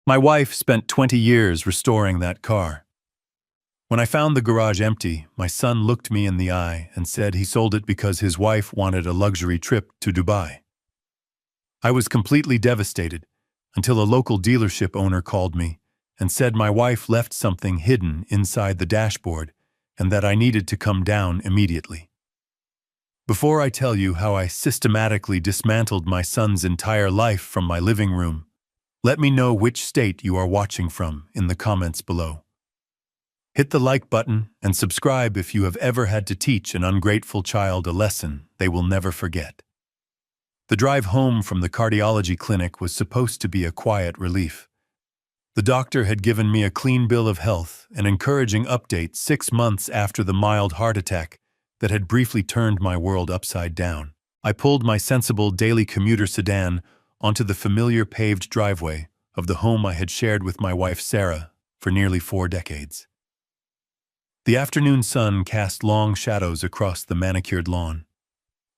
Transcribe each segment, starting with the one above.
My wife spent 20 years restoring that car. When I found the garage empty, my son looked me in the eye and said he sold it because his wife wanted a luxury trip to Dubai. I was completely devastated until a local dealership owner called me and said my wife left something hidden inside the dashboard and that I needed to come down immediately. Before I tell you how I systematically dismantled my son's entire life from my living room, let me know which state you are watching from in the comments below. Hit the like button and subscribe if you have ever had to teach an ungrateful child a lesson they will never forget. The drive home from the cardiology clinic was supposed to be a quiet relief. The doctor had given me a clean bill of health, an encouraging update 6 months after the mild heart attack that had briefly turned my world upside down. I pulled my sensible daily commuter sedan onto the familiar paved driveway of the home I had shared with my wife Sarah for nearly 4 decades. The afternoon sun cast long shadows across the manicured lawn.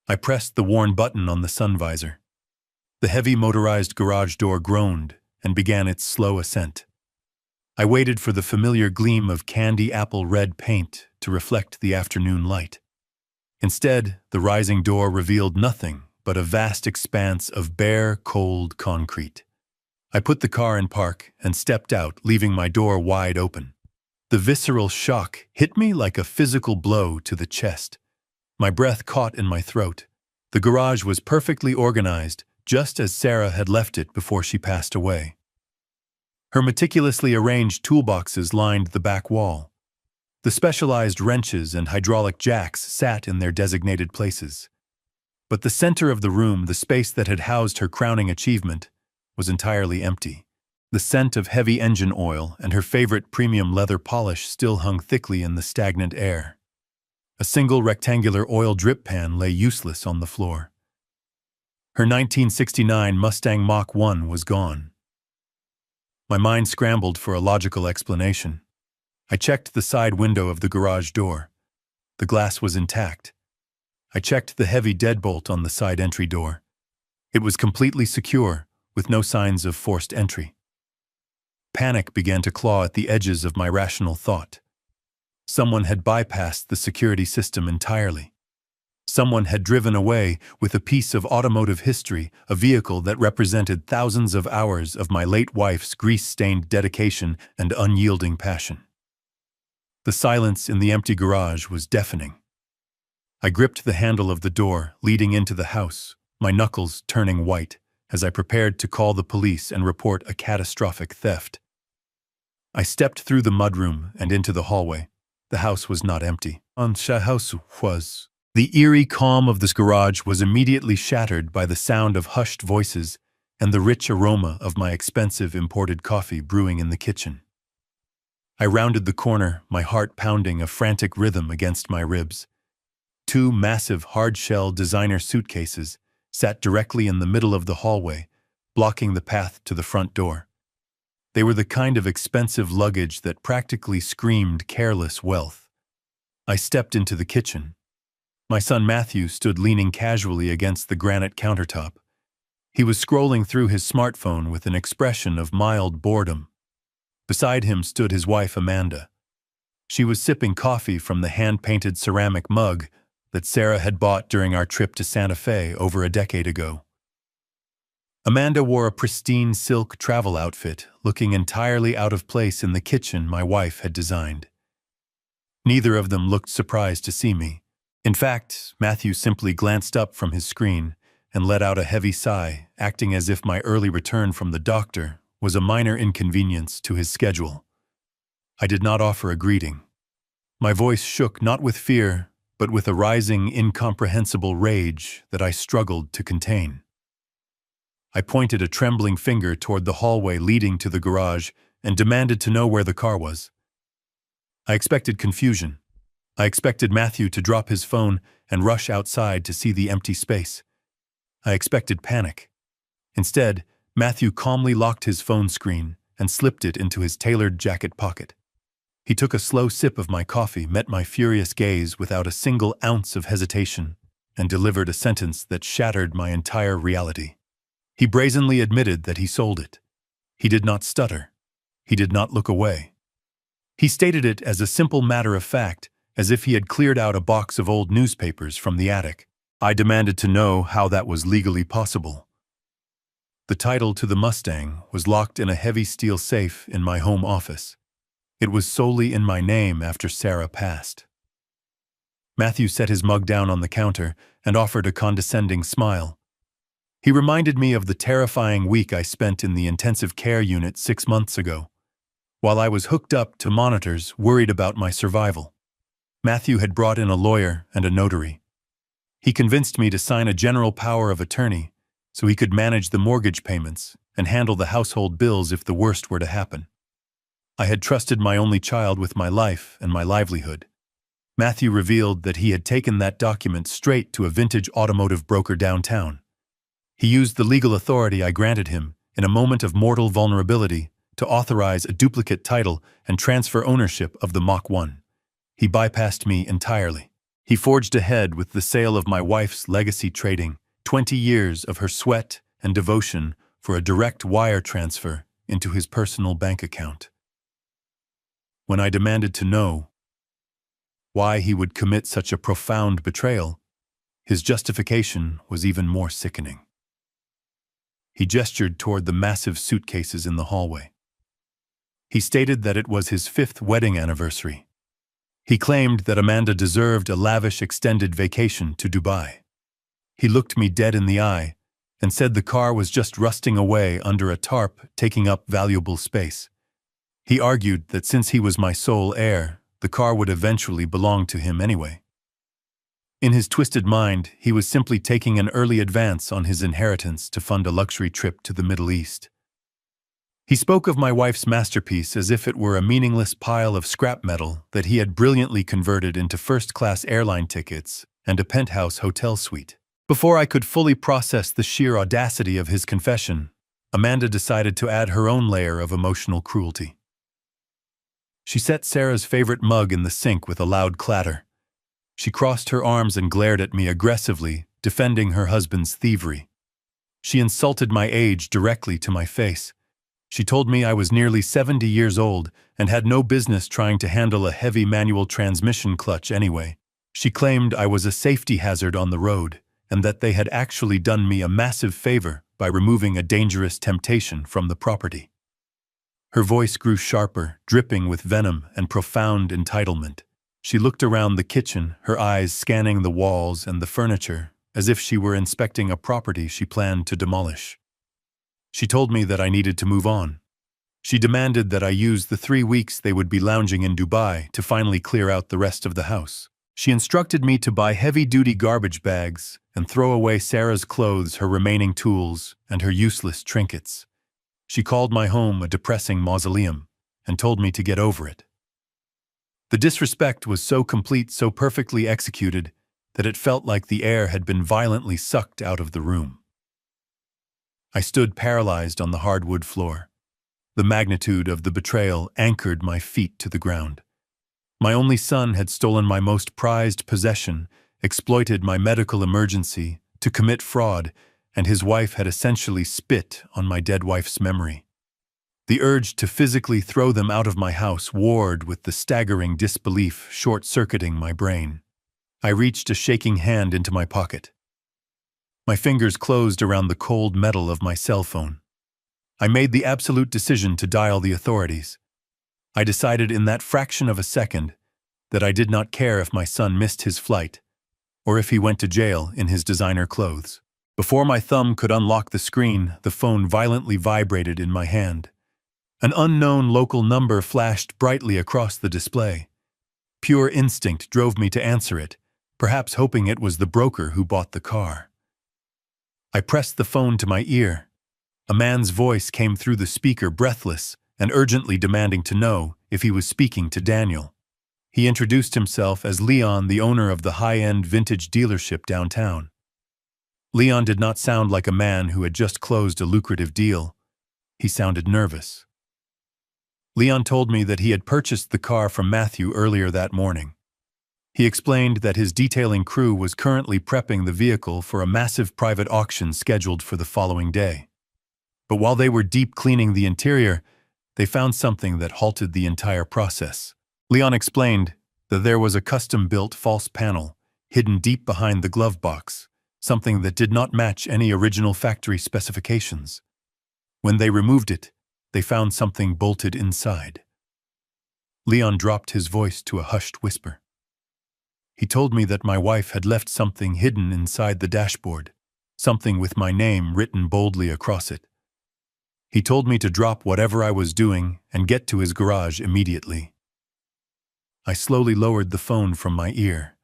I pressed the worn button on the sun visor. The heavy motorized garage door groaned and began its slow ascent. I waited for the familiar gleam of candy apple red paint to reflect the afternoon light. Instead, the rising door revealed nothing but a vast expanse of bare, cold concrete. I put the car in park and stepped out, leaving my door wide open. The visceral shock hit me like a physical blow to the chest. My breath caught in my throat. The garage was perfectly organized, just as Sarah had left it before she passed away. Her meticulously arranged toolboxes lined the back wall. The specialized wrenches and hydraulic jacks sat in their designated places. But the center of the room, the space that had housed her crowning achievement, was entirely empty. The scent of heavy engine oil and her favorite premium leather polish still hung thickly in the stagnant air. A single rectangular oil drip pan lay useless on the floor. Her 1969 Mustang Mach 1 was gone. My mind scrambled for a logical explanation. I checked the side window of the garage door. The glass was intact. I checked the heavy deadbolt on the side entry door. It was completely secure, with no signs of forced entry. Panic began to claw at the edges of my rational thought. Someone had bypassed the security system entirely. Someone had driven away with a piece of automotive history, a vehicle that represented thousands of hours of my late wife's grease-stained dedication and unyielding passion. The silence in the empty garage was deafening. I gripped the handle of the door leading into the house, my knuckles turning white, as I prepared to call the police and report a catastrophic theft. I stepped through the mudroom and into the hallway. The house was not empty. The eerie calm of this garage was immediately shattered by the sound of hushed voices and the rich aroma of my expensive imported coffee brewing in the kitchen. I rounded the corner, my heart pounding a frantic rhythm against my ribs. 2 massive hard-shell designer suitcases sat directly in the middle of the hallway, blocking the path to the front door. They were the kind of expensive luggage that practically screamed careless wealth. I stepped into the kitchen. My son Matthew stood leaning casually against the granite countertop. He was scrolling through his smartphone with an expression of mild boredom. Beside him stood his wife Amanda. She was sipping coffee from the hand-painted ceramic mug that Sarah had bought during our trip to Santa Fe over a decade ago. Amanda wore a pristine silk travel outfit, looking entirely out of place in the kitchen my wife had designed. Neither of them looked surprised to see me. In fact, Matthew simply glanced up from his screen and let out a heavy sigh, acting as if my early return from the doctor was a minor inconvenience to his schedule. I did not offer a greeting. My voice shook not with fear, but with a rising, incomprehensible rage that I struggled to contain. I pointed a trembling finger toward the hallway leading to the garage and demanded to know where the car was. I expected confusion. I expected Matthew to drop his phone and rush outside to see the empty space. I expected panic. Instead, Matthew calmly locked his phone screen and slipped it into his tailored jacket pocket. He took a slow sip of my coffee, met my furious gaze without a single ounce of hesitation, and delivered a sentence that shattered my entire reality. He brazenly admitted that he sold it. He did not stutter. He did not look away. He stated it as a simple matter of fact, as if he had cleared out a box of old newspapers from the attic. I demanded to know how that was legally possible. The title to the Mustang was locked in a heavy steel safe in my home office. It was solely in my name after Sarah passed. Matthew set his mug down on the counter and offered a condescending smile. He reminded me of the terrifying week I spent in the intensive care unit 6 months ago, while I was hooked up to monitors worried about my survival. Matthew had brought in a lawyer and a notary. He convinced me to sign a general power of attorney so he could manage the mortgage payments and handle the household bills if the worst were to happen. I had trusted my only child with my life and my livelihood. Matthew revealed that he had taken that document straight to a vintage automotive broker downtown. He used the legal authority I granted him in a moment of mortal vulnerability to authorize a duplicate title and transfer ownership of the Mach 1. He bypassed me entirely. He forged ahead with the sale of my wife's legacy, trading 20 years of her sweat and devotion for a direct wire transfer into his personal bank account. When I demanded to know why he would commit such a profound betrayal, his justification was even more sickening. He gestured toward the massive suitcases in the hallway. He stated that it was his 5th wedding anniversary. He claimed that Amanda deserved a lavish extended vacation to Dubai. He looked me dead in the eye and said the car was just rusting away under a tarp, taking up valuable space. He argued that since he was my sole heir, the car would eventually belong to him anyway. In his twisted mind, he was simply taking an early advance on his inheritance to fund a luxury trip to the Middle East. He spoke of my wife's masterpiece as if it were a meaningless pile of scrap metal that he had brilliantly converted into first-class airline tickets and a penthouse hotel suite. Before I could fully process the sheer audacity of his confession, Amanda decided to add her own layer of emotional cruelty. She set Sarah's favorite mug in the sink with a loud clatter. She crossed her arms and glared at me aggressively, defending her husband's thievery. She insulted my age directly to my face. She told me I was nearly 70 years old and had no business trying to handle a heavy manual transmission clutch anyway. She claimed I was a safety hazard on the road and that they had actually done me a massive favor by removing a dangerous temptation from the property. Her voice grew sharper, dripping with venom and profound entitlement. She looked around the kitchen, her eyes scanning the walls and the furniture, as if she were inspecting a property she planned to demolish. She told me that I needed to move on. She demanded that I use the 3 weeks they would be lounging in Dubai to finally clear out the rest of the house. She instructed me to buy heavy-duty garbage bags and throw away Sarah's clothes, her remaining tools, and her useless trinkets. She called my home a depressing mausoleum and told me to get over it. The disrespect was so complete, so perfectly executed, that it felt like the air had been violently sucked out of the room. I stood paralyzed on the hardwood floor. The magnitude of the betrayal anchored my feet to the ground. My only son had stolen my most prized possession, exploited my medical emergency to commit fraud, and his wife had essentially spit on my dead wife's memory. The urge to physically throw them out of my house warred with the staggering disbelief short-circuiting my brain. I reached a shaking hand into my pocket. My fingers closed around the cold metal of my cell phone. I made the absolute decision to dial the authorities. I decided in that fraction of a second that I did not care if my son missed his flight or if he went to jail in his designer clothes. Before my thumb could unlock the screen, the phone violently vibrated in my hand. An unknown local number flashed brightly across the display. Pure instinct drove me to answer it, perhaps hoping it was the broker who bought the car. I pressed the phone to my ear. A man's voice came through the speaker, breathless and urgently demanding to know if he was speaking to Daniel. He introduced himself as Leon, the owner of the high-end vintage dealership downtown. Leon did not sound like a man who had just closed a lucrative deal. He sounded nervous. Leon told me that he had purchased the car from Matthew earlier that morning. He explained that his detailing crew was currently prepping the vehicle for a massive private auction scheduled for the following day. But while they were deep cleaning the interior, they found something that halted the entire process. Leon explained that there was a custom-built false panel hidden deep behind the glove box, something that did not match any original factory specifications. When they removed it, they found something bolted inside. Leon dropped his voice to a hushed whisper. He told me that my wife had left something hidden inside the dashboard, something with my name written boldly across it. He told me to drop whatever I was doing and get to his garage immediately. I slowly lowered the phone from my ear.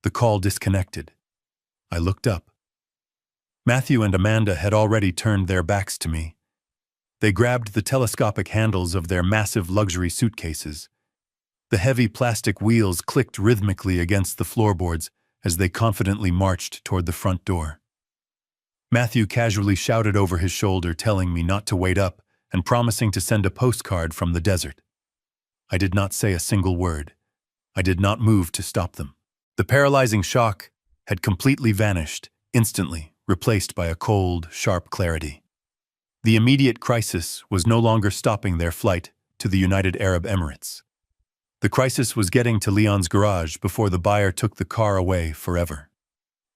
The call disconnected. I looked up. Matthew and Amanda had already turned their backs to me. They grabbed the telescopic handles of their massive luxury suitcases. The heavy plastic wheels clicked rhythmically against the floorboards as they confidently marched toward the front door. Matthew casually shouted over his shoulder, telling me not to wait up and promising to send a postcard from the desert. I did not say a single word. I did not move to stop them. The paralyzing shock had completely vanished, instantly replaced by a cold, sharp clarity. The immediate crisis was no longer stopping their flight to the United Arab Emirates. The crisis was getting to Leon's garage before the buyer took the car away forever.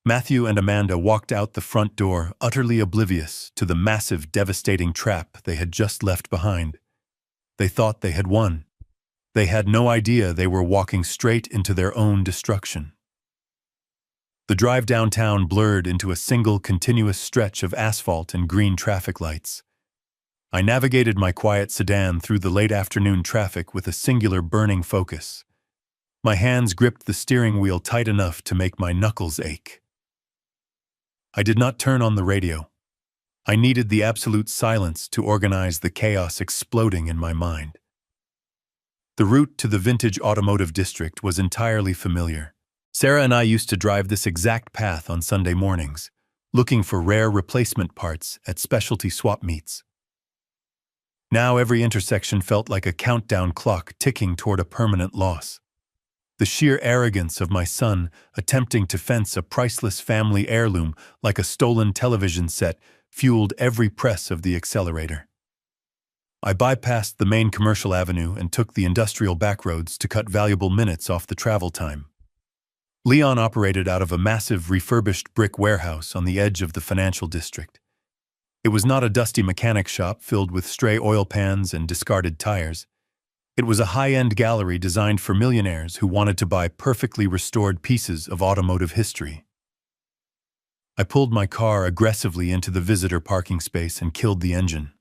Matthew and Amanda walked out the front door, utterly oblivious to the massive, devastating trap they had just left behind. They thought they had won. They had no idea they were walking straight into their own destruction. The drive downtown blurred into a single continuous stretch of asphalt and green traffic lights. I navigated my quiet sedan through the late afternoon traffic with a singular burning focus. My hands gripped the steering wheel tight enough to make my knuckles ache. I did not turn on the radio. I needed the absolute silence to organize the chaos exploding in my mind. The route to the vintage automotive district was entirely familiar. Sarah and I used to drive this exact path on Sunday mornings, looking for rare replacement parts at specialty swap meets. Now every intersection felt like a countdown clock ticking toward a permanent loss. The sheer arrogance of my son attempting to fence a priceless family heirloom like a stolen television set fueled every press of the accelerator. I bypassed the main commercial avenue and took the industrial backroads to cut valuable minutes off the travel time. Leon operated out of a massive refurbished brick warehouse on the edge of the financial district. It was not a dusty mechanic shop filled with stray oil pans and discarded tires. It was a high-end gallery designed for millionaires who wanted to buy perfectly restored pieces of automotive history. I pulled my car aggressively into the visitor parking space and killed the engine.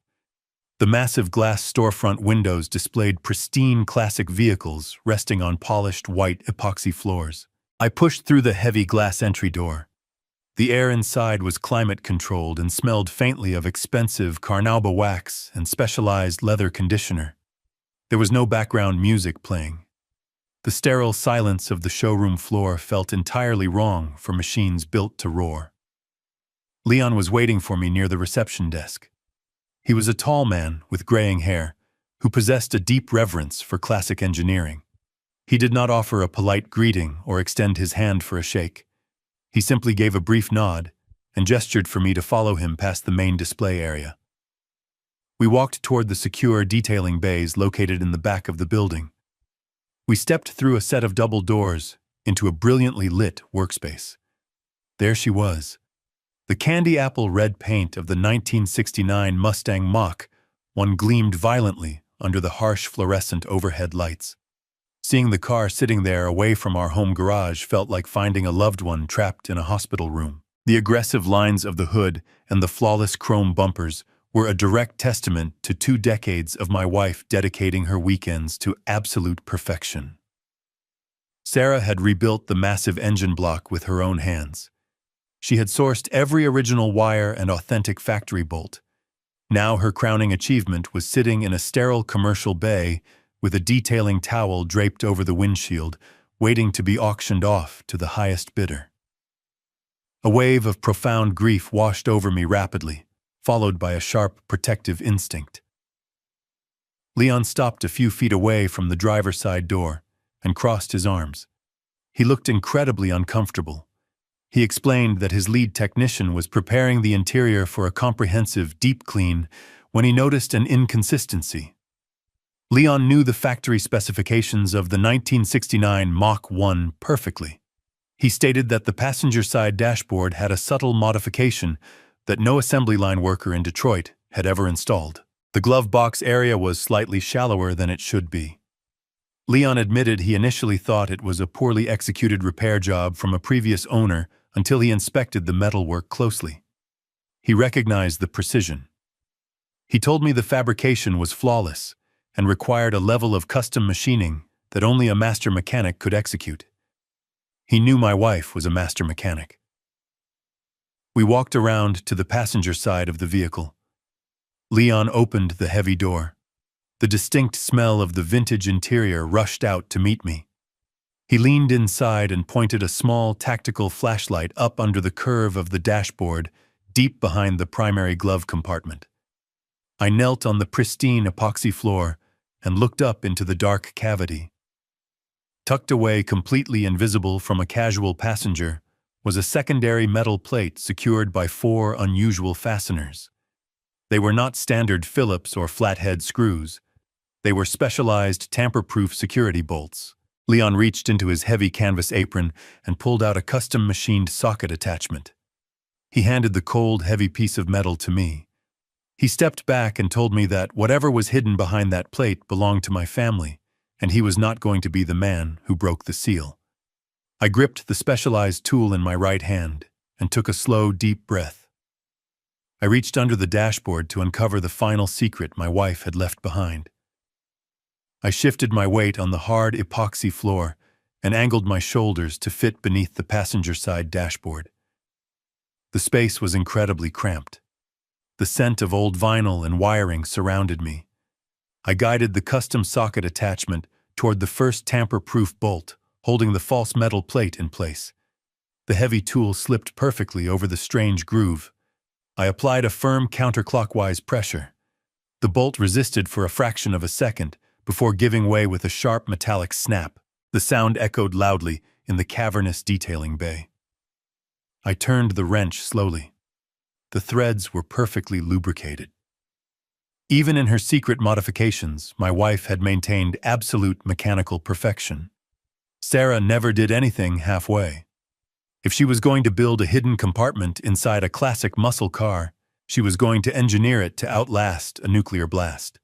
The massive glass storefront windows displayed pristine classic vehicles resting on polished white epoxy floors. I pushed through the heavy glass entry door. The air inside was climate-controlled and smelled faintly of expensive carnauba wax and specialized leather conditioner. There was no background music playing. The sterile silence of the showroom floor felt entirely wrong for machines built to roar. Leon was waiting for me near the reception desk. He was a tall man with graying hair, who possessed a deep reverence for classic engineering. He did not offer a polite greeting or extend his hand for a shake. He simply gave a brief nod and gestured for me to follow him past the main display area. We walked toward the secure detailing bays located in the back of the building. We stepped through a set of double doors into a brilliantly lit workspace. There she was. The candy apple red paint of the 1969 Mustang Mach, one gleamed violently under the harsh fluorescent overhead lights. Seeing the car sitting there away from our home garage felt like finding a loved one trapped in a hospital room. The aggressive lines of the hood and the flawless chrome bumpers were a direct testament to 2 decades of my wife dedicating her weekends to absolute perfection. Sarah had rebuilt the massive engine block with her own hands. She had sourced every original wire and authentic factory bolt. Now her crowning achievement was sitting in a sterile commercial bay with a detailing towel draped over the windshield, waiting to be auctioned off to the highest bidder. A wave of profound grief washed over me rapidly, followed by a sharp protective instinct. Leon stopped a few feet away from the driver's side door and crossed his arms. He looked incredibly uncomfortable. He explained that his lead technician was preparing the interior for a comprehensive deep clean when he noticed an inconsistency. Leon knew the factory specifications of the 1969 Mach 1 perfectly. He stated that the passenger side dashboard had a subtle modification that no assembly line worker in Detroit had ever installed. The glove box area was slightly shallower than it should be. Leon admitted he initially thought it was a poorly executed repair job from a previous owner until he inspected the metalwork closely. He recognized the precision. He told me the fabrication was flawless and required a level of custom machining that only a master mechanic could execute. He knew my wife was a master mechanic. We walked around to the passenger side of the vehicle. Leon opened the heavy door. The distinct smell of the vintage interior rushed out to meet me. He leaned inside and pointed a small tactical flashlight up under the curve of the dashboard, deep behind the primary glove compartment. I knelt on the pristine epoxy floor and looked up into the dark cavity. Tucked away completely invisible from a casual passenger was a secondary metal plate secured by 4 unusual fasteners. They were not standard Phillips or flathead screws. They were specialized tamper-proof security bolts. Leon reached into his heavy canvas apron and pulled out a custom-machined socket attachment. He handed the cold, heavy piece of metal to me. He stepped back and told me that whatever was hidden behind that plate belonged to my family, and he was not going to be the man who broke the seal. I gripped the specialized tool in my right hand and took a slow, deep breath. I reached under the dashboard to uncover the final secret my wife had left behind. I shifted my weight on the hard epoxy floor and angled my shoulders to fit beneath the passenger side dashboard. The space was incredibly cramped. The scent of old vinyl and wiring surrounded me. I guided the custom socket attachment toward the first tamper-proof bolt, holding the false metal plate in place. The heavy tool slipped perfectly over the strange groove. I applied a firm counterclockwise pressure. The bolt resisted for a fraction of a second before giving way with a sharp metallic snap. The sound echoed loudly in the cavernous detailing bay. I turned the wrench slowly. The threads were perfectly lubricated. Even in her secret modifications, my wife had maintained absolute mechanical perfection. Sarah never did anything halfway. If she was going to build a hidden compartment inside a classic muscle car, she was going to engineer it to outlast a nuclear blast.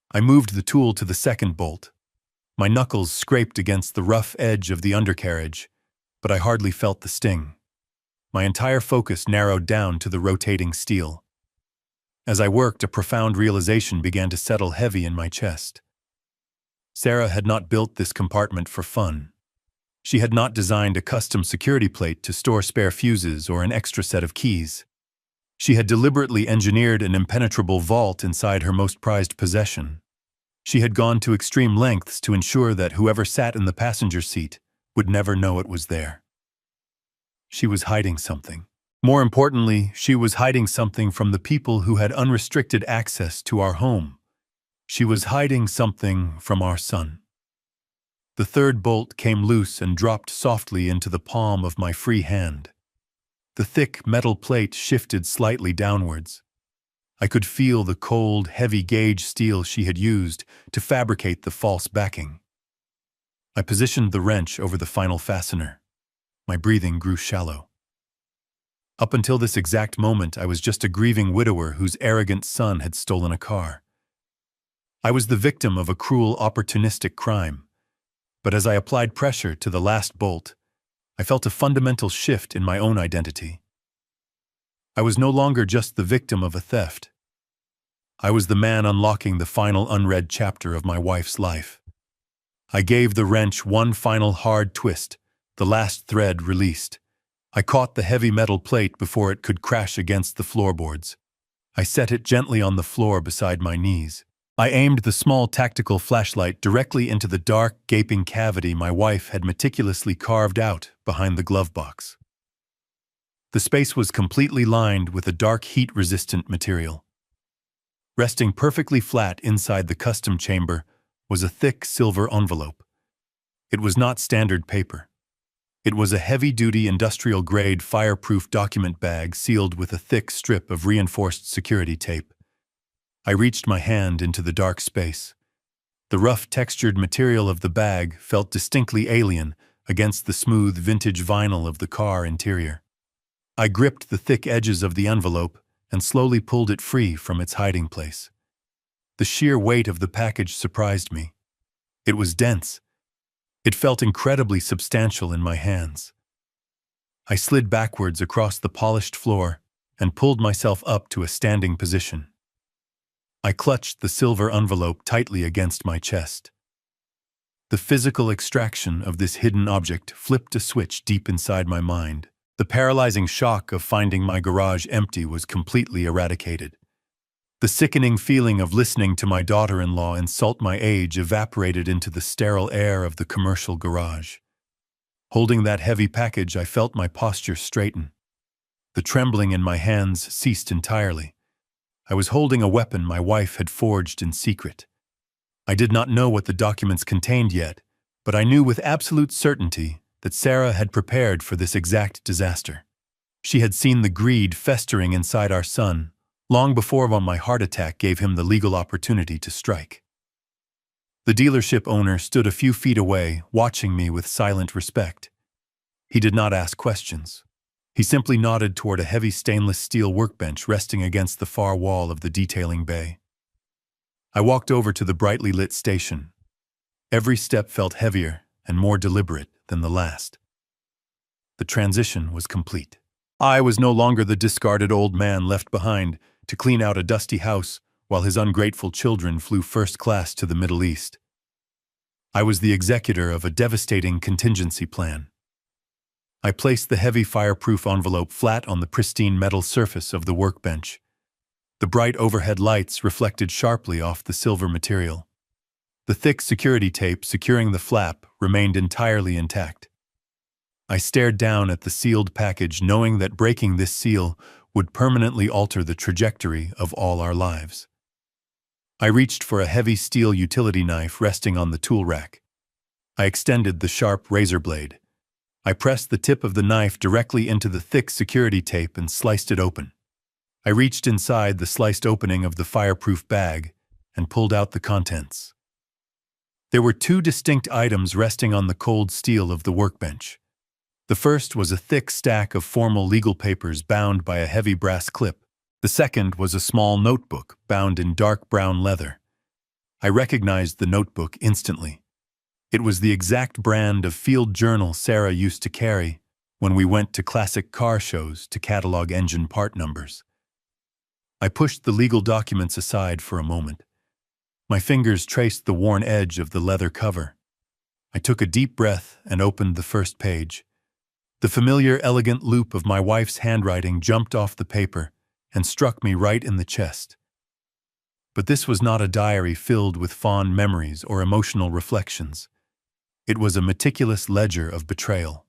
I moved the tool to the second bolt. My knuckles scraped against the rough edge of the undercarriage, but I hardly felt the sting. My entire focus narrowed down to the rotating steel. As I worked, a profound realization began to settle heavy in my chest. Sarah had not built this compartment for fun. She had not designed a custom security plate to store spare fuses or an extra set of keys. She had deliberately engineered an impenetrable vault inside her most prized possession. She had gone to extreme lengths to ensure that whoever sat in the passenger seat would never know it was there. She was hiding something. More importantly, she was hiding something from the people who had unrestricted access to our home. She was hiding something from our son. The third bolt came loose and dropped softly into the palm of my free hand. The thick metal plate shifted slightly downwards. I could feel the cold, heavy-gauge steel she had used to fabricate the false backing. I positioned the wrench over the final fastener. My breathing grew shallow. Up until this exact moment, I was just a grieving widower whose arrogant son had stolen a car. I was the victim of a cruel, opportunistic crime. But as I applied pressure to the last bolt, I felt a fundamental shift in my own identity. I was no longer just the victim of a theft. I was the man unlocking the final unread chapter of my wife's life. I gave the wrench one final hard twist, the last thread released. I caught the heavy metal plate before it could crash against the floorboards. I set it gently on the floor beside my knees. I aimed the small tactical flashlight directly into the dark, gaping cavity my wife had meticulously carved out behind the glove box. The space was completely lined with a dark, heat-resistant material. Resting perfectly flat inside the custom chamber was a thick silver envelope. It was not standard paper. It was a heavy-duty industrial-grade fireproof document bag sealed with a thick strip of reinforced security tape. I reached my hand into the dark space. The rough, textured material of the bag felt distinctly alien against the smooth, vintage vinyl of the car interior. I gripped the thick edges of the envelope and slowly pulled it free from its hiding place. The sheer weight of the package surprised me. It was dense. It felt incredibly substantial in my hands. I slid backwards across the polished floor and pulled myself up to a standing position. I clutched the silver envelope tightly against my chest. The physical extraction of this hidden object flipped a switch deep inside my mind. The paralyzing shock of finding my garage empty was completely eradicated. The sickening feeling of listening to my daughter-in-law insult my age evaporated into the sterile air of the commercial garage. Holding that heavy package, I felt my posture straighten. The trembling in my hands ceased entirely. I was holding a weapon my wife had forged in secret. I did not know what the documents contained yet, but I knew with absolute certainty that Sarah had prepared for this exact disaster. She had seen the greed festering inside our son long before my heart attack gave him the legal opportunity to strike. The dealership owner stood a few feet away, watching me with silent respect. He did not ask questions. He simply nodded toward a heavy stainless steel workbench resting against the far wall of the detailing bay. I walked over to the brightly lit station. Every step felt heavier and more deliberate than the last. The transition was complete. I was no longer the discarded old man left behind to clean out a dusty house while his ungrateful children flew first class to the Middle East. I was the executor of a devastating contingency plan. I placed the heavy fireproof envelope flat on the pristine metal surface of the workbench. The bright overhead lights reflected sharply off the silver material. The thick security tape securing the flap remained entirely intact. I stared down at the sealed package, knowing that breaking this seal would permanently alter the trajectory of all our lives. I reached for a heavy steel utility knife resting on the tool rack. I extended the sharp razor blade. I pressed the tip of the knife directly into the thick security tape and sliced it open. I reached inside the sliced opening of the fireproof bag and pulled out the contents. There were two distinct items resting on the cold steel of the workbench. The first was a thick stack of formal legal papers bound by a heavy brass clip. The second was a small notebook bound in dark brown leather. I recognized the notebook instantly. It was the exact brand of field journal Sarah used to carry when we went to classic car shows to catalog engine part numbers. I pushed the legal documents aside for a moment. My fingers traced the worn edge of the leather cover. I took a deep breath and opened the first page. The familiar, elegant loop of my wife's handwriting jumped off the paper and struck me right in the chest. But this was not a diary filled with fond memories or emotional reflections. It was a meticulous ledger of betrayal.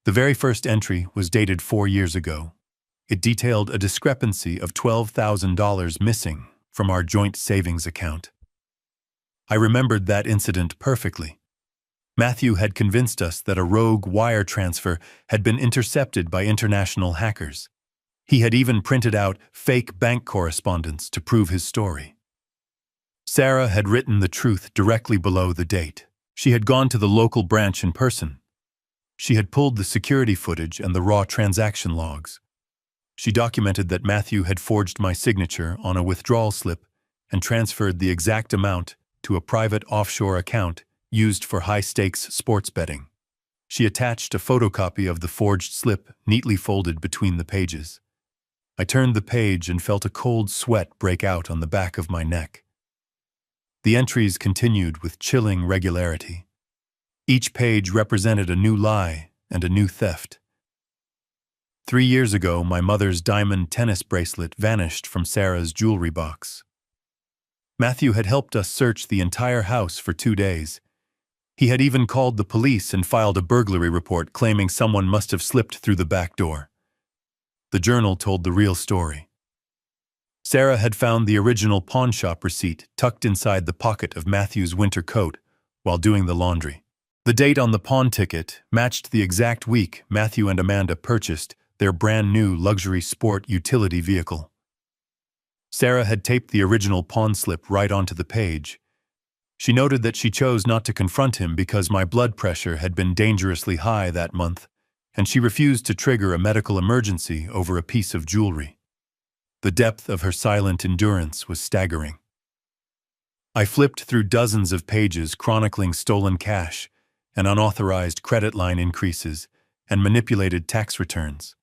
The very first entry was dated 4 years ago. It detailed a discrepancy of $12,000 missing from our joint savings account. I remembered that incident perfectly. Matthew had convinced us that a rogue wire transfer had been intercepted by international hackers. He had even printed out fake bank correspondence to prove his story. Sarah had written the truth directly below the date. She had gone to the local branch in person. She had pulled the security footage and the raw transaction logs. She documented that Matthew had forged my signature on a withdrawal slip and transferred the exact amount to a private offshore account used for high-stakes sports betting. She attached a photocopy of the forged slip neatly folded between the pages. I turned the page and felt a cold sweat break out on the back of my neck. The entries continued with chilling regularity. Each page represented a new lie and a new theft. 3 years ago, my mother's diamond tennis bracelet vanished from Sarah's jewelry box. Matthew had helped us search the entire house for 2 days. He had even called the police and filed a burglary report claiming someone must have slipped through the back door. The journal told the real story. Sarah had found the original pawnshop receipt tucked inside the pocket of Matthew's winter coat while doing the laundry. The date on the pawn ticket matched the exact week Matthew and Amanda purchased their brand new luxury sport utility vehicle. Sarah had taped the original pawn slip right onto the page. She noted that she chose not to confront him because my blood pressure had been dangerously high that month, and she refused to trigger a medical emergency over a piece of jewelry. The depth of her silent endurance was staggering. I flipped through dozens of pages chronicling stolen cash and unauthorized credit line increases and manipulated tax returns.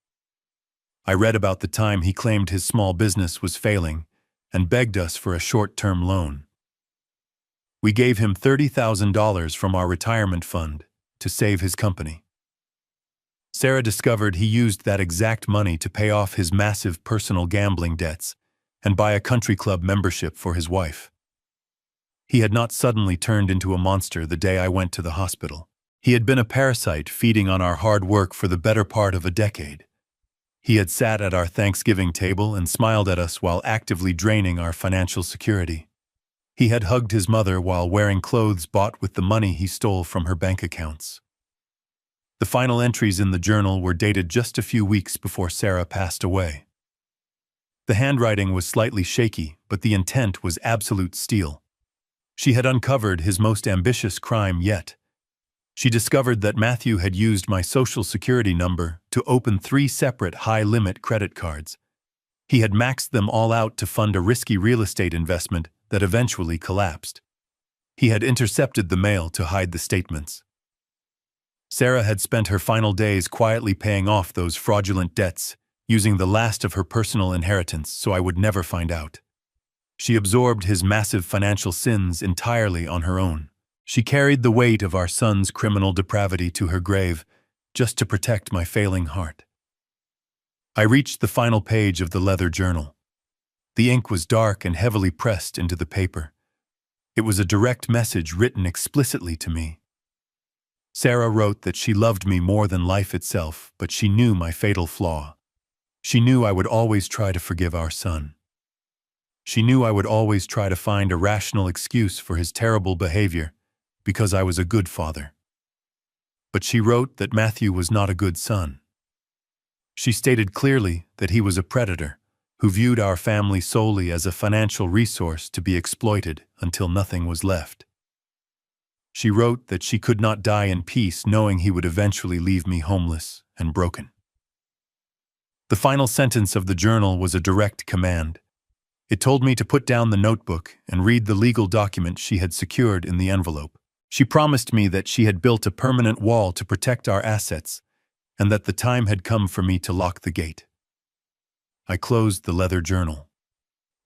I read about the time he claimed his small business was failing and begged us for a short-term loan. We gave him $30,000 from our retirement fund to save his company. Sarah discovered he used that exact money to pay off his massive personal gambling debts and buy a country club membership for his wife. He had not suddenly turned into a monster the day I went to the hospital. He had been a parasite feeding on our hard work for the better part of a decade. He had sat at our Thanksgiving table and smiled at us while actively draining our financial security. He had hugged his mother while wearing clothes bought with the money he stole from her bank accounts. The final entries in the journal were dated just a few weeks before Sarah passed away. The handwriting was slightly shaky, but the intent was absolute steel. She had uncovered his most ambitious crime yet. She discovered that Matthew had used my social security number to open 3 separate high-limit credit cards. He had maxed them all out to fund a risky real estate investment that eventually collapsed. He had intercepted the mail to hide the statements. Sarah had spent her final days quietly paying off those fraudulent debts, using the last of her personal inheritance so I would never find out. She absorbed his massive financial sins entirely on her own. She carried the weight of our son's criminal depravity to her grave, just to protect my failing heart. I reached the final page of the leather journal. The ink was dark and heavily pressed into the paper. It was a direct message written explicitly to me. Sarah wrote that she loved me more than life itself, but she knew my fatal flaw. She knew I would always try to forgive our son. She knew I would always try to find a rational excuse for his terrible behavior, because I was a good father. But she wrote that Matthew was not a good son. She stated clearly that he was a predator who viewed our family solely as a financial resource to be exploited until nothing was left. She wrote that she could not die in peace knowing he would eventually leave me homeless and broken. The final sentence of the journal was a direct command. It told me to put down the notebook and read the legal document she had secured in the envelope. She promised me that she had built a permanent wall to protect our assets and that the time had come for me to lock the gate. I closed the leather journal.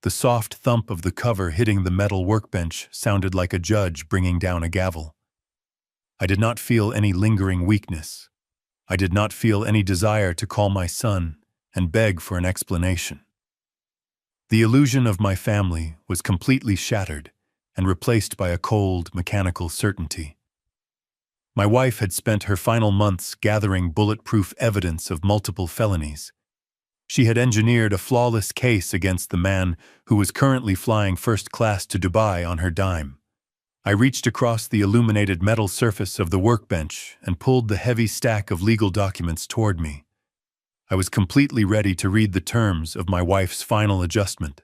The soft thump of the cover hitting the metal workbench sounded like a judge bringing down a gavel. I did not feel any lingering weakness. I did not feel any desire to call my son and beg for an explanation. The illusion of my family was completely shattered and replaced by a cold, mechanical certainty. My wife had spent her final months gathering bulletproof evidence of multiple felonies. She had engineered a flawless case against the man who was currently flying first class to Dubai on her dime. I reached across the illuminated metal surface of the workbench and pulled the heavy stack of legal documents toward me. I was completely ready to read the terms of my wife's final adjustment.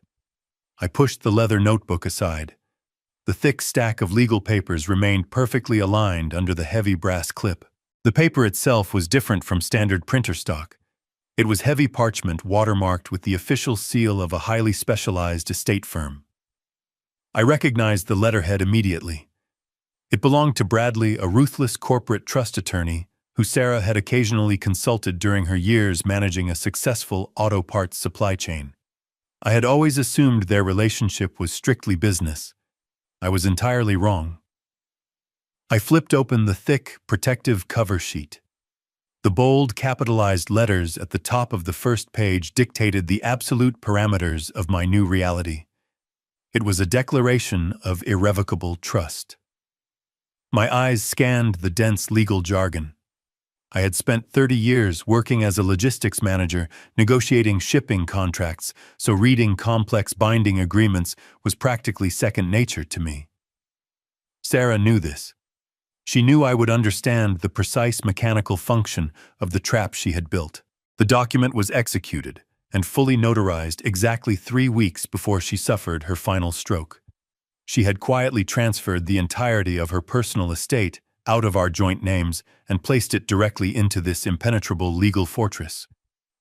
I pushed the leather notebook aside. The thick stack of legal papers remained perfectly aligned under the heavy brass clip. The paper itself was different from standard printer stock. It was heavy parchment watermarked with the official seal of a highly specialized estate firm. I recognized the letterhead immediately. It belonged to Bradley, a ruthless corporate trust attorney who Sarah had occasionally consulted during her years managing a successful auto parts supply chain. I had always assumed their relationship was strictly business. I was entirely wrong. I flipped open the thick, protective cover sheet. The bold, capitalized letters at the top of the first page dictated the absolute parameters of my new reality. It was a declaration of irrevocable trust. My eyes scanned the dense legal jargon. I had spent 30 years working as a logistics manager, negotiating shipping contracts, so reading complex binding agreements was practically second nature to me. Sarah knew this. She knew I would understand the precise mechanical function of the trap she had built. The document was executed and fully notarized exactly 3 weeks before she suffered her final stroke. She had quietly transferred the entirety of her personal estate out of our joint names and placed it directly into this impenetrable legal fortress.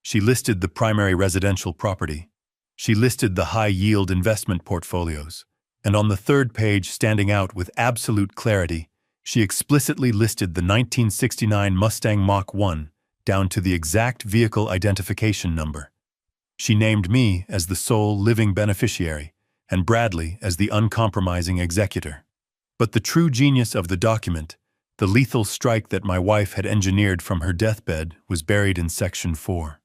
She listed the primary residential property. She listed the high-yield investment portfolios. And on the third page, standing out with absolute clarity, she explicitly listed the 1969 Mustang Mach 1 down to the exact vehicle identification number. She named me as the sole living beneficiary and Bradley as the uncompromising executor. But the true genius of the document, the lethal strike that my wife had engineered from her deathbed, was buried in Section 4.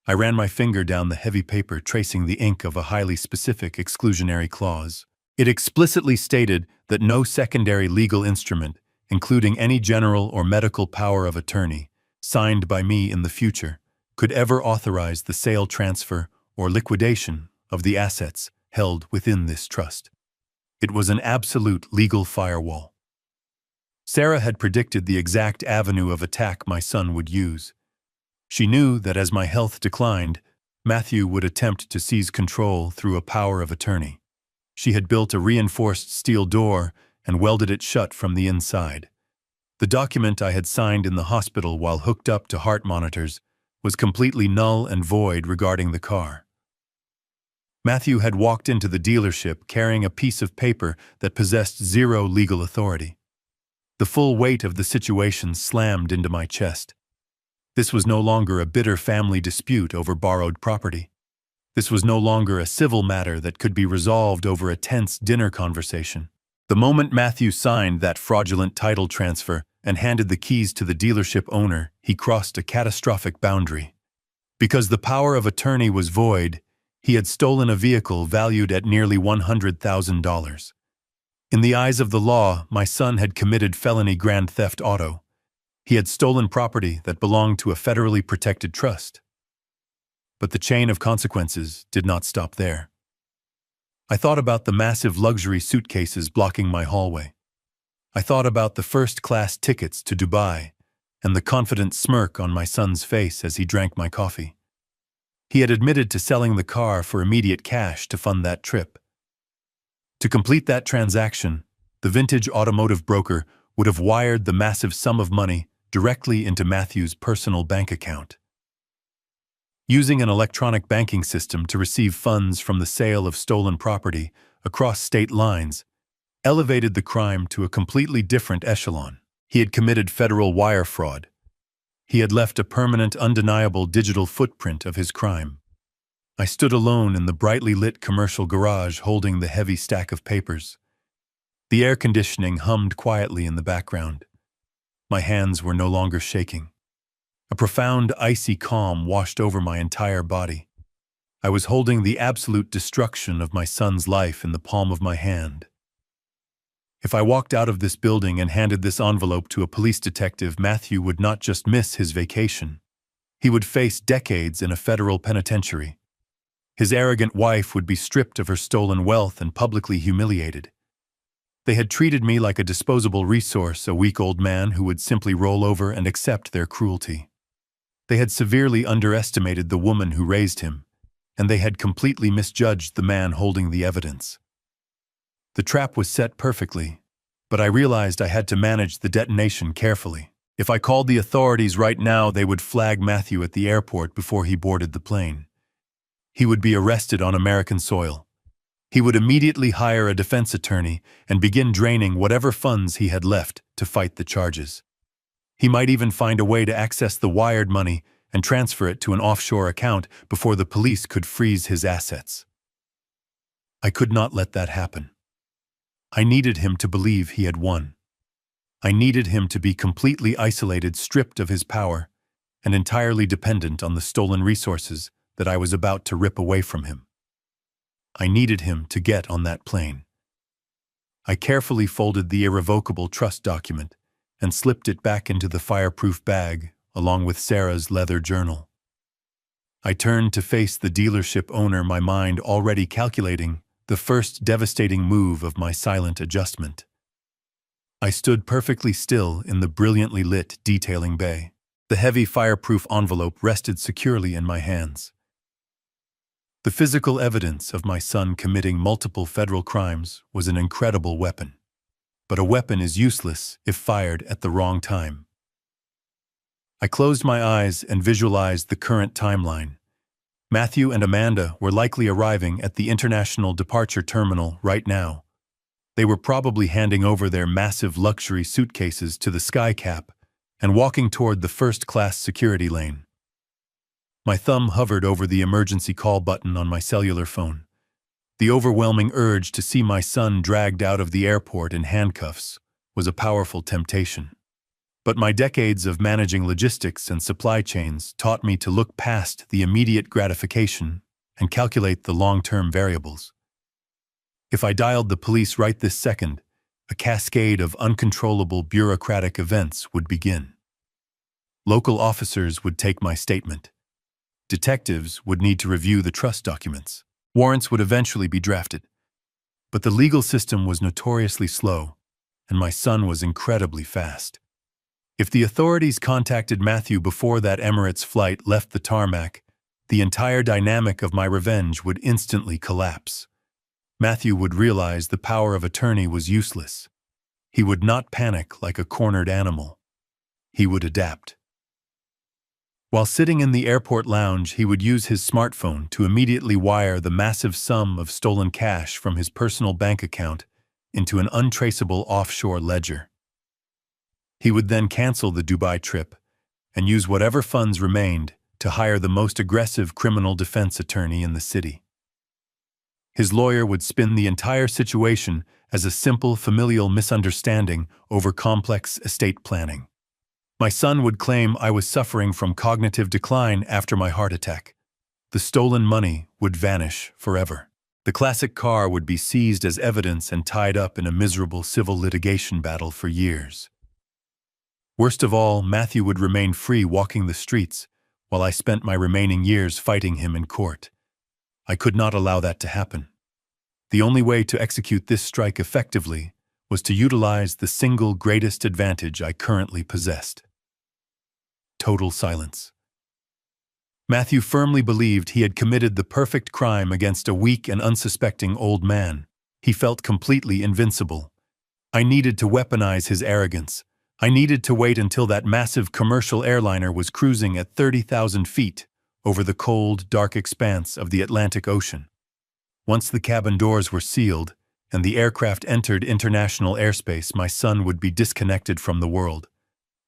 I ran my finger down the heavy paper, tracing the ink of a highly specific exclusionary clause. It explicitly stated that no secondary legal instrument, including any general or medical power of attorney, signed by me in the future, could ever authorize the sale, transfer, or liquidation of the assets held within this trust. It was an absolute legal firewall. Sarah had predicted the exact avenue of attack my son would use. She knew that as my health declined, Matthew would attempt to seize control through a power of attorney. She had built a reinforced steel door and welded it shut from the inside. The document I had signed in the hospital while hooked up to heart monitors was completely null and void regarding the car. Matthew had walked into the dealership carrying a piece of paper that possessed zero legal authority. The full weight of the situation slammed into my chest. This was no longer a bitter family dispute over borrowed property. This was no longer a civil matter that could be resolved over a tense dinner conversation. The moment Matthew signed that fraudulent title transfer and handed the keys to the dealership owner, he crossed a catastrophic boundary. Because the power of attorney was void, he had stolen a vehicle valued at nearly $100,000. In the eyes of the law, my son had committed felony grand theft auto. He had stolen property that belonged to a federally protected trust. But the chain of consequences did not stop there. I thought about the massive luxury suitcases blocking my hallway. I thought about the first-class tickets to Dubai and the confident smirk on my son's face as he drank my coffee. He had admitted to selling the car for immediate cash to fund that trip. To complete that transaction, the vintage automotive broker would have wired the massive sum of money directly into Matthew's personal bank account. Using an electronic banking system to receive funds from the sale of stolen property across state lines elevated the crime to a completely different echelon. He had committed federal wire fraud. He had left a permanent, undeniable digital footprint of his crime. I stood alone in the brightly lit commercial garage holding the heavy stack of papers. The air conditioning hummed quietly in the background. My hands were no longer shaking. A profound, icy calm washed over my entire body. I was holding the absolute destruction of my son's life in the palm of my hand. If I walked out of this building and handed this envelope to a police detective, Matthew would not just miss his vacation. He would face decades in a federal penitentiary. His arrogant wife would be stripped of her stolen wealth and publicly humiliated. They had treated me like a disposable resource, a weak old man who would simply roll over and accept their cruelty. They had severely underestimated the woman who raised him, and they had completely misjudged the man holding the evidence. The trap was set perfectly, but I realized I had to manage the detonation carefully. If I called the authorities right now, they would flag Matthew at the airport before he boarded the plane. He would be arrested on American soil. He would immediately hire a defense attorney and begin draining whatever funds he had left to fight the charges. He might even find a way to access the wired money and transfer it to an offshore account before the police could freeze his assets. I could not let that happen. I needed him to believe he had won. I needed him to be completely isolated, stripped of his power, and entirely dependent on the stolen resources that I was about to rip away from him. I needed him to get on that plane. I carefully folded the irrevocable trust document and slipped it back into the fireproof bag along with Sarah's leather journal. I turned to face the dealership owner, my mind already calculating the first devastating move of my silent adjustment. I stood perfectly still in the brilliantly lit detailing bay. The heavy fireproof envelope rested securely in my hands. The physical evidence of my son committing multiple federal crimes was an incredible weapon. But a weapon is useless if fired at the wrong time. I closed my eyes and visualized the current timeline. Matthew and Amanda were likely arriving at the International Departure Terminal right now. They were probably handing over their massive luxury suitcases to the skycap and walking toward the first-class security lane. My thumb hovered over the emergency call button on my cellular phone. The overwhelming urge to see my son dragged out of the airport in handcuffs was a powerful temptation. But my decades of managing logistics and supply chains taught me to look past the immediate gratification and calculate the long-term variables. If I dialed the police right this second, a cascade of uncontrollable bureaucratic events would begin. Local officers would take my statement. Detectives would need to review the trust documents. Warrants would eventually be drafted. But the legal system was notoriously slow, and my son was incredibly fast. If the authorities contacted Matthew before that Emirates flight left the tarmac, the entire dynamic of my revenge would instantly collapse. Matthew would realize the power of attorney was useless. He would not panic like a cornered animal. He would adapt. While sitting in the airport lounge, he would use his smartphone to immediately wire the massive sum of stolen cash from his personal bank account into an untraceable offshore ledger. He would then cancel the Dubai trip and use whatever funds remained to hire the most aggressive criminal defense attorney in the city. His lawyer would spin the entire situation as a simple familial misunderstanding over complex estate planning. My son would claim I was suffering from cognitive decline after my heart attack. The stolen money would vanish forever. The classic car would be seized as evidence and tied up in a miserable civil litigation battle for years. Worst of all, Matthew would remain free walking the streets while I spent my remaining years fighting him in court. I could not allow that to happen. The only way to execute this strike effectively was to utilize the single greatest advantage I currently possessed. Total silence. Matthew firmly believed he had committed the perfect crime against a weak and unsuspecting old man. He felt completely invincible. I needed to weaponize his arrogance. I needed to wait until that massive commercial airliner was cruising at 30,000 feet over the cold, dark expanse of the Atlantic Ocean. Once the cabin doors were sealed and the aircraft entered international airspace, my son would be disconnected from the world.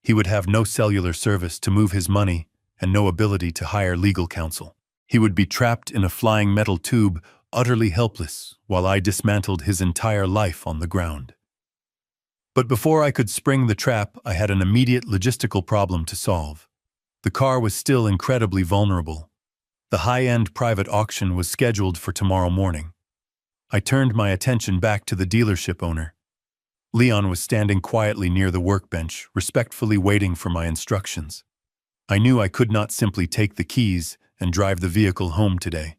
He would have no cellular service to move his money and no ability to hire legal counsel. He would be trapped in a flying metal tube, utterly helpless, while I dismantled his entire life on the ground. But before I could spring the trap, I had an immediate logistical problem to solve. The car was still incredibly vulnerable. The high-end private auction was scheduled for tomorrow morning. I turned my attention back to the dealership owner. Leon was standing quietly near the workbench, respectfully waiting for my instructions. I knew I could not simply take the keys and drive the vehicle home today.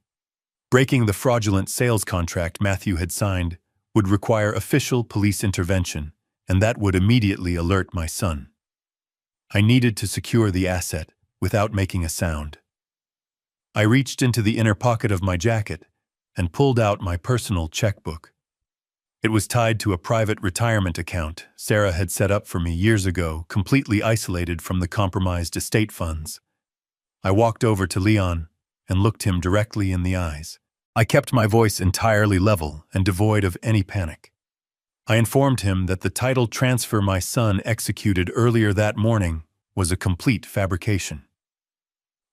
Breaking the fraudulent sales contract Matthew had signed would require official police intervention, and that would immediately alert my son. I needed to secure the asset without making a sound. I reached into the inner pocket of my jacket and pulled out my personal checkbook. It was tied to a private retirement account Sarah had set up for me years ago, completely isolated from the compromised estate funds. I walked over to Leon and looked him directly in the eyes. I kept my voice entirely level and devoid of any panic. I informed him that the title transfer my son executed earlier that morning was a complete fabrication.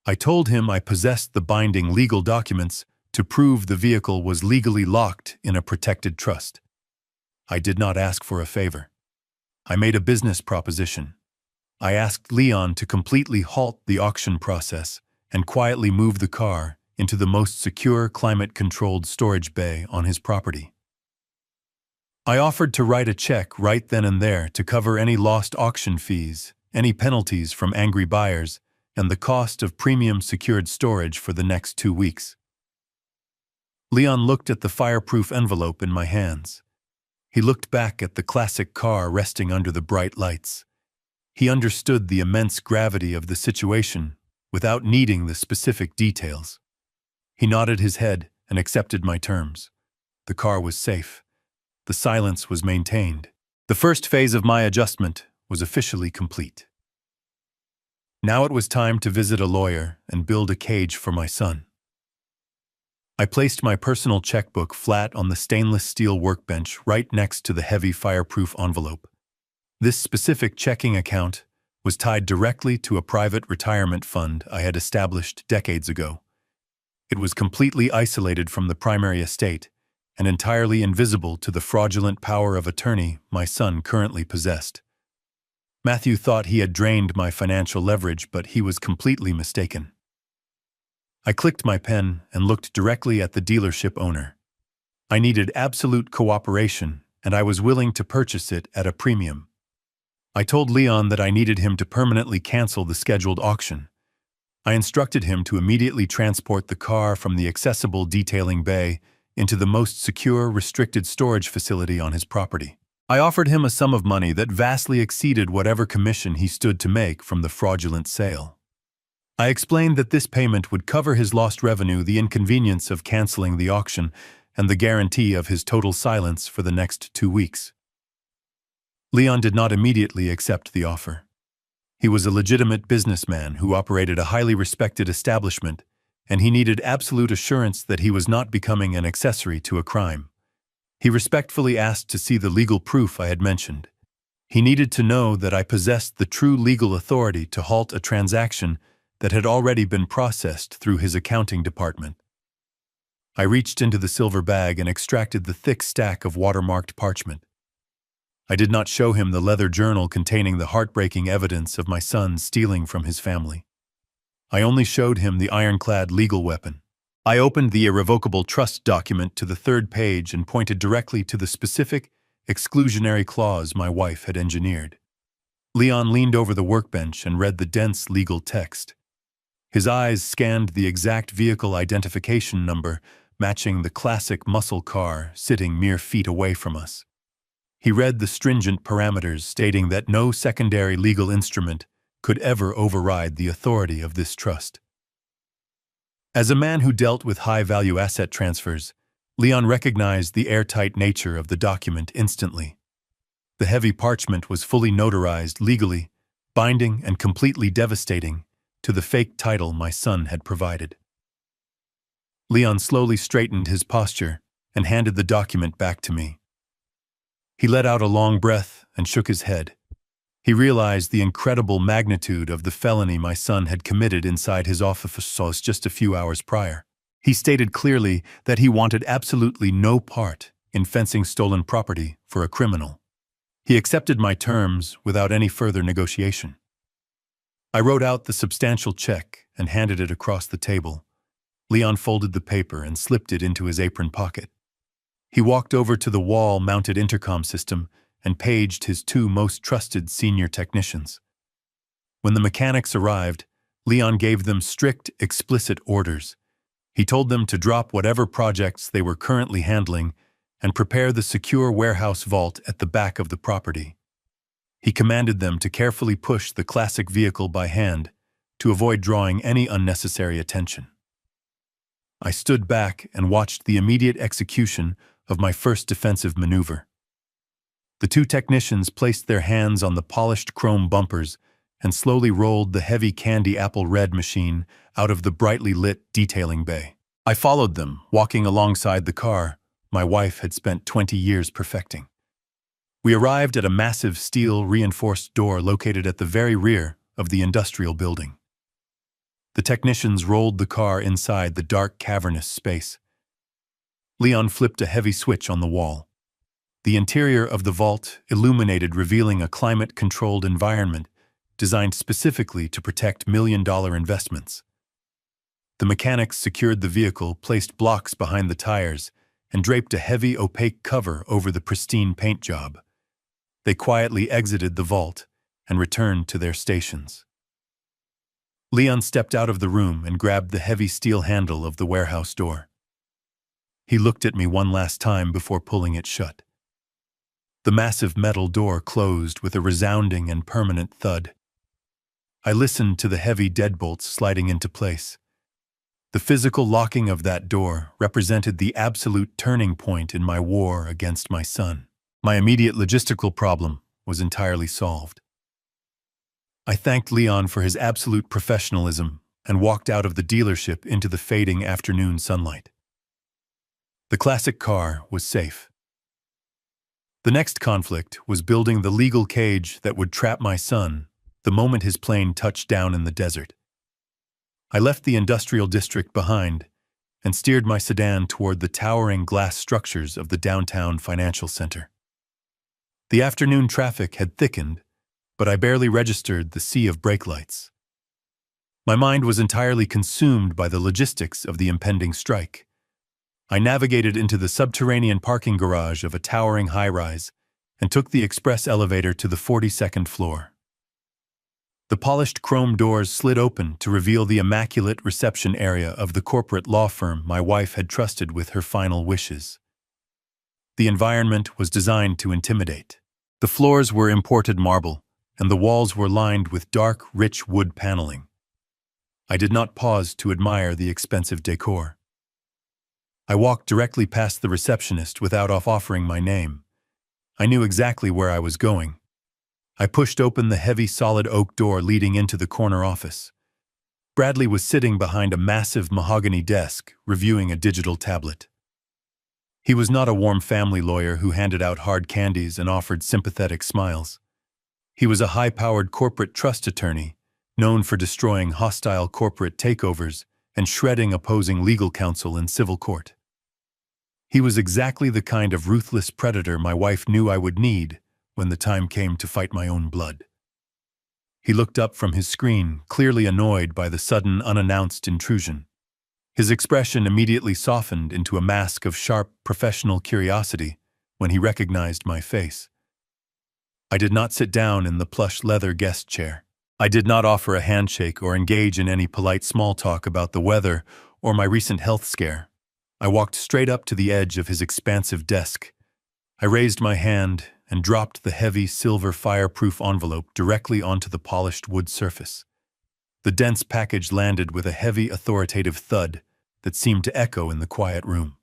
I told him I possessed the binding legal documents to prove the vehicle was legally locked in a protected trust. I did not ask for a favor. I made a business proposition. I asked Leon to completely halt the auction process and quietly move the car into the most secure climate-controlled storage bay on his property. I offered to write a check right then and there to cover any lost auction fees, any penalties from angry buyers, and the cost of premium secured storage for the next 2 weeks. Leon looked at the fireproof envelope in my hands. He looked back at the classic car resting under the bright lights. He understood the immense gravity of the situation without needing the specific details. He nodded his head and accepted my terms. The car was safe. The silence was maintained. The first phase of my adjustment was officially complete. Now it was time to visit a lawyer and build a cage for my son. I placed my personal checkbook flat on the stainless steel workbench right next to the heavy fireproof envelope. This specific checking account was tied directly to a private retirement fund I had established decades ago. It was completely isolated from the primary estate and entirely invisible to the fraudulent power of attorney my son currently possessed. Matthew thought he had drained my financial leverage, but he was completely mistaken. I clicked my pen and looked directly at the dealership owner. I needed absolute cooperation, and I was willing to purchase it at a premium. I told Leon that I needed him to permanently cancel the scheduled auction. I instructed him to immediately transport the car from the accessible detailing bay into the most secure, restricted storage facility on his property. I offered him a sum of money that vastly exceeded whatever commission he stood to make from the fraudulent sale. I explained that this payment would cover his lost revenue, the inconvenience of canceling the auction, and the guarantee of his total silence for the next 2 weeks. Leon did not immediately accept the offer. He was a legitimate businessman who operated a highly respected establishment, and he needed absolute assurance that he was not becoming an accessory to a crime. He respectfully asked to see the legal proof I had mentioned. He needed to know that I possessed the true legal authority to halt a transaction that had already been processed through his accounting department. I reached into the silver bag and extracted the thick stack of watermarked parchment. I did not show him the leather journal containing the heartbreaking evidence of my son stealing from his family. I only showed him the ironclad legal weapon. I opened the irrevocable trust document to the 3rd page and pointed directly to the specific, exclusionary clause my wife had engineered. Leon leaned over the workbench and read the dense legal text. His eyes scanned the exact vehicle identification number, matching the classic muscle car sitting mere feet away from us. He read the stringent parameters stating that no secondary legal instrument could ever override the authority of this trust. As a man who dealt with high-value asset transfers, Leon recognized the airtight nature of the document instantly. The heavy parchment was fully notarized legally, binding and completely devastating to the fake title my son had provided. Leon slowly straightened his posture and handed the document back to me. He let out a long breath and shook his head. He realized the incredible magnitude of the felony my son had committed inside his office just a few hours prior. He stated clearly that he wanted absolutely no part in fencing stolen property for a criminal. He accepted my terms without any further negotiation. I wrote out the substantial check and handed it across the table. Leon folded the paper and slipped it into his apron pocket. He walked over to the wall-mounted intercom system and paged his 2 most trusted senior technicians. When the mechanics arrived, Leon gave them strict, explicit orders. He told them to drop whatever projects they were currently handling and prepare the secure warehouse vault at the back of the property. He commanded them to carefully push the classic vehicle by hand to avoid drawing any unnecessary attention. I stood back and watched the immediate execution of my first defensive maneuver. The 2 technicians placed their hands on the polished chrome bumpers and slowly rolled the heavy candy apple red machine out of the brightly lit detailing bay. I followed them, walking alongside the car my wife had spent 20 years perfecting. We arrived at a massive steel-reinforced door located at the very rear of the industrial building. The technicians rolled the car inside the dark, cavernous space. Leon flipped a heavy switch on the wall. The interior of the vault illuminated, revealing a climate-controlled environment designed specifically to protect million-dollar investments. The mechanics secured the vehicle, placed blocks behind the tires, and draped a heavy, opaque cover over the pristine paint job. They quietly exited the vault and returned to their stations. Leon stepped out of the room and grabbed the heavy steel handle of the warehouse door. He looked at me one last time before pulling it shut. The massive metal door closed with a resounding and permanent thud. I listened to the heavy deadbolts sliding into place. The physical locking of that door represented the absolute turning point in my war against my son. My immediate logistical problem was entirely solved. I thanked Leon for his absolute professionalism and walked out of the dealership into the fading afternoon sunlight. The classic car was safe. The next conflict was building the legal cage that would trap my son the moment his plane touched down in the desert. I left the industrial district behind and steered my sedan toward the towering glass structures of the downtown financial center. The afternoon traffic had thickened, but I barely registered the sea of brake lights. My mind was entirely consumed by the logistics of the impending strike. I navigated into the subterranean parking garage of a towering high-rise and took the express elevator to the 42nd floor. The polished chrome doors slid open to reveal the immaculate reception area of the corporate law firm my wife had trusted with her final wishes. The environment was designed to intimidate. The floors were imported marble, and the walls were lined with dark, rich wood paneling. I did not pause to admire the expensive decor. I walked directly past the receptionist without offering my name. I knew exactly where I was going. I pushed open the heavy solid oak door leading into the corner office. Bradley was sitting behind a massive mahogany desk, reviewing a digital tablet. He was not a warm family lawyer who handed out hard candies and offered sympathetic smiles. He was a high-powered corporate trust attorney, known for destroying hostile corporate takeovers and shredding opposing legal counsel in civil court. He was exactly the kind of ruthless predator my wife knew I would need when the time came to fight my own blood. He looked up from his screen, clearly annoyed by the sudden, unannounced intrusion. His expression immediately softened into a mask of sharp, professional curiosity when he recognized my face. I did not sit down in the plush leather guest chair. I did not offer a handshake or engage in any polite small talk about the weather or my recent health scare. I walked straight up to the edge of his expansive desk. I raised my hand and dropped the heavy silver fireproof envelope directly onto the polished wood surface. The dense package landed with a heavy, authoritative thud that seemed to echo in the quiet room.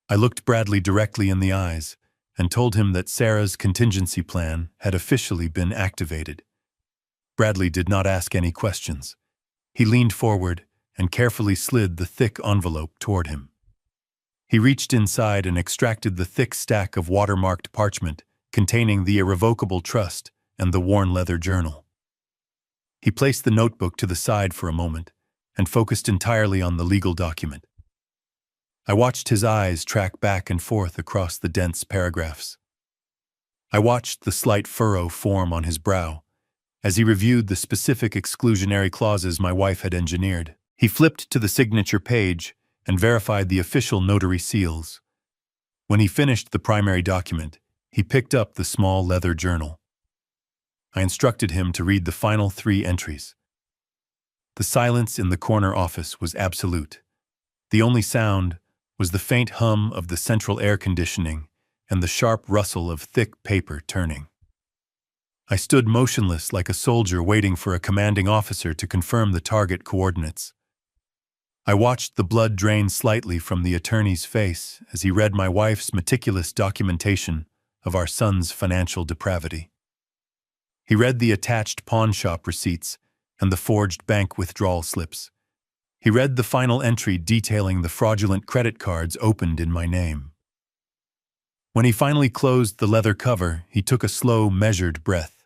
I looked Bradley directly in the eyes and told him that Sarah's contingency plan had officially been activated. Bradley did not ask any questions. He leaned forward and carefully slid the thick envelope toward him. He reached inside and extracted the thick stack of watermarked parchment containing the irrevocable trust and the worn leather journal. He placed the notebook to the side for a moment and focused entirely on the legal document. I watched his eyes track back and forth across the dense paragraphs. I watched the slight furrow form on his brow as he reviewed the specific exclusionary clauses my wife had engineered. He flipped to the signature page and verified the official notary seals. When he finished the primary document, he picked up the small leather journal. I instructed him to read the final 3 entries. The silence in the corner office was absolute. The only sound was the faint hum of the central air conditioning and the sharp rustle of thick paper turning. I stood motionless like a soldier waiting for a commanding officer to confirm the target coordinates. I watched the blood drain slightly from the attorney's face as he read my wife's meticulous documentation of our son's financial depravity. He read the attached pawn shop receipts and the forged bank withdrawal slips. He read the final entry detailing the fraudulent credit cards opened in my name. When he finally closed the leather cover, he took a slow, measured breath.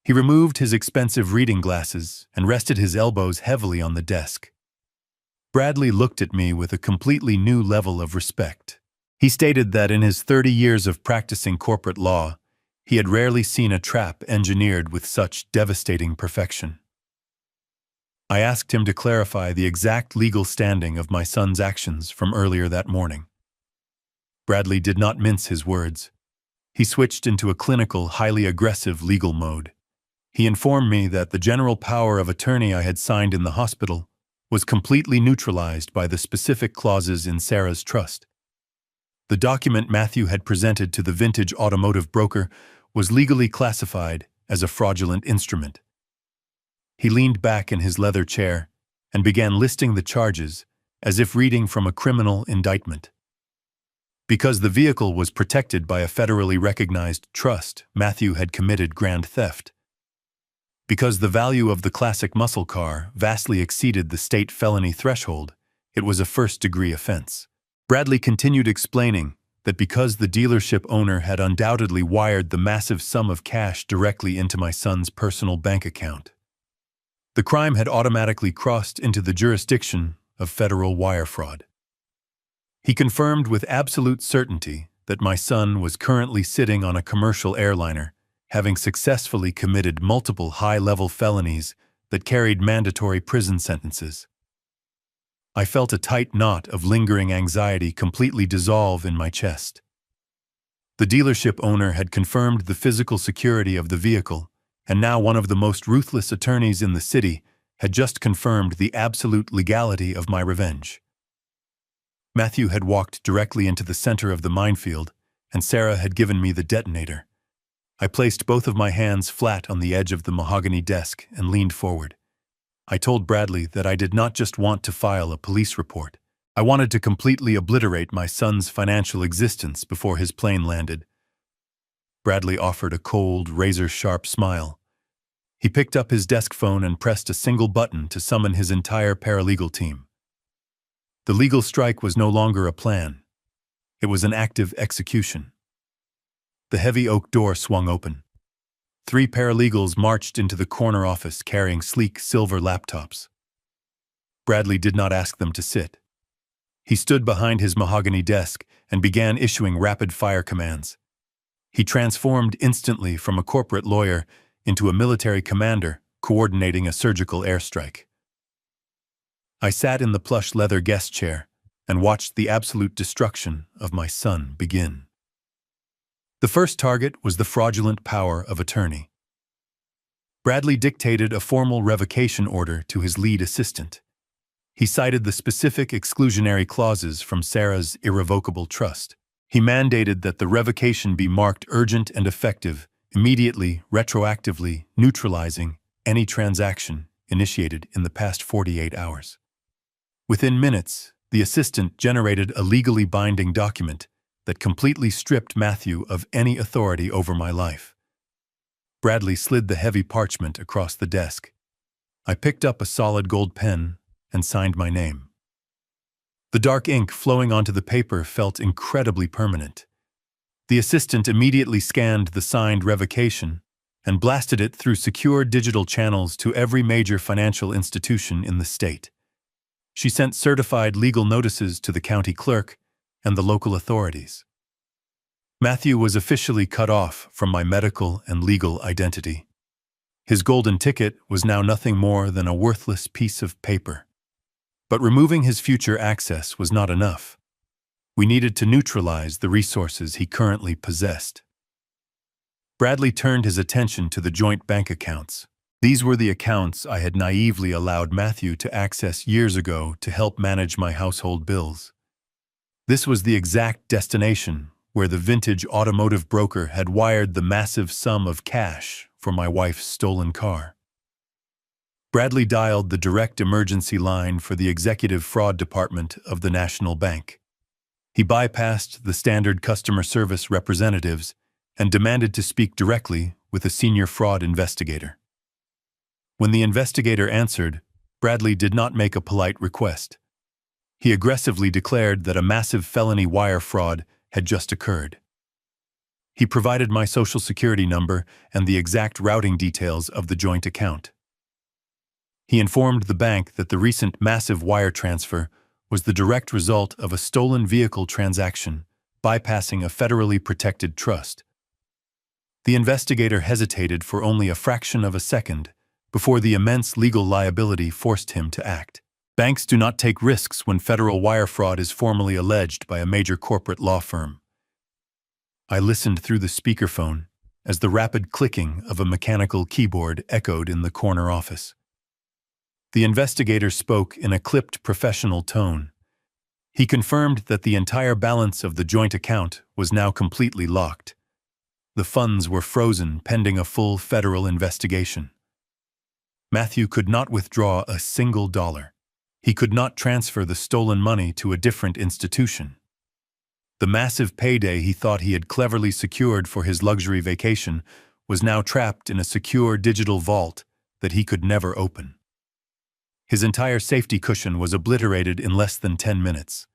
He removed his expensive reading glasses and rested his elbows heavily on the desk. Bradley looked at me with a completely new level of respect. He stated that in his 30 years of practicing corporate law, he had rarely seen a trap engineered with such devastating perfection. I asked him to clarify the exact legal standing of my son's actions from earlier that morning. Bradley did not mince his words. He switched into a clinical, highly aggressive legal mode. He informed me that the general power of attorney I had signed in the hospital was completely neutralized by the specific clauses in Sarah's trust. The document Matthew had presented to the vintage automotive broker was legally classified as a fraudulent instrument. He leaned back in his leather chair and began listing the charges as if reading from a criminal indictment. Because the vehicle was protected by a federally recognized trust, Matthew had committed grand theft. Because the value of the classic muscle car vastly exceeded the state felony threshold, it was a first-degree offense. Bradley continued explaining that because the dealership owner had undoubtedly wired the massive sum of cash directly into my son's personal bank account, the crime had automatically crossed into the jurisdiction of federal wire fraud. He confirmed with absolute certainty that my son was currently sitting on a commercial airliner, having successfully committed multiple high-level felonies that carried mandatory prison sentences. I felt a tight knot of lingering anxiety completely dissolve in my chest. The dealership owner had confirmed the physical security of the vehicle, and now one of the most ruthless attorneys in the city had just confirmed the absolute legality of my revenge. Matthew had walked directly into the center of the minefield, and Sarah had given me the detonator. I placed both of my hands flat on the edge of the mahogany desk and leaned forward. I told Bradley that I did not just want to file a police report. I wanted to completely obliterate my son's financial existence before his plane landed. Bradley offered a cold, razor-sharp smile. He picked up his desk phone and pressed a single button to summon his entire paralegal team. The legal strike was no longer a plan. It was an active execution. The heavy oak door swung open. 3 paralegals marched into the corner office carrying sleek silver laptops. Bradley did not ask them to sit. He stood behind his mahogany desk and began issuing rapid-fire commands. He transformed instantly from a corporate lawyer into a military commander coordinating a surgical airstrike. I sat in the plush leather guest chair and watched the absolute destruction of my son begin. The first target was the fraudulent power of attorney. Bradley dictated a formal revocation order to his lead assistant. He cited the specific exclusionary clauses from Sarah's irrevocable trust. He mandated that the revocation be marked urgent and effective, immediately, retroactively, neutralizing any transaction initiated in the past 48 hours. Within minutes, the assistant generated a legally binding document that completely stripped Matthew of any authority over my life. Bradley slid the heavy parchment across the desk. I picked up a solid gold pen and signed my name. The dark ink flowing onto the paper felt incredibly permanent. The assistant immediately scanned the signed revocation and blasted it through secure digital channels to every major financial institution in the state. She sent certified legal notices to the county clerk and the local authorities. Matthew was officially cut off from my medical and legal identity. His golden ticket was now nothing more than a worthless piece of paper. But removing his future access was not enough. We needed to neutralize the resources he currently possessed. Bradley turned his attention to the joint bank accounts. These were the accounts I had naively allowed Matthew to access years ago to help manage my household bills. This was the exact destination where the vintage automotive broker had wired the massive sum of cash for my wife's stolen car. Bradley dialed the direct emergency line for the executive fraud department of the National Bank. He bypassed the standard customer service representatives and demanded to speak directly with a senior fraud investigator. When the investigator answered, Bradley did not make a polite request. He aggressively declared that a massive felony wire fraud had just occurred. He provided my social security number and the exact routing details of the joint account. He informed the bank that the recent massive wire transfer was the direct result of a stolen vehicle transaction, bypassing a federally protected trust. The investigator hesitated for only a fraction of a second before the immense legal liability forced him to act. Banks do not take risks when federal wire fraud is formally alleged by a major corporate law firm. I listened through the speakerphone as the rapid clicking of a mechanical keyboard echoed in the corner office. The investigator spoke in a clipped professional tone. He confirmed that the entire balance of the joint account was now completely locked. The funds were frozen pending a full federal investigation. Matthew could not withdraw a single dollar. He could not transfer the stolen money to a different institution. The massive payday he thought he had cleverly secured for his luxury vacation was now trapped in a secure digital vault that he could never open. His entire safety cushion was obliterated in less than 10 minutes.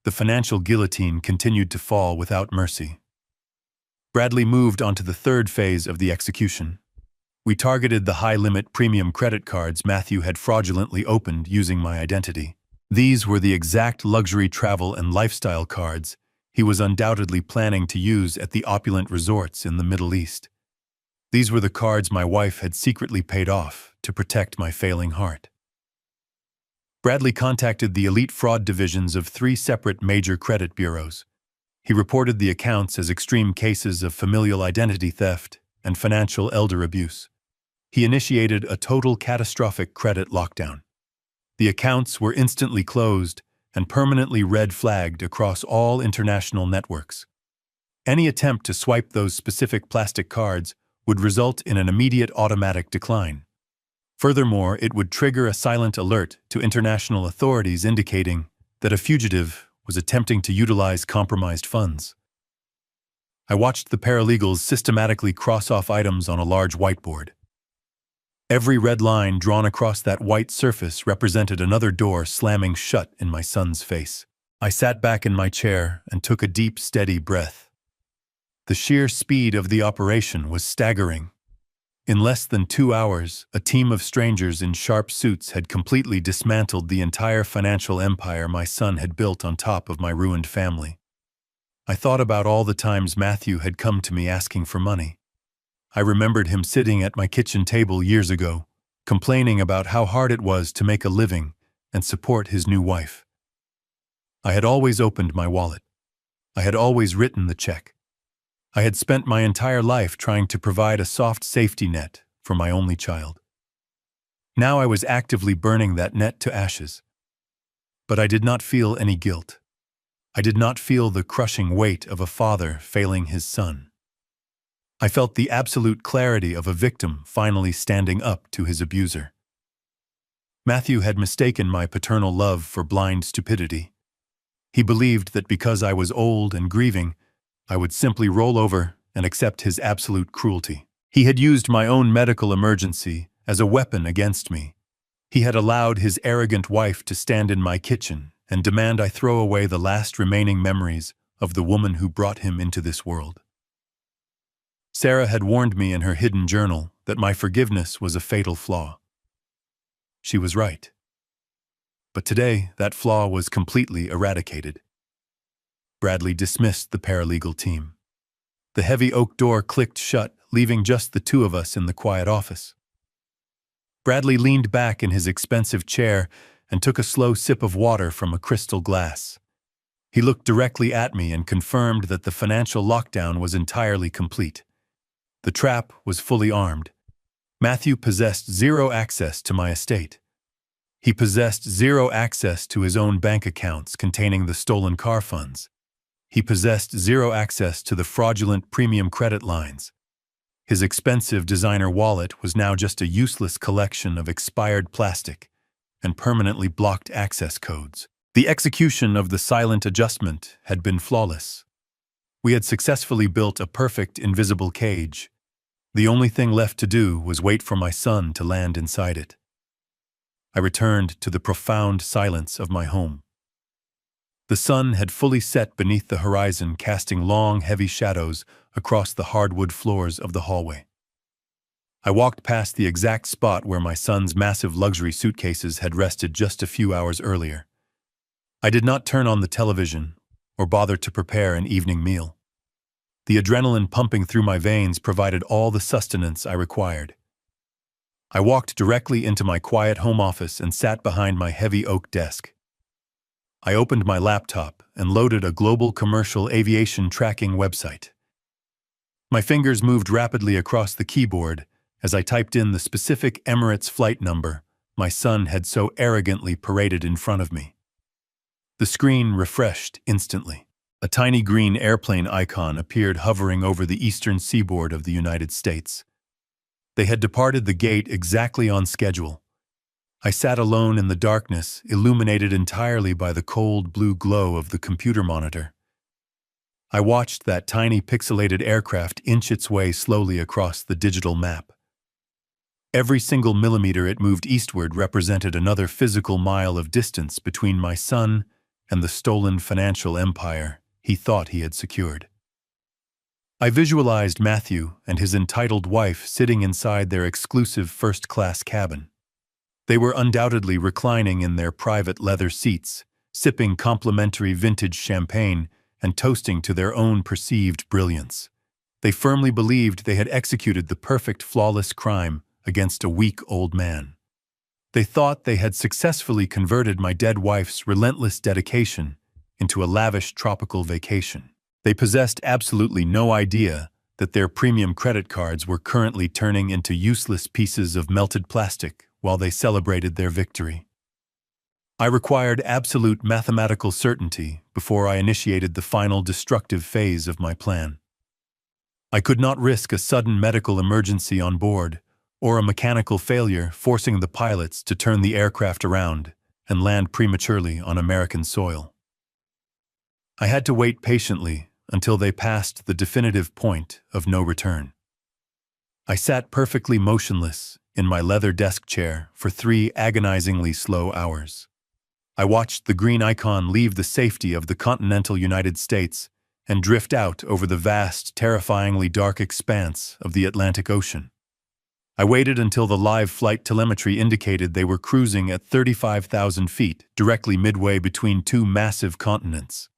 The financial guillotine continued to fall without mercy. Bradley moved on to the third phase of the execution. We targeted the high-limit premium credit cards Matthew had fraudulently opened using my identity. These were the exact luxury travel and lifestyle cards he was undoubtedly planning to use at the opulent resorts in the Middle East. These were the cards my wife had secretly paid off to protect my failing heart. Bradley contacted the elite fraud divisions of 3 separate major credit bureaus. He reported the accounts as extreme cases of familial identity theft and financial elder abuse. He initiated a total catastrophic credit lockdown. The accounts were instantly closed and permanently red-flagged across all international networks. Any attempt to swipe those specific plastic cards would result in an immediate automatic decline. Furthermore, it would trigger a silent alert to international authorities indicating that a fugitive was attempting to utilize compromised funds. I watched the paralegals systematically cross off items on a large whiteboard. Every red line drawn across that white surface represented another door slamming shut in my son's face. I sat back in my chair and took a deep, steady breath. The sheer speed of the operation was staggering. In less than 2 hours, a team of strangers in sharp suits had completely dismantled the entire financial empire my son had built on top of my ruined family. I thought about all the times Matthew had come to me asking for money. I remembered him sitting at my kitchen table years ago, complaining about how hard it was to make a living and support his new wife. I had always opened my wallet. I had always written the check. I had spent my entire life trying to provide a soft safety net for my only child. Now I was actively burning that net to ashes. But I did not feel any guilt. I did not feel the crushing weight of a father failing his son. I felt the absolute clarity of a victim finally standing up to his abuser. Matthew had mistaken my paternal love for blind stupidity. He believed that because I was old and grieving, I would simply roll over and accept his absolute cruelty. He had used my own medical emergency as a weapon against me. He had allowed his arrogant wife to stand in my kitchen and demand I throw away the last remaining memories of the woman who brought him into this world. Sarah had warned me in her hidden journal that my forgiveness was a fatal flaw. She was right. But today, that flaw was completely eradicated. Bradley dismissed the paralegal team. The heavy oak door clicked shut, leaving just the 2 of us in the quiet office. Bradley leaned back in his expensive chair and took a slow sip of water from a crystal glass. He looked directly at me and confirmed that the financial lockdown was entirely complete. The trap was fully armed. Matthew possessed zero access to my estate. He possessed zero access to his own bank accounts containing the stolen car funds. He possessed zero access to the fraudulent premium credit lines. His expensive designer wallet was now just a useless collection of expired plastic and permanently blocked access codes. The execution of the silent adjustment had been flawless. We had successfully built a perfect invisible cage. The only thing left to do was wait for my son to land inside it. I returned to the profound silence of my home. The sun had fully set beneath the horizon, casting long, heavy shadows across the hardwood floors of the hallway. I walked past the exact spot where my son's massive luxury suitcases had rested just a few hours earlier. I did not turn on the television or bother to prepare an evening meal. The adrenaline pumping through my veins provided all the sustenance I required. I walked directly into my quiet home office and sat behind my heavy oak desk. I opened my laptop and loaded a global commercial aviation tracking website. My fingers moved rapidly across the keyboard as I typed in the specific Emirates flight number my son had so arrogantly paraded in front of me. The screen refreshed instantly. A tiny green airplane icon appeared hovering over the eastern seaboard of the United States. They had departed the gate exactly on schedule. I sat alone in the darkness, illuminated entirely by the cold blue glow of the computer monitor. I watched that tiny pixelated aircraft inch its way slowly across the digital map. Every single millimeter it moved eastward represented another physical mile of distance between my son and the stolen financial empire he thought he had secured. I visualized Matthew and his entitled wife sitting inside their exclusive first-class cabin. They were undoubtedly reclining in their private leather seats, sipping complimentary vintage champagne and toasting to their own perceived brilliance. They firmly believed they had executed the perfect, flawless crime against a weak old man. They thought they had successfully converted my dead wife's relentless dedication into a lavish tropical vacation. They possessed absolutely no idea that their premium credit cards were currently turning into useless pieces of melted plastic while they celebrated their victory. I required absolute mathematical certainty before I initiated the final destructive phase of my plan. I could not risk a sudden medical emergency on board or a mechanical failure forcing the pilots to turn the aircraft around and land prematurely on American soil. I had to wait patiently until they passed the definitive point of no return. I sat perfectly motionless in my leather desk chair for 3 agonizingly slow hours. I watched the green icon leave the safety of the continental United States and drift out over the vast, terrifyingly dark expanse of the Atlantic Ocean. I waited until the live flight telemetry indicated they were cruising at 35,000 feet, directly midway between 2 massive continents.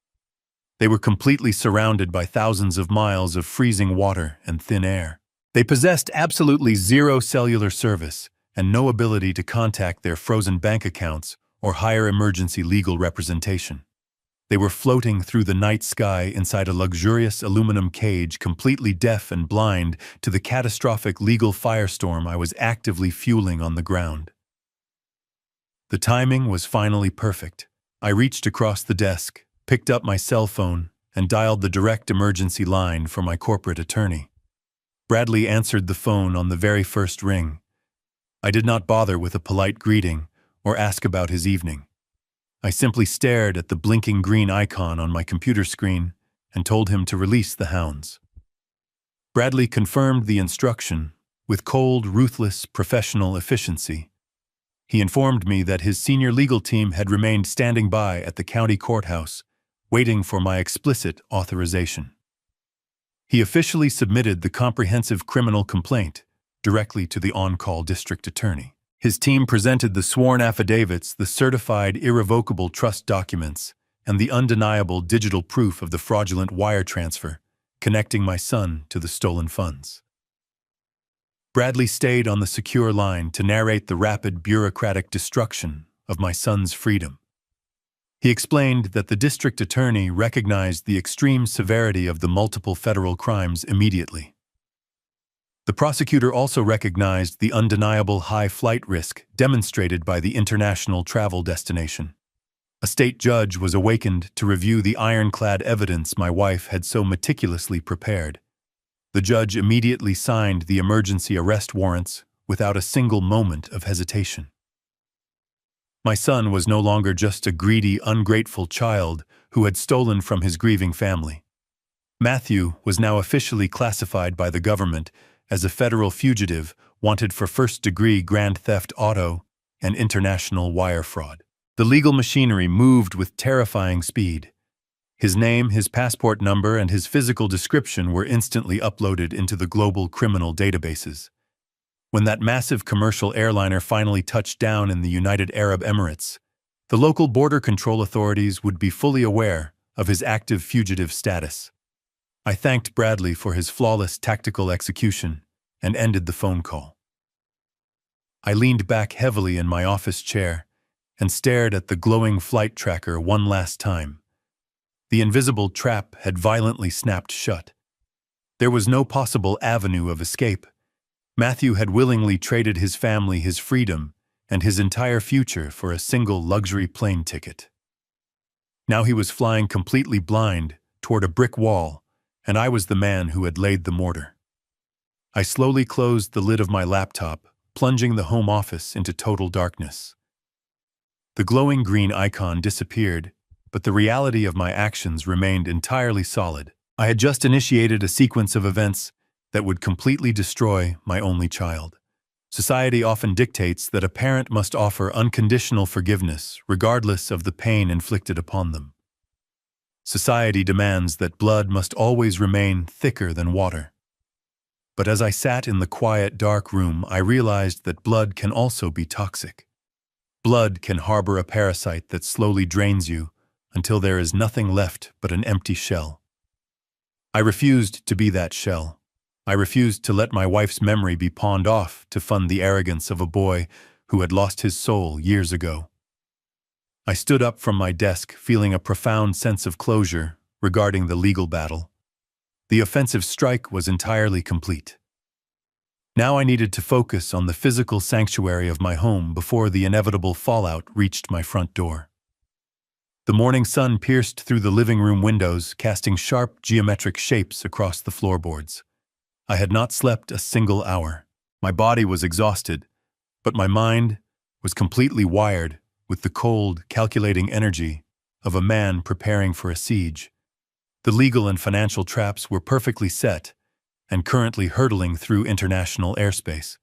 They were completely surrounded by thousands of miles of freezing water and thin air. They possessed absolutely zero cellular service and no ability to contact their frozen bank accounts or hire emergency legal representation. They were floating through the night sky inside a luxurious aluminum cage, completely deaf and blind to the catastrophic legal firestorm I was actively fueling on the ground. The timing was finally perfect. I reached across the desk, picked up my cell phone, and dialed the direct emergency line for my corporate attorney. Bradley answered the phone on the very first ring. I did not bother with a polite greeting or ask about his evening. I simply stared at the blinking green icon on my computer screen and told him to release the hounds. Bradley confirmed the instruction with cold, ruthless, professional efficiency. He informed me that his senior legal team had remained standing by at the county courthouse, waiting for my explicit authorization. He officially submitted the comprehensive criminal complaint directly to the on-call district attorney. His team presented the sworn affidavits, the certified irrevocable trust documents, and the undeniable digital proof of the fraudulent wire transfer connecting my son to the stolen funds. Bradley stayed on the secure line to narrate the rapid bureaucratic destruction of my son's freedom. He explained that the district attorney recognized the extreme severity of the multiple federal crimes immediately. The prosecutor also recognized the undeniable high flight risk demonstrated by the international travel destination. A state judge was awakened to review the ironclad evidence my wife had so meticulously prepared. The judge immediately signed the emergency arrest warrants without a single moment of hesitation. My son was no longer just a greedy, ungrateful child who had stolen from his grieving family. Matthew was now officially classified by the government as a federal fugitive wanted for first-degree grand theft auto and international wire fraud. The legal machinery moved with terrifying speed. His name, his passport number, and his physical description were instantly uploaded into the global criminal databases. When that massive commercial airliner finally touched down in the United Arab Emirates, the local border control authorities would be fully aware of his active fugitive status. I thanked Bradley for his flawless tactical execution and ended the phone call. I leaned back heavily in my office chair and stared at the glowing flight tracker one last time. The invisible trap had violently snapped shut. There was no possible avenue of escape. Matthew had willingly traded his family, his freedom, and his entire future for a single luxury plane ticket. Now he was flying completely blind toward a brick wall, and I was the man who had laid the mortar. I slowly closed the lid of my laptop, plunging the home office into total darkness. The glowing green icon disappeared, but the reality of my actions remained entirely solid. I had just initiated a sequence of events that would completely destroy my only child. Society often dictates that a parent must offer unconditional forgiveness, regardless of the pain inflicted upon them. Society demands that blood must always remain thicker than water. But as I sat in the quiet, dark room, I realized that blood can also be toxic. Blood can harbor a parasite that slowly drains you until there is nothing left but an empty shell. I refused to be that shell. I refused to let my wife's memory be pawned off to fund the arrogance of a boy who had lost his soul years ago. I stood up from my desk, feeling a profound sense of closure regarding the legal battle. The offensive strike was entirely complete. Now I needed to focus on the physical sanctuary of my home before the inevitable fallout reached my front door. The morning sun pierced through the living room windows, casting sharp geometric shapes across the floorboards. I had not slept a single hour. My body was exhausted, but my mind was completely wired with the cold, calculating energy of a man preparing for a siege. The legal and financial traps were perfectly set and currently hurtling through international airspace.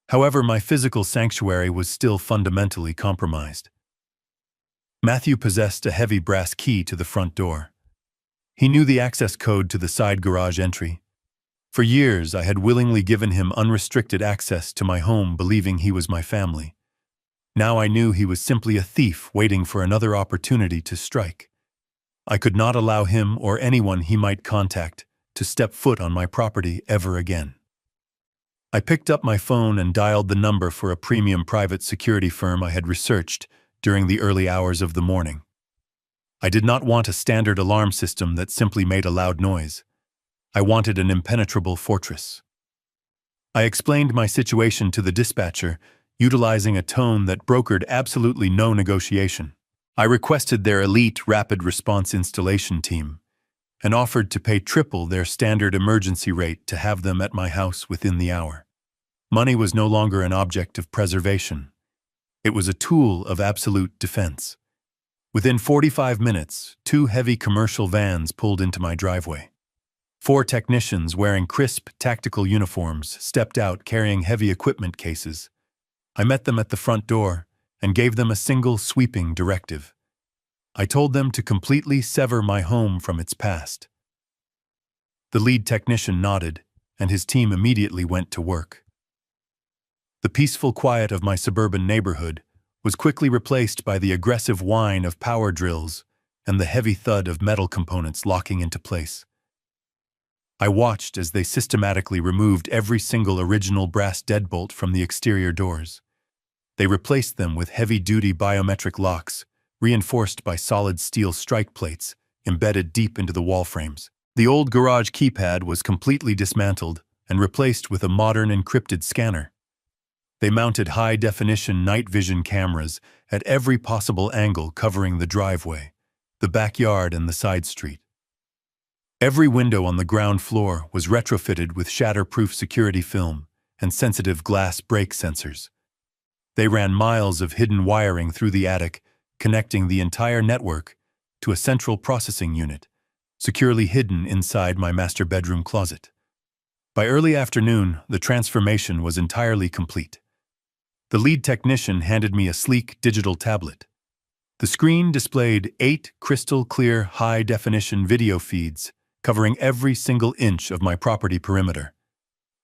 However, my physical sanctuary was still fundamentally compromised. Matthew possessed a heavy brass key to the front door. He knew the access code to the side garage entry. For years, I had willingly given him unrestricted access to my home, believing he was my family. Now I knew he was simply a thief waiting for another opportunity to strike. I could not allow him or anyone he might contact to step foot on my property ever again. I picked up my phone and dialed the number for a premium private security firm I had researched during the early hours of the morning. I did not want a standard alarm system that simply made a loud noise. I wanted an impenetrable fortress. I explained my situation to the dispatcher, utilizing a tone that brokered absolutely no negotiation. I requested their elite rapid response installation team and offered to pay triple their standard emergency rate to have them at my house within the hour. Money was no longer an object of preservation. It was a tool of absolute defense. Within 45 minutes, 2 heavy commercial vans pulled into my driveway. 4 technicians wearing crisp, tactical uniforms stepped out carrying heavy equipment cases. I met them at the front door and gave them a single sweeping directive. I told them to completely sever my home from its past. The lead technician nodded, and his team immediately went to work. The peaceful quiet of my suburban neighborhood was quickly replaced by the aggressive whine of power drills and the heavy thud of metal components locking into place. I watched as they systematically removed every single original brass deadbolt from the exterior doors. They replaced them with heavy-duty biometric locks, reinforced by solid steel strike plates embedded deep into the wall frames. The old garage keypad was completely dismantled and replaced with a modern encrypted scanner. They mounted high-definition night vision cameras at every possible angle covering the driveway, the backyard, and the side street. Every window on the ground floor was retrofitted with shatterproof security film and sensitive glass break sensors. They ran miles of hidden wiring through the attic, connecting the entire network to a central processing unit, securely hidden inside my master bedroom closet. By early afternoon, the transformation was entirely complete. The lead technician handed me a sleek digital tablet. The screen displayed 8 crystal-clear, high-definition video feeds covering every single inch of my property perimeter.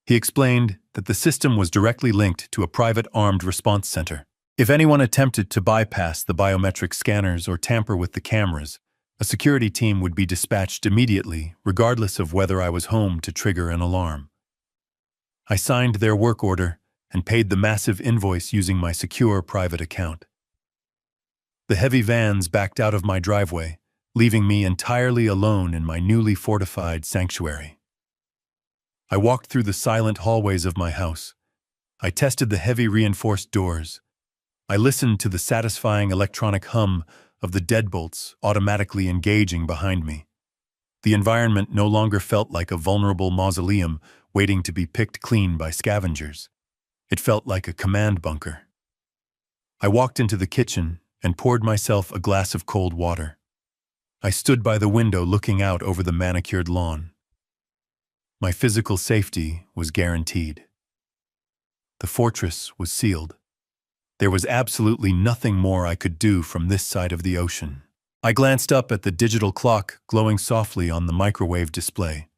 He explained that the system was directly linked to a private armed response center. If anyone attempted to bypass the biometric scanners or tamper with the cameras, a security team would be dispatched immediately, regardless of whether I was home to trigger an alarm. I signed their work order and paid the massive invoice using my secure private account. The heavy vans backed out of my driveway, leaving me entirely alone in my newly fortified sanctuary. I walked through the silent hallways of my house. I tested the heavy reinforced doors. I listened to the satisfying electronic hum of the deadbolts automatically engaging behind me. The environment no longer felt like a vulnerable mausoleum waiting to be picked clean by scavengers. It felt like a command bunker. I walked into the kitchen and poured myself a glass of cold water. I stood by the window looking out over the manicured lawn. My physical safety was guaranteed. The fortress was sealed. There was absolutely nothing more I could do from this side of the ocean. I glanced up at the digital clock glowing softly on the microwave display.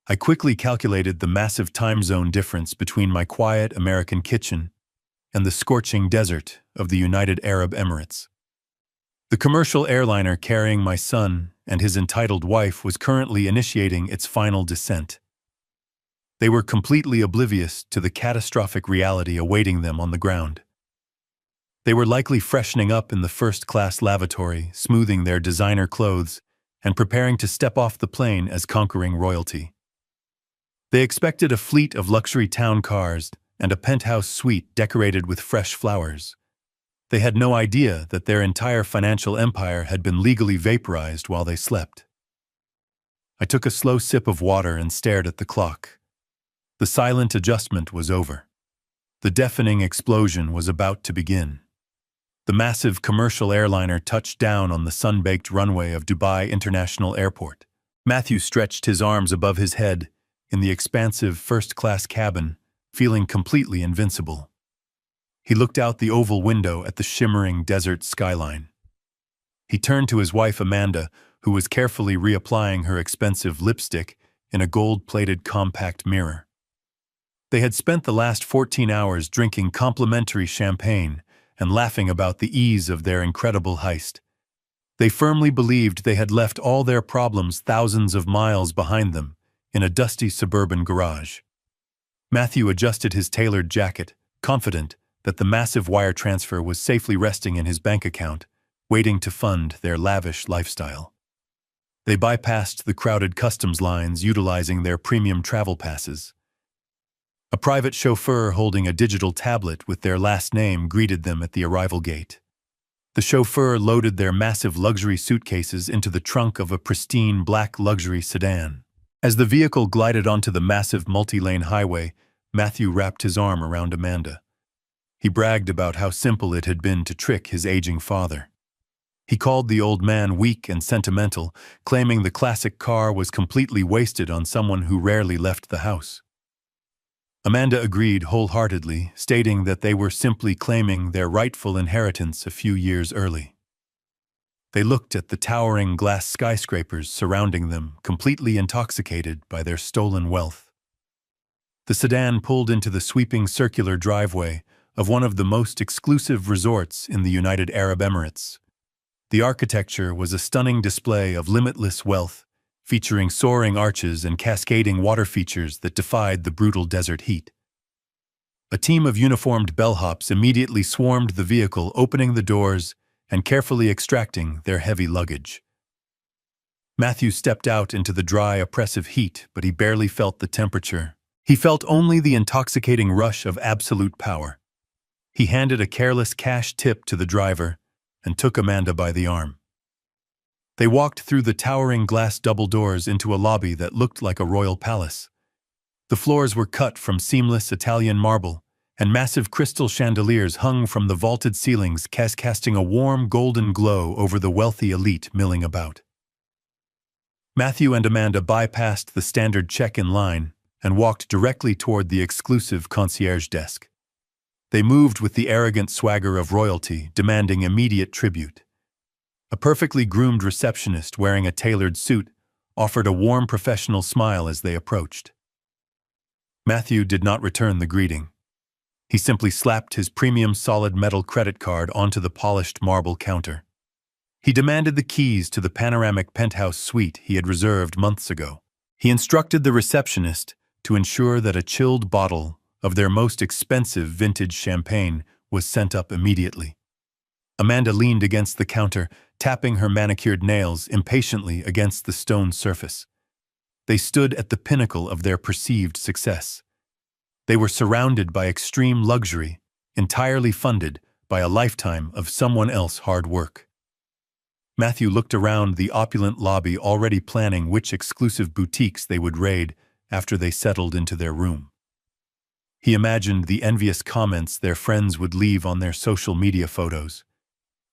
I quickly calculated the massive time zone difference between my quiet American kitchen and the scorching desert of the United Arab Emirates. The commercial airliner carrying my son and his entitled wife was currently initiating its final descent. They were completely oblivious to the catastrophic reality awaiting them on the ground. They were likely freshening up in the first-class lavatory, smoothing their designer clothes, and preparing to step off the plane as conquering royalty. They expected a fleet of luxury town cars and a penthouse suite decorated with fresh flowers. They had no idea that their entire financial empire had been legally vaporized while they slept. I took a slow sip of water and stared at the clock. The silent adjustment was over. The deafening explosion was about to begin. The massive commercial airliner touched down on the sun-baked runway of Dubai International Airport. Matthew stretched his arms above his head in the expansive first-class cabin, feeling completely invincible. He looked out the oval window at the shimmering desert skyline. He turned to his wife Amanda, who was carefully reapplying her expensive lipstick in a gold-plated compact mirror. They had spent the last 14 hours drinking complimentary champagne and laughing about the ease of their incredible heist. They firmly believed they had left all their problems thousands of miles behind them in a dusty suburban garage. Matthew adjusted his tailored jacket, confident that the massive wire transfer was safely resting in his bank account, waiting to fund their lavish lifestyle. They bypassed the crowded customs lines utilizing their premium travel passes. A private chauffeur holding a digital tablet with their last name greeted them at the arrival gate. The chauffeur loaded their massive luxury suitcases into the trunk of a pristine black luxury sedan. As the vehicle glided onto the massive multi-lane highway, Matthew wrapped his arm around Amanda. He bragged about how simple it had been to trick his aging father. He called the old man weak and sentimental, claiming the classic car was completely wasted on someone who rarely left the house. Amanda agreed wholeheartedly, stating that they were simply claiming their rightful inheritance a few years early. They looked at the towering glass skyscrapers surrounding them, completely intoxicated by their stolen wealth. The sedan pulled into the sweeping circular driveway of one of the most exclusive resorts in the United Arab Emirates. The architecture was a stunning display of limitless wealth, featuring soaring arches and cascading water features that defied the brutal desert heat. A team of uniformed bellhops immediately swarmed the vehicle, opening the doors and carefully extracting their heavy luggage. Matthew stepped out into the dry, oppressive heat, but he barely felt the temperature. He felt only the intoxicating rush of absolute power. He handed a careless cash tip to the driver and took Amanda by the arm. They walked through the towering glass double doors into a lobby that looked like a royal palace. The floors were cut from seamless Italian marble, and massive crystal chandeliers hung from the vaulted ceilings, casting a warm golden glow over the wealthy elite milling about. Matthew and Amanda bypassed the standard check-in line and walked directly toward the exclusive concierge desk. They moved with the arrogant swagger of royalty, demanding immediate tribute. A perfectly groomed receptionist wearing a tailored suit offered a warm professional smile as they approached. Matthew did not return the greeting. He simply slapped his premium solid metal credit card onto the polished marble counter. He demanded the keys to the panoramic penthouse suite he had reserved months ago. He instructed the receptionist to ensure that a chilled bottle of their most expensive vintage champagne was sent up immediately. Amanda leaned against the counter, tapping her manicured nails impatiently against the stone surface. They stood at the pinnacle of their perceived success. They were surrounded by extreme luxury, entirely funded by a lifetime of someone else's hard work. Matthew looked around the opulent lobby, already planning which exclusive boutiques they would raid after they settled into their room. He imagined the envious comments their friends would leave on their social media photos.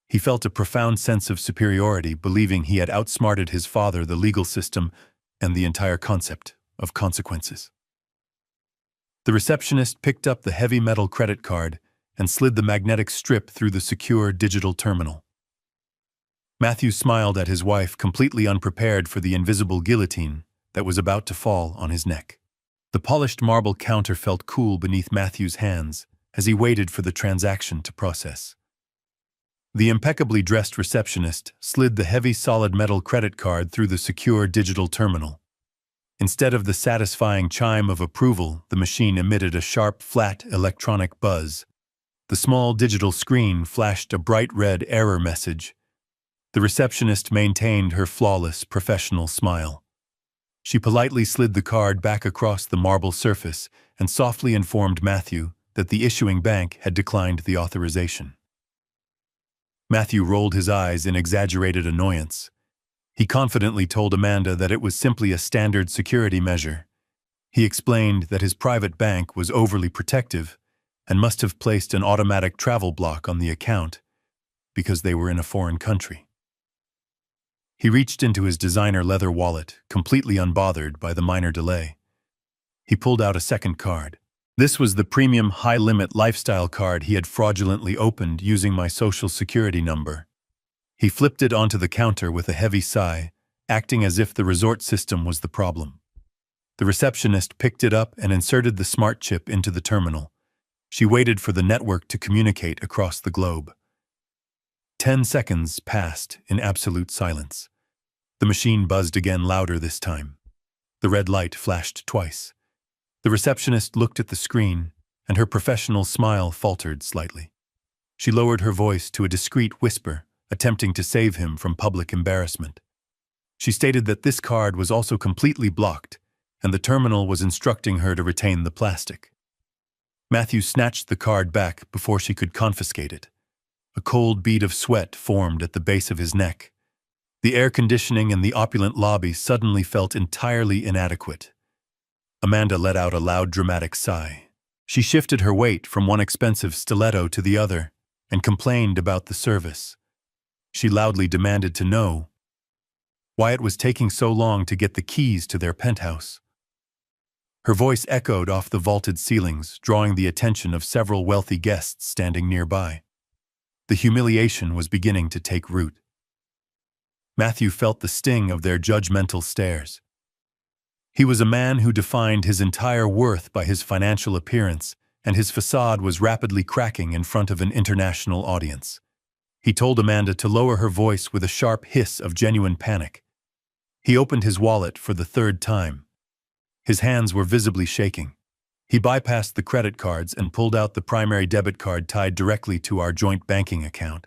He felt a profound sense of superiority, believing he had outsmarted his father, the legal system, and the entire concept of consequences. The receptionist picked up the heavy metal credit card and slid the magnetic strip through the secure digital terminal. Matthew smiled at his wife, completely unprepared for the invisible guillotine that was about to fall on his neck. The polished marble counter felt cool beneath Matthew's hands as he waited for the transaction to process. The impeccably dressed receptionist slid the heavy solid metal credit card through the secure digital terminal. Instead of the satisfying chime of approval, the machine emitted a sharp, flat electronic buzz. The small digital screen flashed a bright red error message. The receptionist maintained her flawless, professional smile. She politely slid the card back across the marble surface and softly informed Matthew that the issuing bank had declined the authorization. Matthew rolled his eyes in exaggerated annoyance. He confidently told Amanda that it was simply a standard security measure. He explained that his private bank was overly protective and must have placed an automatic travel block on the account because they were in a foreign country. He reached into his designer leather wallet, completely unbothered by the minor delay. He pulled out a second card. This was the premium high-limit lifestyle card he had fraudulently opened using my social security number. He flipped it onto the counter with a heavy sigh, acting as if the resort system was the problem. The receptionist picked it up and inserted the smart chip into the terminal. She waited for the network to communicate across the globe. 10 seconds passed in absolute silence. The machine buzzed again, louder this time. The red light flashed twice. The receptionist looked at the screen, and her professional smile faltered slightly. She lowered her voice to a discreet whisper, attempting to save him from public embarrassment. She stated that this card was also completely blocked, and the terminal was instructing her to retain the plastic. Matthew snatched the card back before she could confiscate it. A cold bead of sweat formed at the base of his neck. The air conditioning in the opulent lobby suddenly felt entirely inadequate. Amanda let out a loud, dramatic sigh. She shifted her weight from one expensive stiletto to the other and complained about the service. She loudly demanded to know why it was taking so long to get the keys to their penthouse. Her voice echoed off the vaulted ceilings, drawing the attention of several wealthy guests standing nearby. The humiliation was beginning to take root. Matthew felt the sting of their judgmental stares. He was a man who defined his entire worth by his financial appearance, and his facade was rapidly cracking in front of an international audience. He told Amanda to lower her voice with a sharp hiss of genuine panic. He opened his wallet for the third time. His hands were visibly shaking. He bypassed the credit cards and pulled out the primary debit card tied directly to our joint banking account.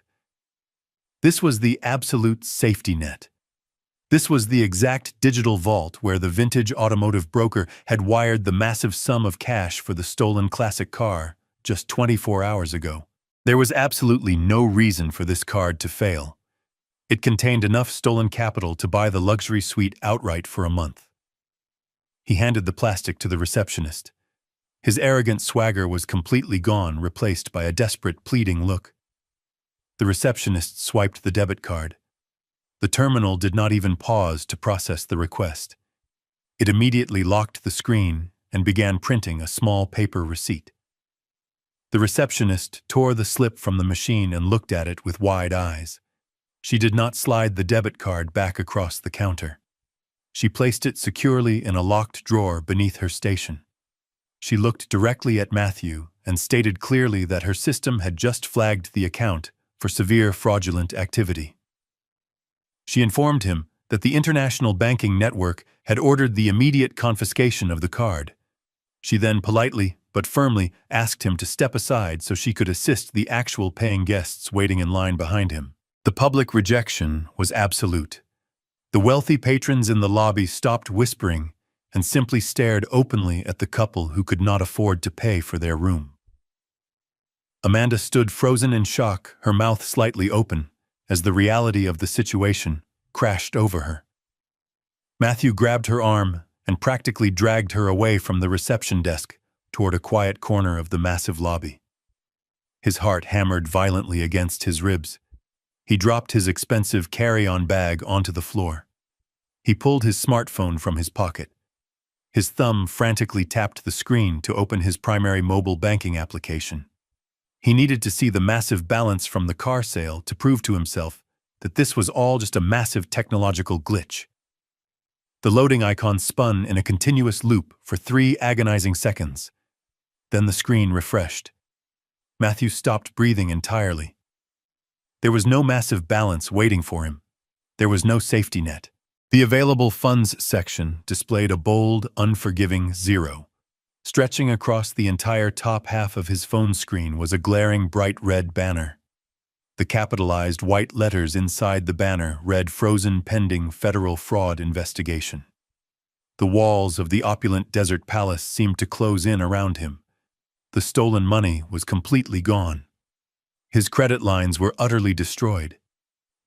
This was the absolute safety net. This was the exact digital vault where the vintage automotive broker had wired the massive sum of cash for the stolen classic car just 24 hours ago. There was absolutely no reason for this card to fail. It contained enough stolen capital to buy the luxury suite outright for a month. He handed the plastic to the receptionist. His arrogant swagger was completely gone, replaced by a desperate, pleading look. The receptionist swiped the debit card. The terminal did not even pause to process the request. It immediately locked the screen and began printing a small paper receipt. The receptionist tore the slip from the machine and looked at it with wide eyes. She did not slide the debit card back across the counter. She placed it securely in a locked drawer beneath her station. She looked directly at Matthew and stated clearly that her system had just flagged the account for severe fraudulent activity. She informed him that the international banking network had ordered the immediate confiscation of the card. She then politely but firmly asked him to step aside so she could assist the actual paying guests waiting in line behind him. The public rejection was absolute. The wealthy patrons in the lobby stopped whispering and simply stared openly at the couple who could not afford to pay for their room. Amanda stood frozen in shock, her mouth slightly open, as the reality of the situation crashed over her. Matthew grabbed her arm and practically dragged her away from the reception desk toward a quiet corner of the massive lobby. His heart hammered violently against his ribs. He dropped his expensive carry-on bag onto the floor. He pulled his smartphone from his pocket. His thumb frantically tapped the screen to open his primary mobile banking application. He needed to see the massive balance from the car sale to prove to himself that this was all just a massive technological glitch. The loading icon spun in a continuous loop for 3 agonizing seconds. Then the screen refreshed. Matthew stopped breathing entirely. There was no massive balance waiting for him. There was no safety net. The available funds section displayed a bold, unforgiving 0. Stretching across the entire top half of his phone screen was a glaring bright red banner. The capitalized white letters inside the banner read "Frozen Pending Federal Fraud Investigation." The walls of the opulent desert palace seemed to close in around him. The stolen money was completely gone. His credit lines were utterly destroyed.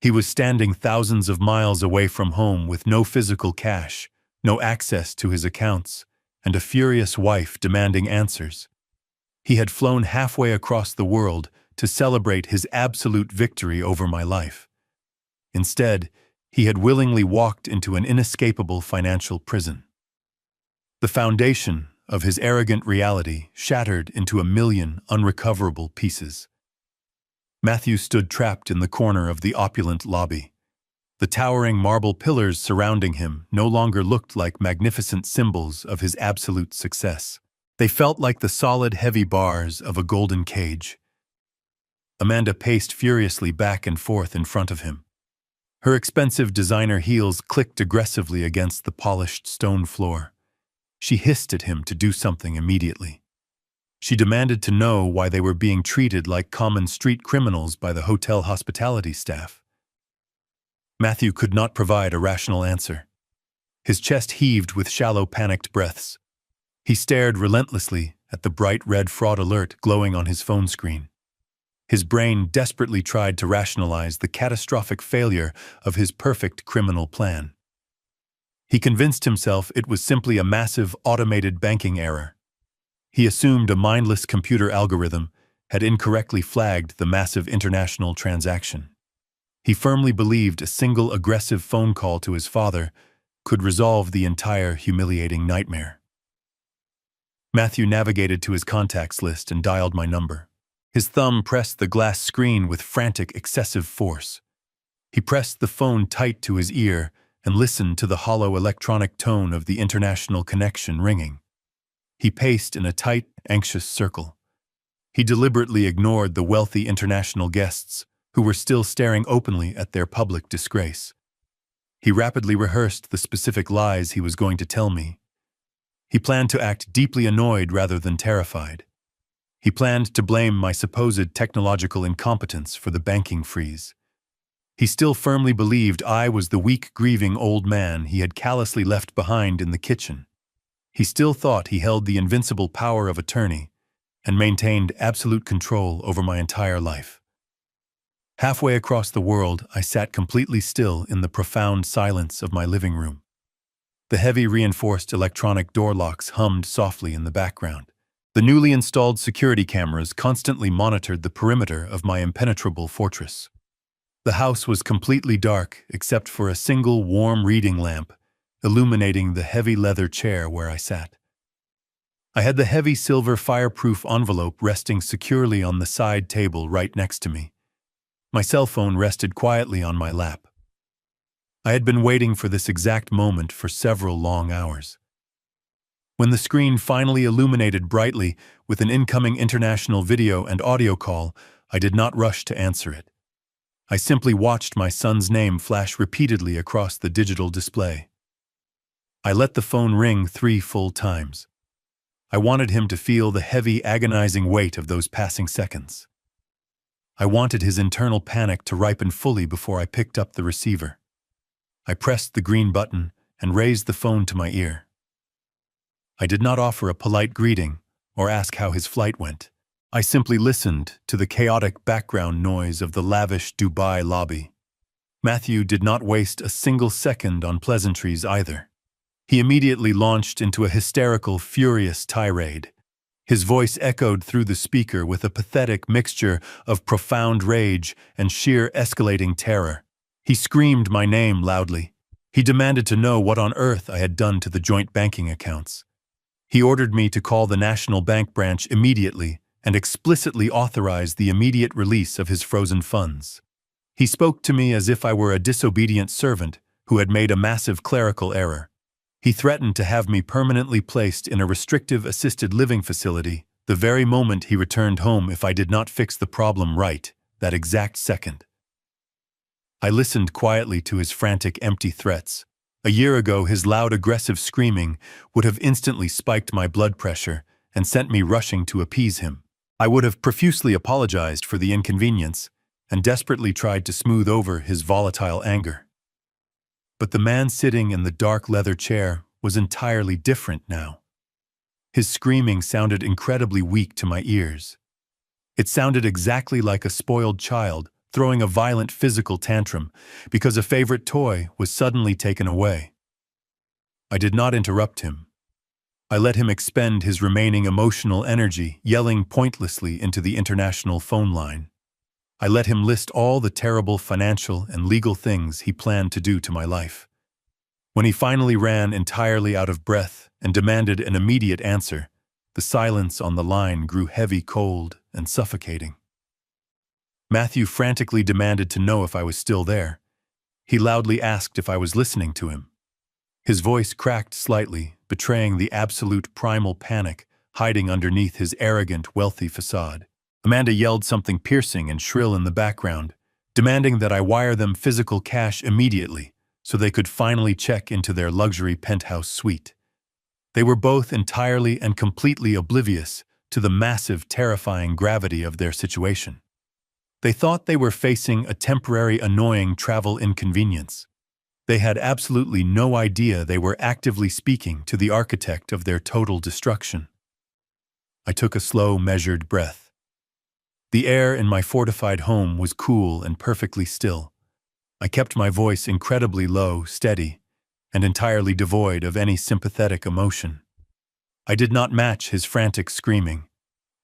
He was standing thousands of miles away from home with no physical cash, no access to his accounts, and a furious wife demanding answers. He had flown halfway across the world to celebrate his absolute victory over my life. Instead, he had willingly walked into an inescapable financial prison. The foundation of his arrogant reality shattered into a million unrecoverable pieces. Matthew stood trapped in the corner of the opulent lobby. The towering marble pillars surrounding him no longer looked like magnificent symbols of his absolute success. They felt like the solid, heavy bars of a golden cage. Amanda paced furiously back and forth in front of him. Her expensive designer heels clicked aggressively against the polished stone floor. She hissed at him to do something immediately. She demanded to know why they were being treated like common street criminals by the hotel hospitality staff. Matthew could not provide a rational answer. His chest heaved with shallow, panicked breaths. He stared relentlessly at the bright red fraud alert glowing on his phone screen. His brain desperately tried to rationalize the catastrophic failure of his perfect criminal plan. He convinced himself it was simply a massive automated banking error. He assumed a mindless computer algorithm had incorrectly flagged the massive international transaction. He firmly believed a single aggressive phone call to his father could resolve the entire humiliating nightmare. Matthew navigated to his contacts list and dialed my number. His thumb pressed the glass screen with frantic, excessive force. He pressed the phone tight to his ear and listened to the hollow electronic tone of the international connection ringing. He paced in a tight, anxious circle. He deliberately ignored the wealthy international guests who were still staring openly at their public disgrace. He rapidly rehearsed the specific lies he was going to tell me. He planned to act deeply annoyed rather than terrified. He planned to blame my supposed technological incompetence for the banking freeze. He still firmly believed I was the weak, grieving old man he had callously left behind in the kitchen. He still thought he held the invincible power of attorney and maintained absolute control over my entire life. Halfway across the world, I sat completely still in the profound silence of my living room. The heavy reinforced electronic door locks hummed softly in the background. The newly installed security cameras constantly monitored the perimeter of my impenetrable fortress. The house was completely dark except for a single warm reading lamp illuminating the heavy leather chair where I sat. I had the heavy silver fireproof envelope resting securely on the side table right next to me. My cell phone rested quietly on my lap. I had been waiting for this exact moment for several long hours. When the screen finally illuminated brightly with an incoming international video and audio call, I did not rush to answer it. I simply watched my son's name flash repeatedly across the digital display. I let the phone ring 3 full times. I wanted him to feel the heavy, agonizing weight of those passing seconds. I wanted his internal panic to ripen fully before I picked up the receiver. I pressed the green button and raised the phone to my ear. I did not offer a polite greeting or ask how his flight went. I simply listened to the chaotic background noise of the lavish Dubai lobby. Matthew did not waste a single second on pleasantries either. He immediately launched into a hysterical, furious tirade. His voice echoed through the speaker with a pathetic mixture of profound rage and sheer escalating terror. He screamed my name loudly. He demanded to know what on earth I had done to the joint banking accounts. He ordered me to call the National Bank branch immediately and explicitly authorized the immediate release of his frozen funds. He spoke to me as if I were a disobedient servant who had made a massive clerical error. He threatened to have me permanently placed in a restrictive assisted living facility the very moment he returned home if I did not fix the problem right, that exact second. I listened quietly to his frantic, empty threats. A year ago, his loud, aggressive screaming would have instantly spiked my blood pressure and sent me rushing to appease him. I would have profusely apologized for the inconvenience and desperately tried to smooth over his volatile anger. But the man sitting in the dark leather chair was entirely different now. His screaming sounded incredibly weak to my ears. It sounded exactly like a spoiled child throwing a violent physical tantrum because a favorite toy was suddenly taken away. I did not interrupt him. I let him expend his remaining emotional energy, yelling pointlessly into the international phone line. I let him list all the terrible financial and legal things he planned to do to my life. When he finally ran entirely out of breath and demanded an immediate answer, the silence on the line grew heavy, cold, and suffocating. Matthew frantically demanded to know if I was still there. He loudly asked if I was listening to him. His voice cracked slightly, betraying the absolute primal panic hiding underneath his arrogant, wealthy facade. Amanda yelled something piercing and shrill in the background, demanding that I wire them physical cash immediately so they could finally check into their luxury penthouse suite. They were both entirely and completely oblivious to the massive, terrifying gravity of their situation. They thought they were facing a temporary, annoying travel inconvenience. They had absolutely no idea they were actively speaking to the architect of their total destruction. I took a slow, measured breath. The air in my fortified home was cool and perfectly still. I kept my voice incredibly low, steady, and entirely devoid of any sympathetic emotion. I did not match his frantic screaming.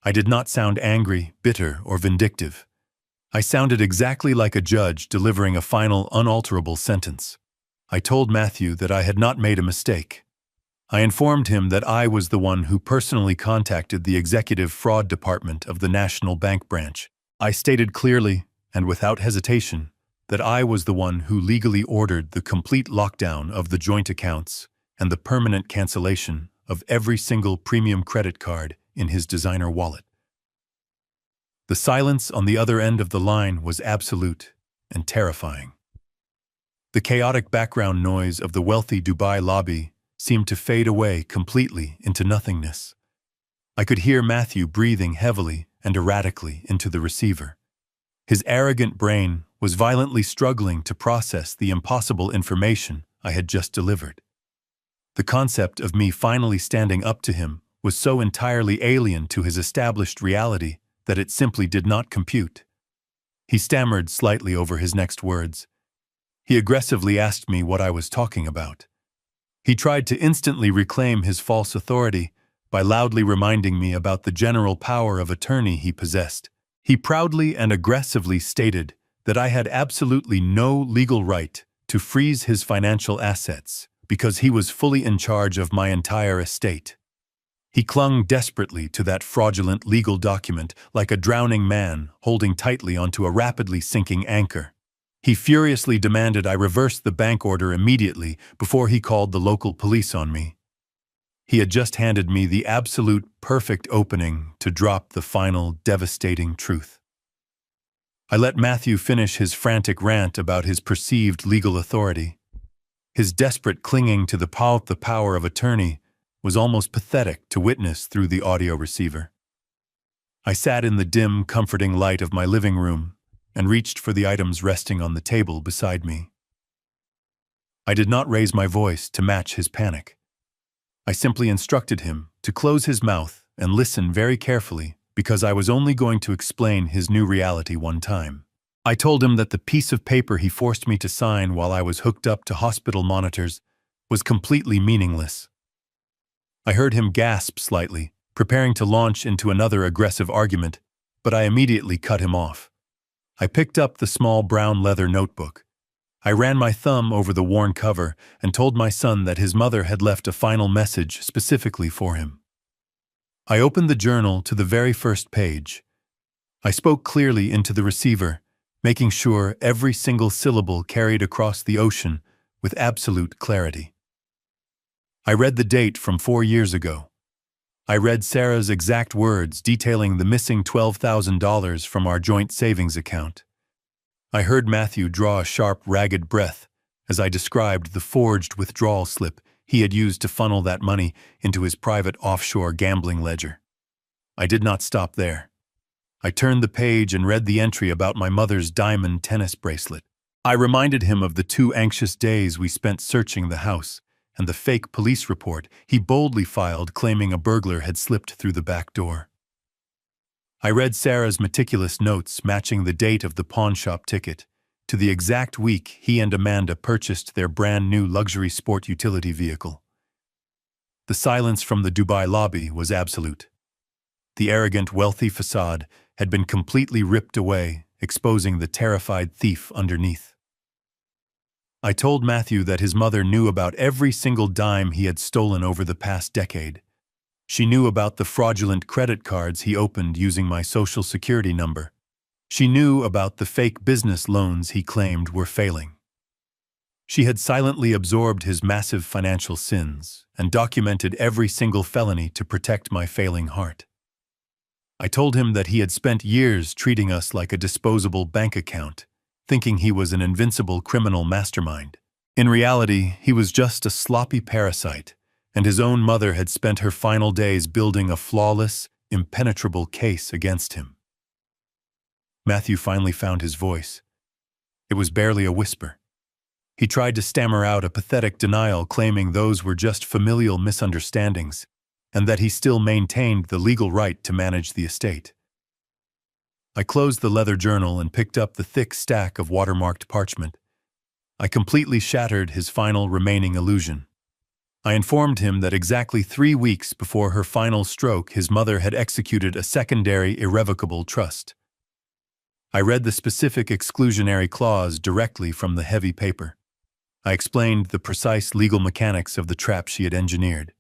I did not sound angry, bitter, or vindictive. I sounded exactly like a judge delivering a final, unalterable sentence. I told Matthew that I had not made a mistake. I informed him that I was the one who personally contacted the executive fraud department of the National Bank branch. I stated clearly, and without hesitation, that I was the one who legally ordered the complete lockdown of the joint accounts and the permanent cancellation of every single premium credit card in his designer wallet. The silence on the other end of the line was absolute and terrifying. The chaotic background noise of the wealthy Dubai lobby seemed to fade away completely into nothingness. I could hear Matthew breathing heavily and erratically into the receiver. His arrogant brain was violently struggling to process the impossible information I had just delivered. The concept of me finally standing up to him was so entirely alien to his established reality that it simply did not compute. He stammered slightly over his next words. He aggressively asked me what I was talking about. He tried to instantly reclaim his false authority by loudly reminding me about the general power of attorney he possessed. He proudly and aggressively stated that I had absolutely no legal right to freeze his financial assets because he was fully in charge of my entire estate. He clung desperately to that fraudulent legal document like a drowning man holding tightly onto a rapidly sinking anchor. He furiously demanded I reverse the bank order immediately before he called the local police on me. He had just handed me the absolute perfect opening to drop the final devastating truth. I let Matthew finish his frantic rant about his perceived legal authority. His desperate clinging to the power of attorney was almost pathetic to witness through the audio receiver. I sat in the dim, comforting light of my living room and reached for the items resting on the table beside me. I did not raise my voice to match his panic. I simply instructed him to close his mouth and listen very carefully because I was only going to explain his new reality one time. I told him that the piece of paper he forced me to sign while I was hooked up to hospital monitors was completely meaningless. I heard him gasp slightly, preparing to launch into another aggressive argument, but I immediately cut him off. I picked up the small brown leather notebook. I ran my thumb over the worn cover and told my son that his mother had left a final message specifically for him. I opened the journal to the very first page. I spoke clearly into the receiver, making sure every single syllable carried across the ocean with absolute clarity. I read the date from 4 years ago. I read Sarah's exact words detailing the missing $12,000 from our joint savings account. I heard Matthew draw a sharp, ragged breath as I described the forged withdrawal slip he had used to funnel that money into his private offshore gambling ledger. I did not stop there. I turned the page and read the entry about my mother's diamond tennis bracelet. I reminded him of the 2 anxious days we spent searching the house and the fake police report he boldly filed claiming a burglar had slipped through the back door. I read Sarah's meticulous notes matching the date of the pawnshop ticket to the exact week he and Amanda purchased their brand new luxury sport utility vehicle. The silence from the Dubai lobby was absolute. The arrogant, wealthy facade had been completely ripped away, exposing the terrified thief underneath. I told Matthew that his mother knew about every single dime he had stolen over the past decade. She knew about the fraudulent credit cards he opened using my social security number. She knew about the fake business loans he claimed were failing. She had silently absorbed his massive financial sins and documented every single felony to protect my failing heart. I told him that he had spent years treating us like a disposable bank account, thinking he was an invincible criminal mastermind. In reality, he was just a sloppy parasite, and his own mother had spent her final days building a flawless, impenetrable case against him. Matthew finally found his voice. It was barely a whisper. He tried to stammer out a pathetic denial, claiming those were just familial misunderstandings, and that he still maintained the legal right to manage the estate. I closed the leather journal and picked up the thick stack of watermarked parchment. I completely shattered his final remaining illusion. I informed him that exactly 3 weeks before her final stroke, his mother had executed a secondary irrevocable trust. I read the specific exclusionary clause directly from the heavy paper. I explained the precise legal mechanics of the trap she had engineered.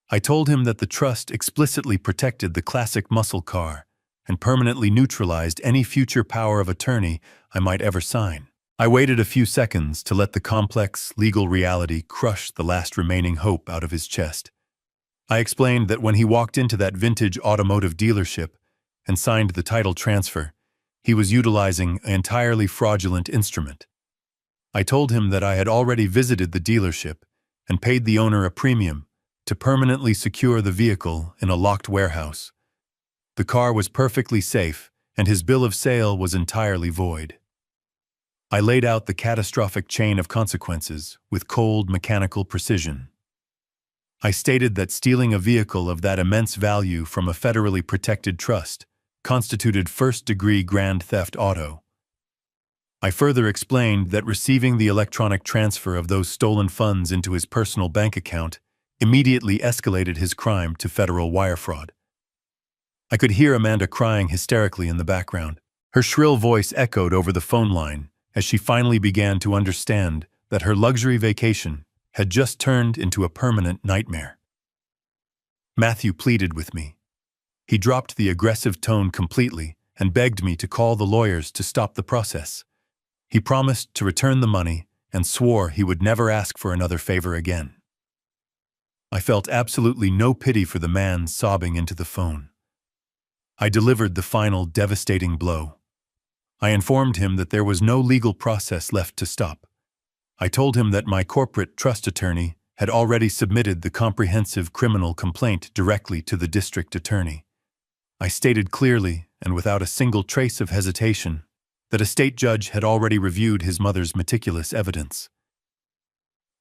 I told him that the trust explicitly protected the classic muscle car and permanently neutralized any future power of attorney I might ever sign. I waited a few seconds to let the complex legal reality crush the last remaining hope out of his chest. I explained that when he walked into that vintage automotive dealership and signed the title transfer, he was utilizing an entirely fraudulent instrument. I told him that I had already visited the dealership and paid the owner a premium to permanently secure the vehicle in a locked warehouse. The car was perfectly safe, and his bill of sale was entirely void. I laid out the catastrophic chain of consequences with cold, mechanical precision. I stated that stealing a vehicle of that immense value from a federally protected trust constituted first-degree grand theft auto. I further explained that receiving the electronic transfer of those stolen funds into his personal bank account immediately escalated his crime to federal wire fraud. I could hear Amanda crying hysterically in the background. Her shrill voice echoed over the phone line as she finally began to understand that her luxury vacation had just turned into a permanent nightmare. Matthew pleaded with me. He dropped the aggressive tone completely and begged me to call the lawyers to stop the process. He promised to return the money and swore he would never ask for another favor again. I felt absolutely no pity for the man sobbing into the phone. I delivered the final devastating blow. I informed him that there was no legal process left to stop. I told him that my corporate trust attorney had already submitted the comprehensive criminal complaint directly to the district attorney. I stated clearly, and without a single trace of hesitation, that a state judge had already reviewed his mother's meticulous evidence.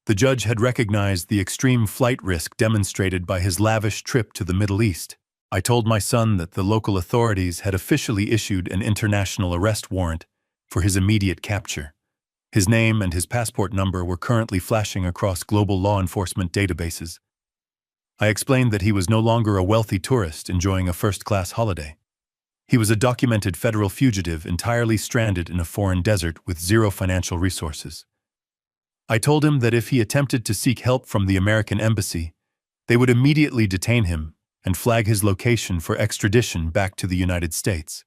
The judge had recognized the extreme flight risk demonstrated by his lavish trip to the Middle East I told my son that the local authorities had officially issued an international arrest warrant for his immediate capture. His name and his passport number were currently flashing across global law enforcement databases. I explained that he was no longer a wealthy tourist enjoying a first-class holiday. He was a documented federal fugitive entirely stranded in a foreign desert with zero financial resources. I told him that if he attempted to seek help from the American embassy, they would immediately detain him and flag his location for extradition back to the United States.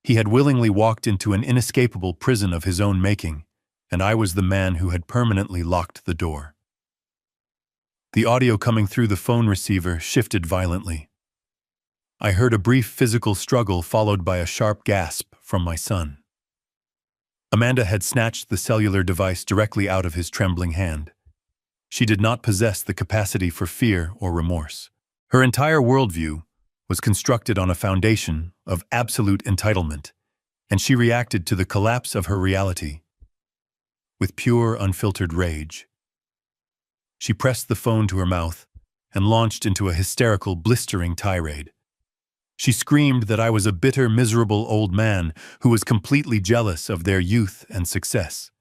He had willingly walked into an inescapable prison of his own making, and I was the man who had permanently locked the door. The audio coming through the phone receiver shifted violently. I heard a brief physical struggle followed by a sharp gasp from my son. Amanda had snatched the cellular device directly out of his trembling hand. She did not possess the capacity for fear or remorse. Her entire worldview was constructed on a foundation of absolute entitlement, and she reacted to the collapse of her reality with pure, unfiltered rage. She pressed the phone to her mouth and launched into a hysterical, blistering tirade. She screamed that I was a bitter, miserable old man who was completely jealous of their youth and success.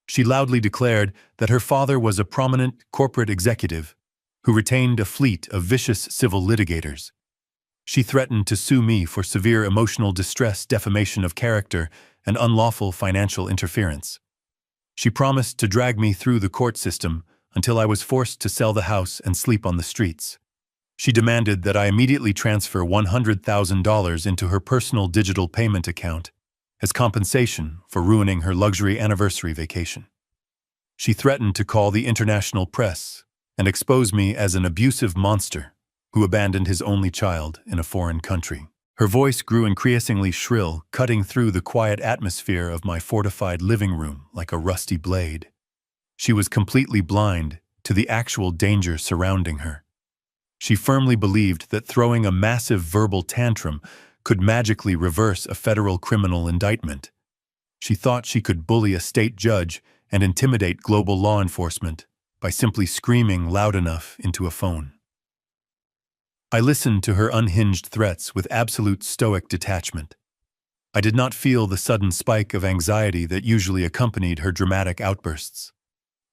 She loudly declared that her father was a prominent corporate executive who retained a fleet of vicious civil litigators. She threatened to sue me for severe emotional distress, defamation of character, and unlawful financial interference. She promised to drag me through the court system until I was forced to sell the house and sleep on the streets. She demanded that I immediately transfer $100,000 into her personal digital payment account as compensation for ruining her luxury anniversary vacation. She threatened to call the international press and expose me as an abusive monster who abandoned his only child in a foreign country. Her voice grew increasingly shrill, cutting through the quiet atmosphere of my fortified living room like a rusty blade. She was completely blind to the actual danger surrounding her. She firmly believed that throwing a massive verbal tantrum could magically reverse a federal criminal indictment. She thought she could bully a state judge and intimidate global law enforcement by simply screaming loud enough into a phone. I listened to her unhinged threats with absolute stoic detachment. I did not feel the sudden spike of anxiety that usually accompanied her dramatic outbursts.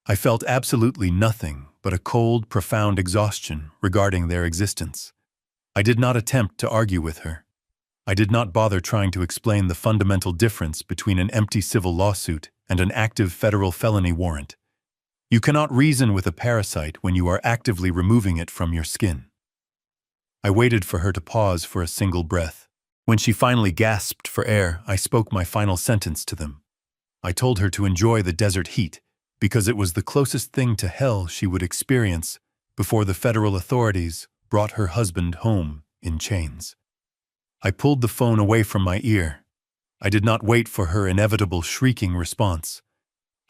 I felt absolutely nothing but a cold, profound exhaustion regarding their existence. I did not attempt to argue with her. I did not bother trying to explain the fundamental difference between an empty civil lawsuit and an active federal felony warrant. You cannot reason with a parasite when you are actively removing it from your skin. I waited for her to pause for a single breath. When she finally gasped for air, I spoke my final sentence to them. I told her to enjoy the desert heat, because it was the closest thing to hell she would experience before the federal authorities brought her husband home in chains. I pulled the phone away from my ear. I did not wait for her inevitable shrieking response.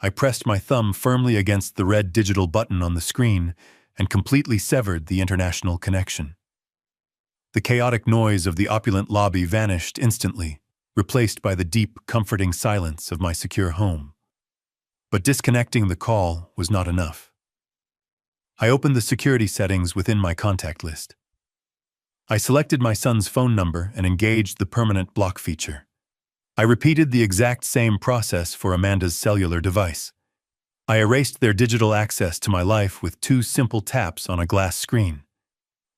I pressed my thumb firmly against the red digital button on the screen and completely severed the international connection. The chaotic noise of the opulent lobby vanished instantly, replaced by the deep, comforting silence of my secure home. But disconnecting the call was not enough. I opened the security settings within my contact list. I selected my son's phone number and engaged the permanent block feature. I repeated the exact same process for Amanda's cellular device. I erased their digital access to my life with 2 simple taps on a glass screen.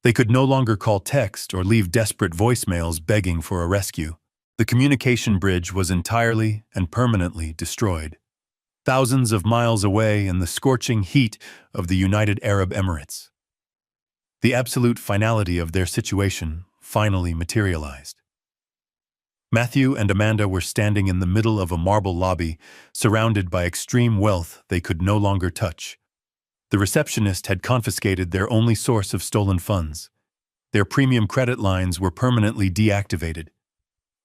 They could no longer call, text, or leave desperate voicemails begging for a rescue. The communication bridge was entirely and permanently destroyed. Thousands of miles away in the scorching heat of the United Arab Emirates. The absolute finality of their situation finally materialized. Matthew and Amanda were standing in the middle of a marble lobby, surrounded by extreme wealth they could no longer touch. The receptionist had confiscated their only source of stolen funds. Their premium credit lines were permanently deactivated.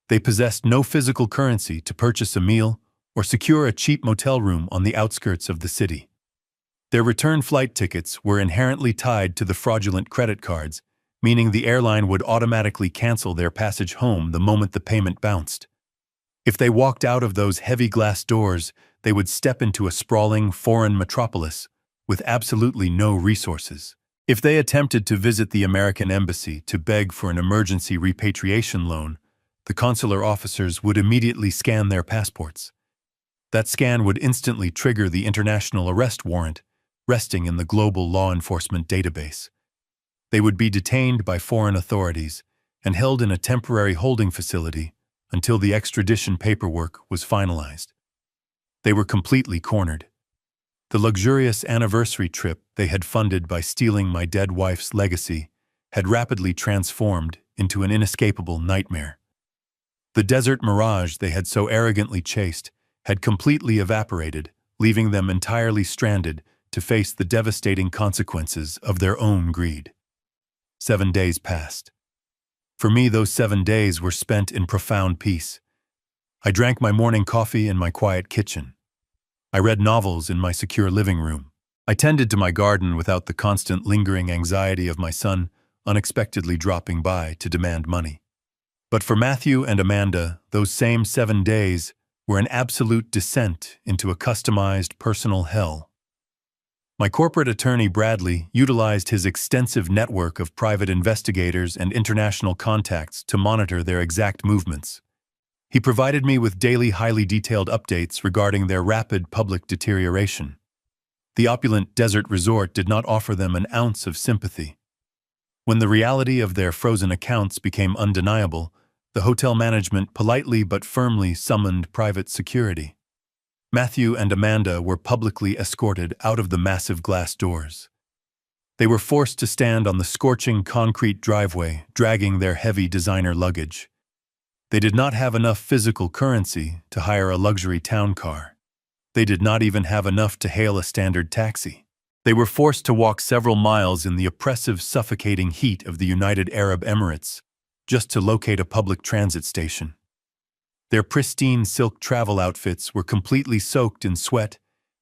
They possessed no physical currency to purchase a meal or secure a cheap motel room on the outskirts of the city. Their return flight tickets were inherently tied to the fraudulent credit cards, meaning the airline would automatically cancel their passage home the moment the payment bounced. If they walked out of those heavy glass doors, they would step into a sprawling foreign metropolis with absolutely no resources. If they attempted to visit the American embassy to beg for an emergency repatriation loan, the consular officers would immediately scan their passports. That scan would instantly trigger the international arrest warrant, resting in the global law enforcement database. They would be detained by foreign authorities and held in a temporary holding facility until the extradition paperwork was finalized. They were completely cornered. The luxurious anniversary trip they had funded by stealing my dead wife's legacy had rapidly transformed into an inescapable nightmare. The desert mirage they had so arrogantly chased had completely evaporated, leaving them entirely stranded to face the devastating consequences of their own greed. 7 days passed. For me, those 7 days were spent in profound peace. I drank my morning coffee in my quiet kitchen. I read novels in my secure living room. I tended to my garden without the constant lingering anxiety of my son unexpectedly dropping by to demand money. But for Matthew and Amanda, those same 7 days were an absolute descent into a customized personal hell. My corporate attorney, Bradley, utilized his extensive network of private investigators and international contacts to monitor their exact movements. He provided me with daily, highly detailed updates regarding their rapid public deterioration. The opulent desert resort did not offer them an ounce of sympathy. When the reality of their frozen accounts became undeniable, the hotel management politely but firmly summoned private security. Matthew and Amanda were publicly escorted out of the massive glass doors. They were forced to stand on the scorching concrete driveway, dragging their heavy designer luggage. They did not have enough physical currency to hire a luxury town car. They did not even have enough to hail a standard taxi. They were forced to walk several miles in the oppressive, suffocating heat of the United Arab Emirates just to locate a public transit station. Their pristine silk travel outfits were completely soaked in sweat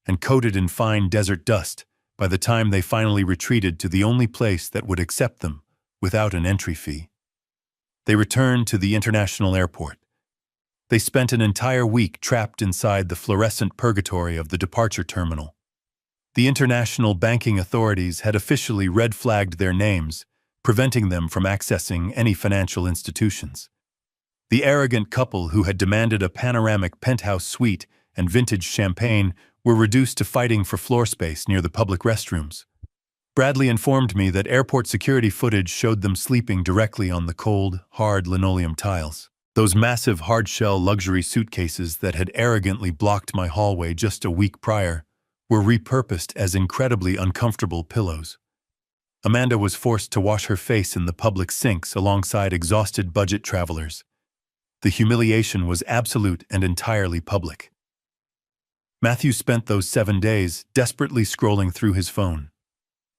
and coated in fine desert dust by the time they finally retreated to the only place that would accept them without an entry fee. They returned to the international airport. They spent an entire week trapped inside the fluorescent purgatory of the departure terminal. The international banking authorities had officially red-flagged their names, preventing them from accessing any financial institutions. The arrogant couple who had demanded a panoramic penthouse suite and vintage champagne were reduced to fighting for floor space near the public restrooms. Bradley informed me that airport security footage showed them sleeping directly on the cold, hard linoleum tiles. Those massive hard-shell luxury suitcases that had arrogantly blocked my hallway just a week prior were repurposed as incredibly uncomfortable pillows. Amanda was forced to wash her face in the public sinks alongside exhausted budget travelers. The humiliation was absolute and entirely public. Matthew spent those 7 days desperately scrolling through his phone.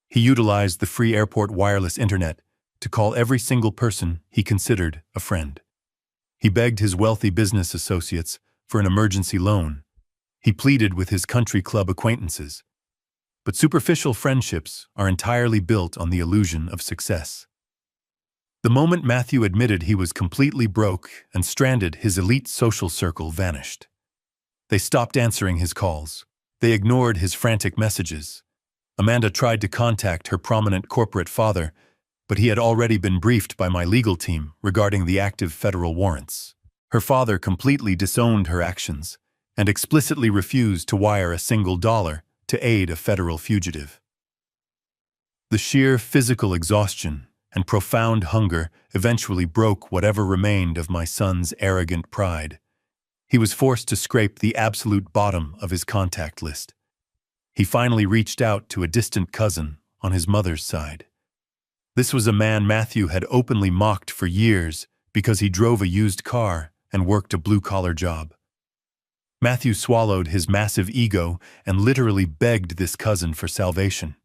He utilized the free airport wireless internet to call every single person he considered a friend. He begged his wealthy business associates for an emergency loan. He pleaded with his country club acquaintances. But superficial friendships are entirely built on the illusion of success. The moment Matthew admitted he was completely broke and stranded, his elite social circle vanished. They stopped answering his calls. They ignored his frantic messages. Amanda tried to contact her prominent corporate father, but he had already been briefed by my legal team regarding the active federal warrants. Her father completely disowned her actions and explicitly refused to wire a single dollar to aid a federal fugitive. The sheer physical exhaustion and profound hunger eventually broke whatever remained of my son's arrogant pride. He was forced to scrape the absolute bottom of his contact list. He finally reached out to a distant cousin on his mother's side. This was a man Matthew had openly mocked for years because he drove a used car and worked a blue-collar job. Matthew swallowed his massive ego and literally begged this cousin for salvation.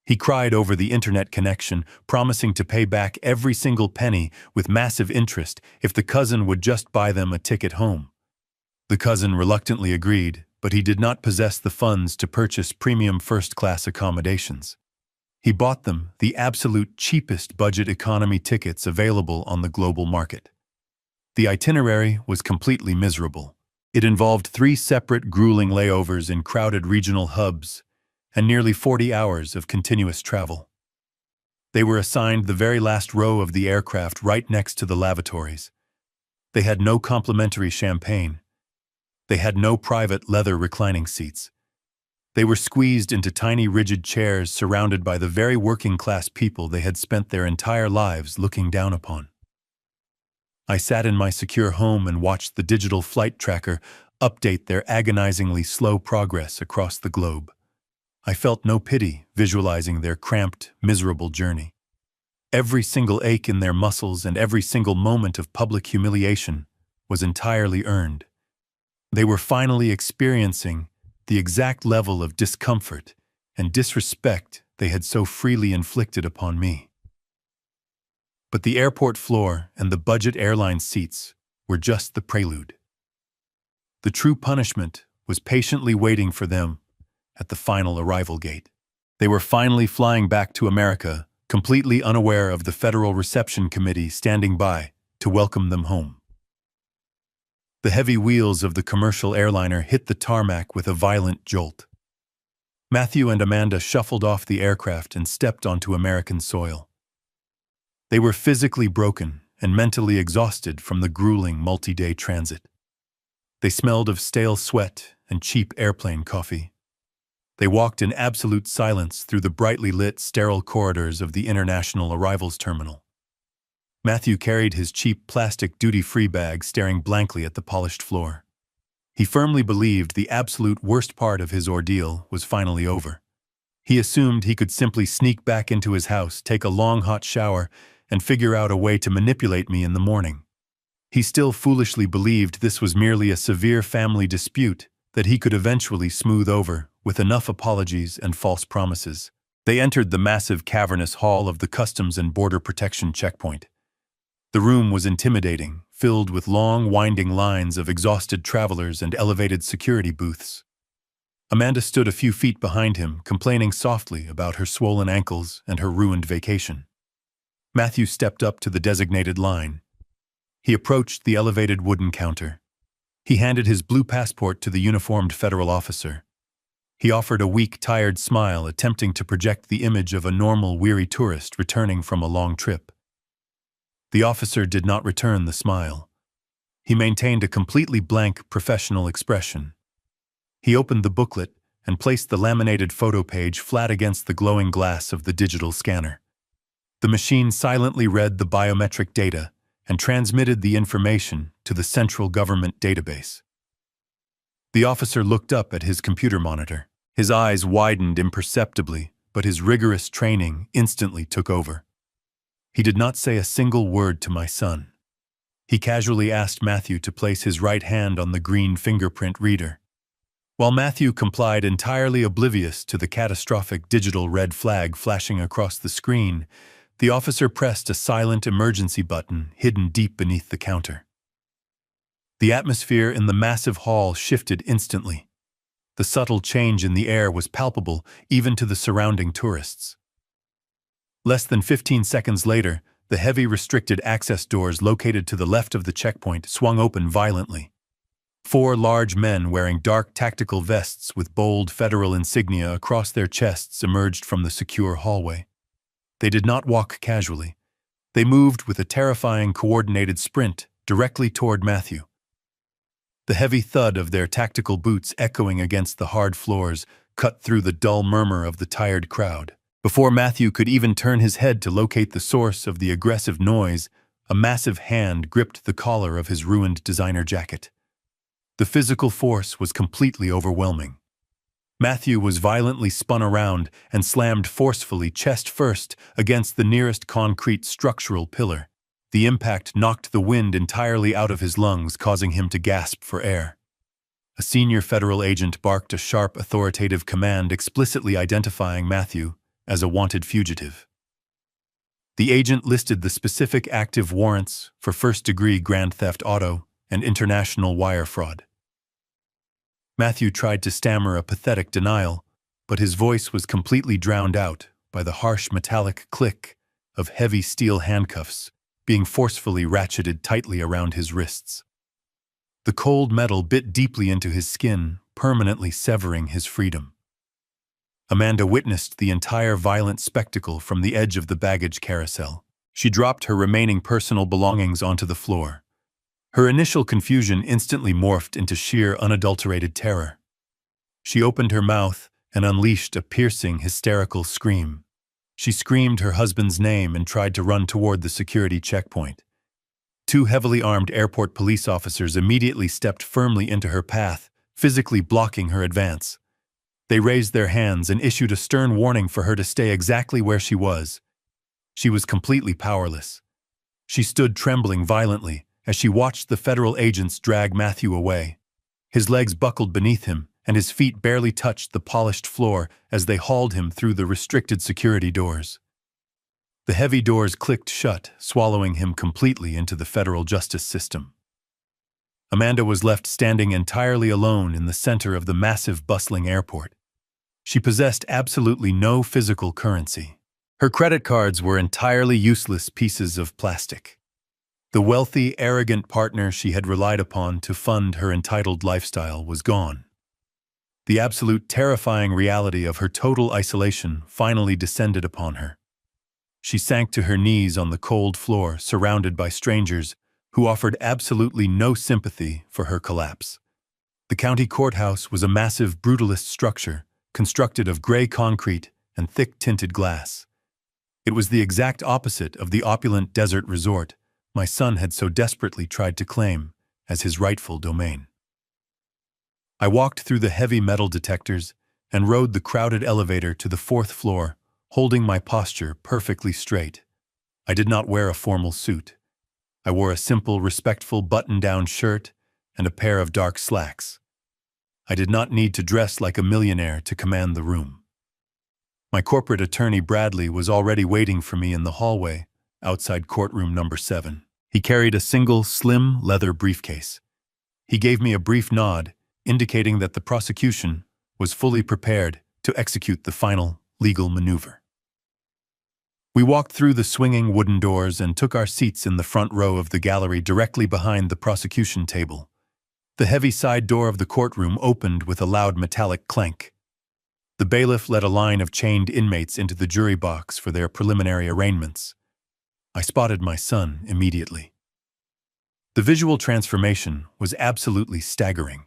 He cried over the internet connection, promising to pay back every single penny with massive interest if the cousin would just buy them a ticket home. The cousin reluctantly agreed, but he did not possess the funds to purchase premium first-class accommodations. He bought them the absolute cheapest budget economy tickets available on the global market. The itinerary was completely miserable. It involved 3 separate grueling layovers in crowded regional hubs and nearly 40 hours of continuous travel. They were assigned the very last row of the aircraft right next to the lavatories. They had no complimentary champagne. They had no private leather reclining seats. They were squeezed into tiny rigid chairs surrounded by the very working-class people they had spent their entire lives looking down upon. I sat in my secure home and watched the digital flight tracker update their agonizingly slow progress across the globe. I felt no pity visualizing their cramped, miserable journey. Every single ache in their muscles and every single moment of public humiliation was entirely earned. They were finally experiencing the exact level of discomfort and disrespect they had so freely inflicted upon me. But the airport floor and the budget airline seats were just the prelude. The true punishment was patiently waiting for them at the final arrival gate. They were finally flying back to America, completely unaware of the Federal Reception Committee standing by to welcome them home. The heavy wheels of the commercial airliner hit the tarmac with a violent jolt. Matthew and Amanda shuffled off the aircraft and stepped onto American soil. They were physically broken and mentally exhausted from the grueling multi-day transit. They smelled of stale sweat and cheap airplane coffee. They walked in absolute silence through the brightly lit, sterile corridors of the International Arrivals Terminal. Matthew carried his cheap plastic duty-free bag staring blankly at the polished floor. He firmly believed the absolute worst part of his ordeal was finally over. He assumed he could simply sneak back into his house, take a long hot shower, and figure out a way to manipulate me in the morning. He still foolishly believed this was merely a severe family dispute that he could eventually smooth over with enough apologies and false promises. They entered the massive cavernous hall of the Customs and Border Protection checkpoint. The room was intimidating, filled with long, winding lines of exhausted travelers and elevated security booths. Amanda stood a few feet behind him, complaining softly about her swollen ankles and her ruined vacation. Matthew stepped up to the designated line. He approached the elevated wooden counter. He handed his blue passport to the uniformed federal officer. He offered a weak, tired smile, attempting to project the image of a normal, weary tourist returning from a long trip. The officer did not return the smile. He maintained a completely blank, professional expression. He opened the booklet and placed the laminated photo page flat against the glowing glass of the digital scanner. The machine silently read the biometric data and transmitted the information to the central government database. The officer looked up at his computer monitor. His eyes widened imperceptibly, but his rigorous training instantly took over. He did not say a single word to my son. He casually asked Matthew to place his right hand on the green fingerprint reader. While Matthew complied, entirely oblivious to the catastrophic digital red flag flashing across the screen, the officer pressed a silent emergency button hidden deep beneath the counter. The atmosphere in the massive hall shifted instantly. The subtle change in the air was palpable even to the surrounding tourists. Less than 15 seconds later, the heavy restricted access doors located to the left of the checkpoint swung open violently. 4 large men wearing dark tactical vests with bold federal insignia across their chests emerged from the secure hallway. They did not walk casually. They moved with a terrifying coordinated sprint directly toward Matthew. The heavy thud of their tactical boots echoing against the hard floors cut through the dull murmur of the tired crowd. Before Matthew could even turn his head to locate the source of the aggressive noise, a massive hand gripped the collar of his ruined designer jacket. The physical force was completely overwhelming. Matthew was violently spun around and slammed forcefully chest first against the nearest concrete structural pillar. The impact knocked the wind entirely out of his lungs, causing him to gasp for air. A senior federal agent barked a sharp, authoritative command explicitly identifying Matthew as a wanted fugitive. The agent listed the specific active warrants for first-degree grand theft auto and international wire fraud. Matthew tried to stammer a pathetic denial, but his voice was completely drowned out by the harsh metallic click of heavy steel handcuffs being forcefully ratcheted tightly around his wrists. The cold metal bit deeply into his skin, permanently severing his freedom. Amanda witnessed the entire violent spectacle from the edge of the baggage carousel. She dropped her remaining personal belongings onto the floor. Her initial confusion instantly morphed into sheer unadulterated terror. She opened her mouth and unleashed a piercing, hysterical scream. She screamed her husband's name and tried to run toward the security checkpoint. Two heavily armed airport police officers immediately stepped firmly into her path, physically blocking her advance. They raised their hands and issued a stern warning for her to stay exactly where she was. She was completely powerless. She stood trembling violently as she watched the federal agents drag Matthew away. His legs buckled beneath him, and his feet barely touched the polished floor as they hauled him through the restricted security doors. The heavy doors clicked shut, swallowing him completely into the federal justice system. Amanda was left standing entirely alone in the center of the massive, bustling airport. She possessed absolutely no physical currency. Her credit cards were entirely useless pieces of plastic. The wealthy, arrogant partner she had relied upon to fund her entitled lifestyle was gone. The absolute terrifying reality of her total isolation finally descended upon her. She sank to her knees on the cold floor, surrounded by strangers who offered absolutely no sympathy for her collapse. The county courthouse was a massive brutalist structure constructed of gray concrete and thick-tinted glass. It was the exact opposite of the opulent desert resort my son had so desperately tried to claim as his rightful domain. I walked through the heavy metal detectors and rode the crowded elevator to the 4th floor, holding my posture perfectly straight. I did not wear a formal suit. I wore a simple, respectful button-down shirt and a pair of dark slacks. I did not need to dress like a millionaire to command the room. My corporate attorney Bradley was already waiting for me in the hallway, outside courtroom number 7. He carried a single, slim, leather briefcase. He gave me a brief nod, indicating that the prosecution was fully prepared to execute the final legal maneuver. We walked through the swinging wooden doors and took our seats in the front row of the gallery directly behind the prosecution table. The heavy side door of the courtroom opened with a loud metallic clank. The bailiff led a line of chained inmates into the jury box for their preliminary arraignments. I spotted my son immediately. The visual transformation was absolutely staggering.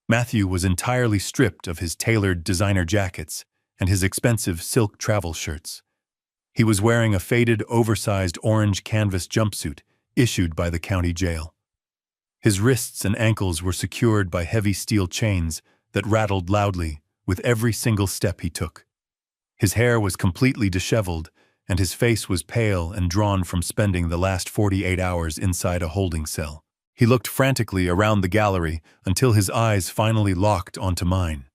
Matthew was entirely stripped of his tailored designer jackets and his expensive silk travel shirts. He was wearing a faded, oversized orange canvas jumpsuit issued by the county jail. His wrists and ankles were secured by heavy steel chains that rattled loudly with every single step he took. His hair was completely disheveled, and his face was pale and drawn from spending the last 48 hours inside a holding cell. He looked frantically around the gallery until his eyes finally locked onto mine.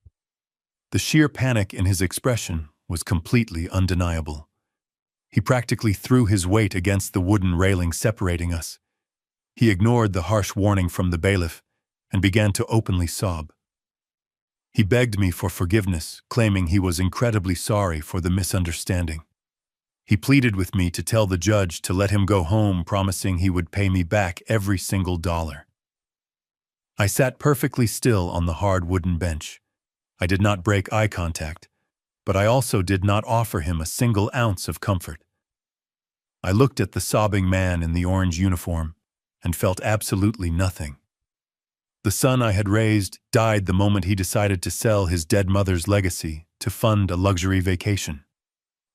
The sheer panic in his expression was completely undeniable. He practically threw his weight against the wooden railing separating us. He ignored the harsh warning from the bailiff and began to openly sob. He begged me for forgiveness, claiming he was incredibly sorry for the misunderstanding. He pleaded with me to tell the judge to let him go home, promising he would pay me back every single dollar. I sat perfectly still on the hard wooden bench. I did not break eye contact, but I also did not offer him a single ounce of comfort. I looked at the sobbing man in the orange uniform and felt absolutely nothing. The son I had raised died the moment he decided to sell his dead mother's legacy to fund a luxury vacation.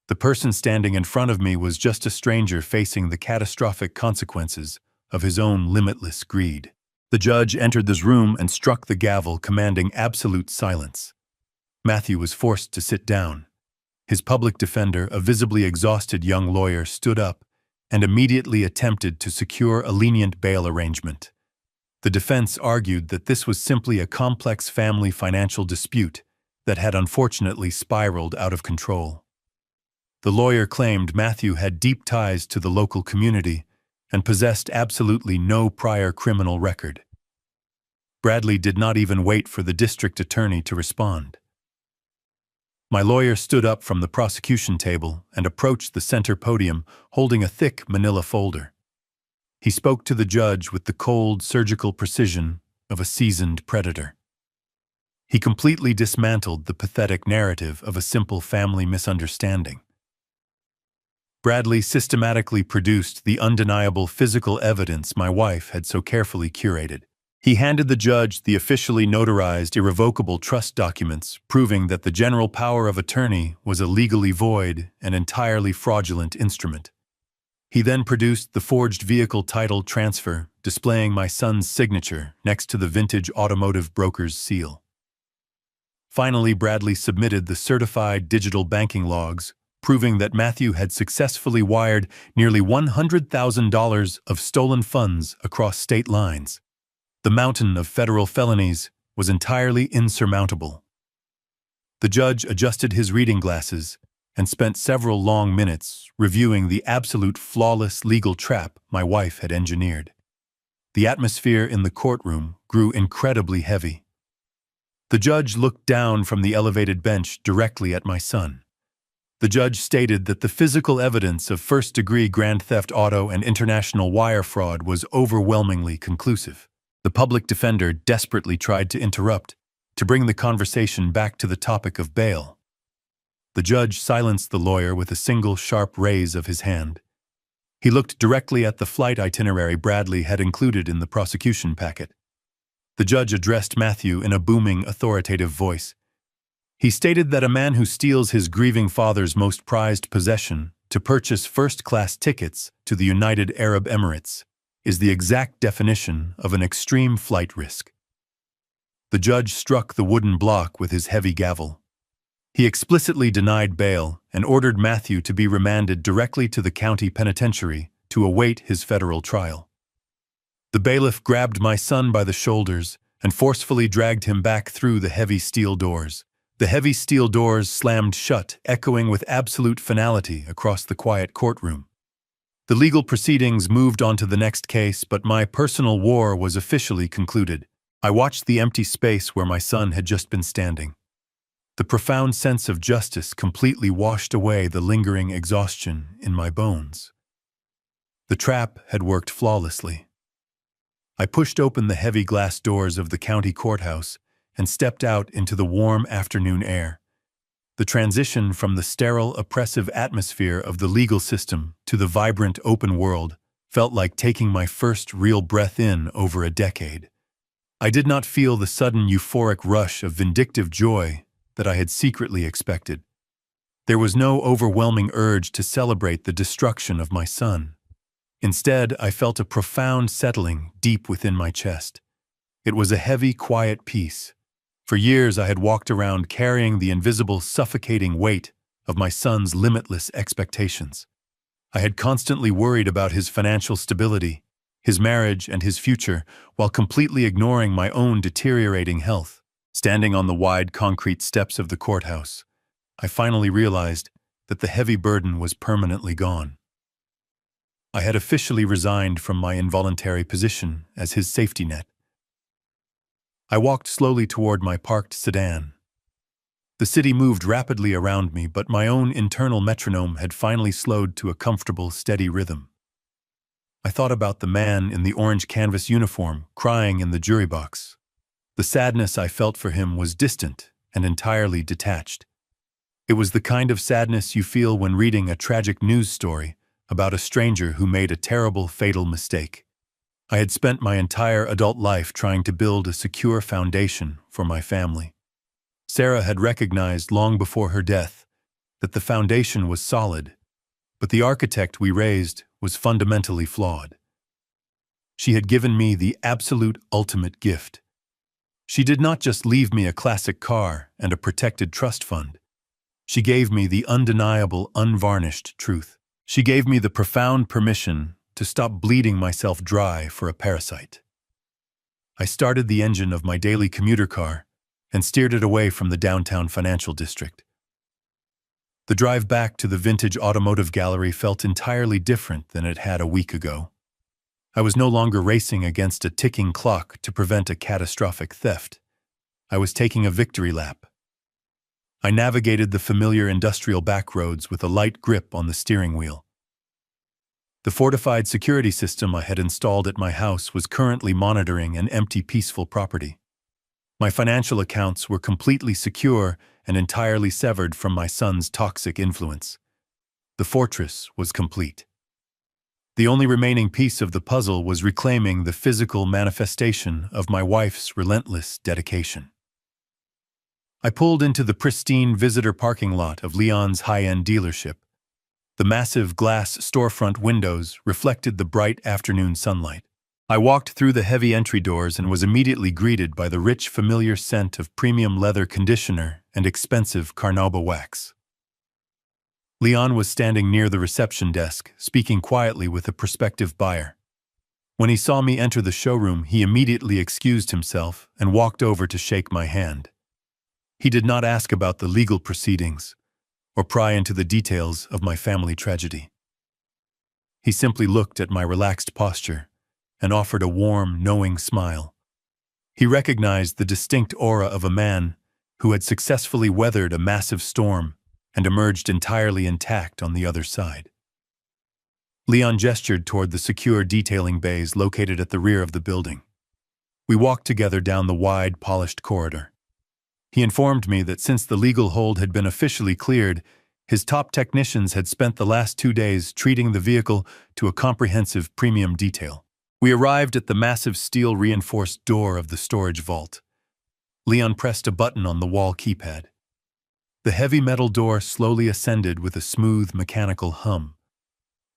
The person standing in front of me was just a stranger facing the catastrophic consequences of his own limitless greed. The judge entered this room and struck the gavel, commanding absolute silence. Matthew was forced to sit down. His public defender, a visibly exhausted young lawyer, stood up and immediately attempted to secure a lenient bail arrangement. The defense argued that this was simply a complex family financial dispute that had unfortunately spiraled out of control. The lawyer claimed Matthew had deep ties to the local community and possessed absolutely no prior criminal record. Bradley did not even wait for the district attorney to respond. My lawyer stood up from the prosecution table and approached the center podium holding a thick manila folder. He spoke to the judge with the cold, surgical precision of a seasoned predator. He completely dismantled the pathetic narrative of a simple family misunderstanding. Bradley systematically produced the undeniable physical evidence my wife had so carefully curated. He handed the judge the officially notarized irrevocable trust documents, proving that the general power of attorney was a legally void and entirely fraudulent instrument. He then produced the forged vehicle title transfer, displaying my son's signature next to the vintage automotive broker's seal. Finally, Bradley submitted the certified digital banking logs, proving that Matthew had successfully wired nearly $100,000 of stolen funds across state lines. The mountain of federal felonies was entirely insurmountable. The judge adjusted his reading glasses and spent several long minutes reviewing the absolute flawless legal trap my wife had engineered. The atmosphere in the courtroom grew incredibly heavy. The judge looked down from the elevated bench directly at my son. The judge stated that the physical evidence of first-degree grand theft auto and international wire fraud was overwhelmingly conclusive. The public defender desperately tried to interrupt, to bring the conversation back to the topic of bail. The judge silenced the lawyer with a single sharp raise of his hand. He looked directly at the flight itinerary Bradley had included in the prosecution packet. The judge addressed Matthew in a booming, authoritative voice. He stated that a man who steals his grieving father's most prized possession to purchase first-class tickets to the United Arab Emirates is the exact definition of an extreme flight risk. The judge struck the wooden block with his heavy gavel. He explicitly denied bail and ordered Matthew to be remanded directly to the county penitentiary to await his federal trial. The bailiff grabbed my son by the shoulders and forcefully dragged him back through the heavy steel doors. The heavy steel doors slammed shut, echoing with absolute finality across the quiet courtroom. The legal proceedings moved on to the next case, but my personal war was officially concluded. I watched the empty space where my son had just been standing. The profound sense of justice completely washed away the lingering exhaustion in my bones. The trap had worked flawlessly. I pushed open the heavy glass doors of the county courthouse and stepped out into the warm afternoon air. The transition from the sterile, oppressive atmosphere of the legal system to the vibrant, open world felt like taking my first real breath in over a decade. I did not feel the sudden euphoric rush of vindictive joy that I had secretly expected. There was no overwhelming urge to celebrate the destruction of my son. Instead, I felt a profound settling deep within my chest. It was a heavy, quiet peace. For years, I had walked around carrying the invisible, suffocating weight of my son's limitless expectations. I had constantly worried about his financial stability, his marriage, and his future, while completely ignoring my own deteriorating health. Standing on the wide concrete steps of the courthouse, I finally realized that the heavy burden was permanently gone. I had officially resigned from my involuntary position as his safety net. I walked slowly toward my parked sedan. The city moved rapidly around me, but my own internal metronome had finally slowed to a comfortable, steady rhythm. I thought about the man in the orange canvas uniform crying in the jury box. The sadness I felt for him was distant and entirely detached. It was the kind of sadness you feel when reading a tragic news story about a stranger who made a terrible, fatal mistake. I had spent my entire adult life trying to build a secure foundation for my family. Sarah had recognized long before her death that the foundation was solid, but the architect we raised was fundamentally flawed. She had given me the absolute ultimate gift. She did not just leave me a classic car and a protected trust fund. She gave me the undeniable, unvarnished truth. She gave me the profound permission to stop bleeding myself dry for a parasite. I started the engine of my daily commuter car and steered it away from the downtown financial district. The drive back to the vintage automotive gallery felt entirely different than it had a week ago. I was no longer racing against a ticking clock to prevent a catastrophic theft. I was taking a victory lap. I navigated the familiar industrial backroads with a light grip on the steering wheel. The fortified security system I had installed at my house was currently monitoring an empty, peaceful property. My financial accounts were completely secure and entirely severed from my son's toxic influence. The fortress was complete. The only remaining piece of the puzzle was reclaiming the physical manifestation of my wife's relentless dedication. I pulled into the pristine visitor parking lot of Leon's high-end dealership. The massive glass storefront windows reflected the bright afternoon sunlight. I walked through the heavy entry doors and was immediately greeted by the rich, familiar scent of premium leather conditioner and expensive carnauba wax. Leon was standing near the reception desk, speaking quietly with a prospective buyer. When he saw me enter the showroom, he immediately excused himself and walked over to shake my hand. He did not ask about the legal proceedings or pry into the details of my family tragedy. He simply looked at my relaxed posture and offered a warm, knowing smile. He recognized the distinct aura of a man who had successfully weathered a massive storm and emerged entirely intact on the other side. Leon gestured toward the secure detailing bays located at the rear of the building. We walked together down the wide, polished corridor. He informed me that since the legal hold had been officially cleared, his top technicians had spent the last 2 days treating the vehicle to a comprehensive premium detail. We arrived at the massive steel-reinforced door of the storage vault. Leon pressed a button on the wall keypad. The heavy metal door slowly ascended with a smooth mechanical hum.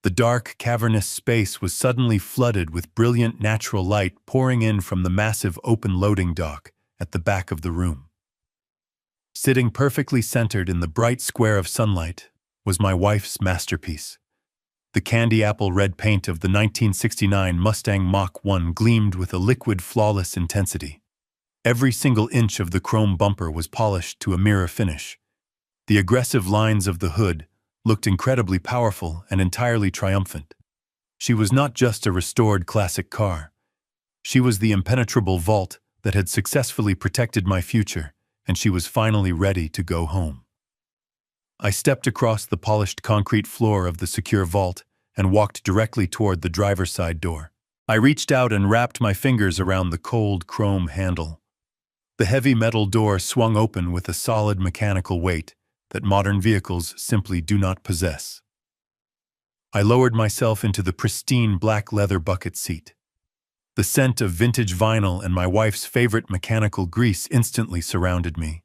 The dark, cavernous space was suddenly flooded with brilliant natural light pouring in from the massive open loading dock at the back of the room. Sitting perfectly centered in the bright square of sunlight was my wife's masterpiece. The candy apple red paint of the 1969 Mustang Mach-1 gleamed with a liquid, flawless intensity. Every single inch of the chrome bumper was polished to a mirror finish. The aggressive lines of the hood looked incredibly powerful and entirely triumphant. She was not just a restored classic car. She was the impenetrable vault that had successfully protected my future, and she was finally ready to go home. I stepped across the polished concrete floor of the secure vault and walked directly toward the driver's side door. I reached out and wrapped my fingers around the cold chrome handle. The heavy metal door swung open with a solid mechanical weight that modern vehicles simply do not possess. I lowered myself into the pristine black leather bucket seat. The scent of vintage vinyl and my wife's favorite mechanical grease instantly surrounded me.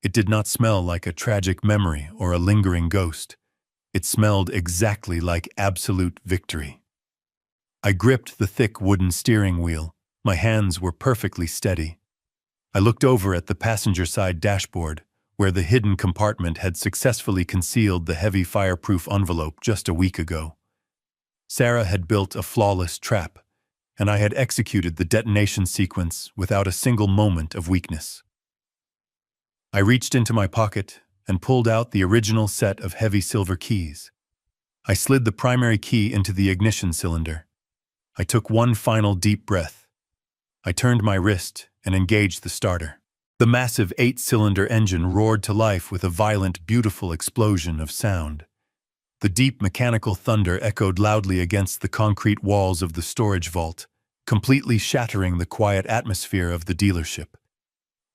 It did not smell like a tragic memory or a lingering ghost. It smelled exactly like absolute victory. I gripped the thick wooden steering wheel. My hands were perfectly steady. I looked over at the passenger side dashboard, where the hidden compartment had successfully concealed the heavy fireproof envelope just a week ago. Sarah had built a flawless trap, and I had executed the detonation sequence without a single moment of weakness. I reached into my pocket and pulled out the original set of heavy silver keys. I slid the primary key into the ignition cylinder. I took one final deep breath. I turned my wrist and engaged the starter. The massive 8-cylinder engine roared to life with a violent, beautiful explosion of sound. The deep mechanical thunder echoed loudly against the concrete walls of the storage vault, completely shattering the quiet atmosphere of the dealership.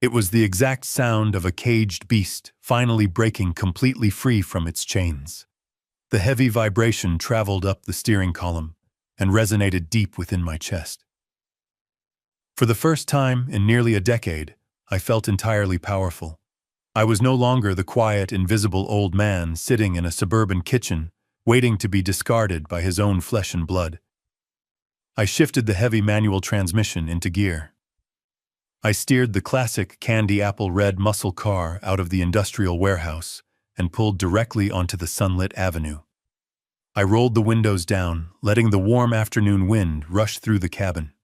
It was the exact sound of a caged beast finally breaking completely free from its chains. The heavy vibration traveled up the steering column and resonated deep within my chest. For the first time in nearly a decade, I felt entirely powerful. I was no longer the quiet, invisible old man sitting in a suburban kitchen, waiting to be discarded by his own flesh and blood. I shifted the heavy manual transmission into gear. I steered the classic candy apple red muscle car out of the industrial warehouse and pulled directly onto the sunlit avenue. I rolled the windows down, letting the warm afternoon wind rush through the cabin.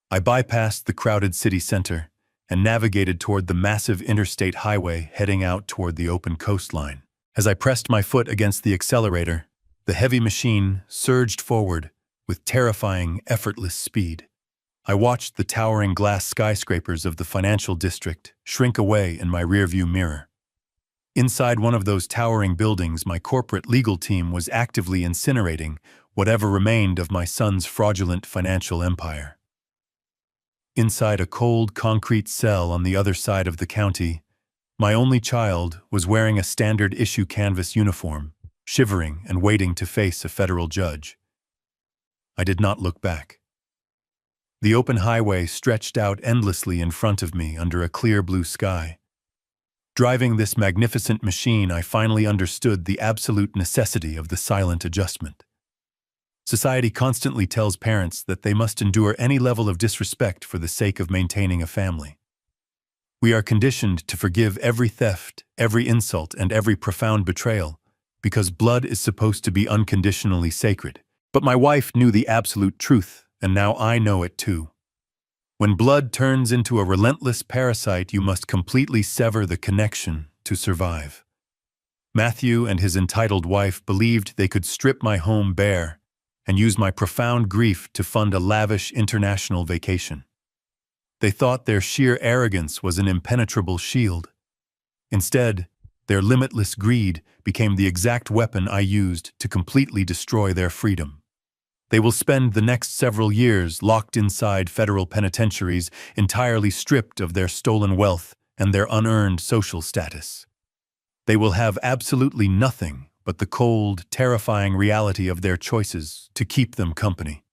I bypassed the crowded city center and navigated toward the massive interstate highway heading out toward the open coastline. As I pressed my foot against the accelerator, the heavy machine surged forward with terrifying, effortless speed. I watched the towering glass skyscrapers of the financial district shrink away in my rearview mirror. Inside one of those towering buildings, my corporate legal team was actively incinerating whatever remained of my son's fraudulent financial empire. inside a cold concrete cell on the other side of the county, my only child was wearing a standard-issue canvas uniform, shivering and waiting to face a federal judge. I did not look back. The open highway stretched out endlessly in front of me under a clear blue sky. Driving this magnificent machine, I finally understood the absolute necessity of the silent adjustment. Society constantly tells parents that they must endure any level of disrespect for the sake of maintaining a family. We are conditioned to forgive every theft, every insult, and every profound betrayal, because blood is supposed to be unconditionally sacred. But my wife knew the absolute truth, and now I know it too. When blood turns into a relentless parasite, you must completely sever the connection to survive. Matthew and his entitled wife believed they could strip my home bare and use my profound grief to fund a lavish international vacation. They thought their sheer arrogance was an impenetrable shield. Instead, their limitless greed became the exact weapon I used to completely destroy their freedom. They will spend the next several years locked inside federal penitentiaries, entirely stripped of their stolen wealth and their unearned social status. They will have absolutely nothing but the cold, terrifying reality of their choices to keep them company.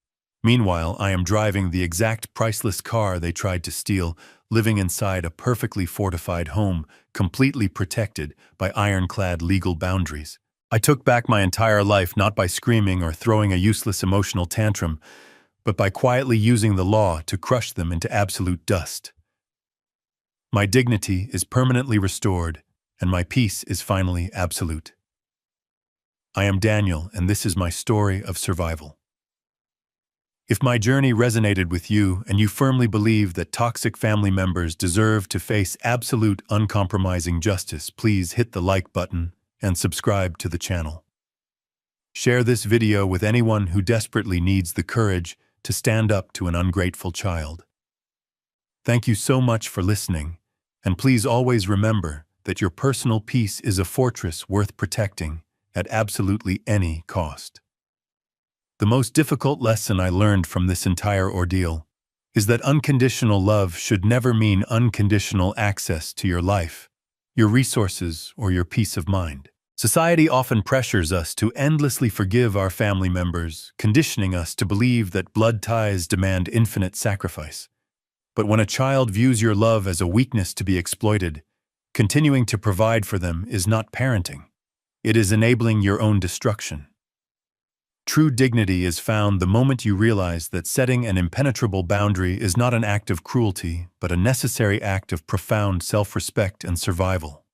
Meanwhile, I am driving the exact priceless car they tried to steal, living inside a perfectly fortified home, completely protected by ironclad legal boundaries. I took back my entire life not by screaming or throwing a useless emotional tantrum, but by quietly using the law to crush them into absolute dust. My dignity is permanently restored, and my peace is finally absolute. I am Daniel, and this is my story of survival. If my journey resonated with you and you firmly believe that toxic family members deserve to face absolute uncompromising justice, please hit the like button and subscribe to the channel. Share this video with anyone who desperately needs the courage to stand up to an ungrateful child. Thank you so much for listening, and please always remember that your personal peace is a fortress worth protecting at absolutely any cost. The most difficult lesson I learned from this entire ordeal is that unconditional love should never mean unconditional access to your life, your resources, or your peace of mind. Society often pressures us to endlessly forgive our family members, conditioning us to believe that blood ties demand infinite sacrifice. But when a child views your love as a weakness to be exploited, continuing to provide for them is not parenting. It is enabling your own destruction. True dignity is found the moment you realize that setting an impenetrable boundary is not an act of cruelty, but a necessary act of profound self-respect and survival.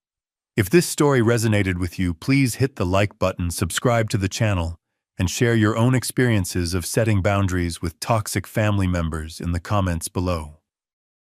If this story resonated with you, please hit the like button, subscribe to the channel, and share your own experiences of setting boundaries with toxic family members in the comments below.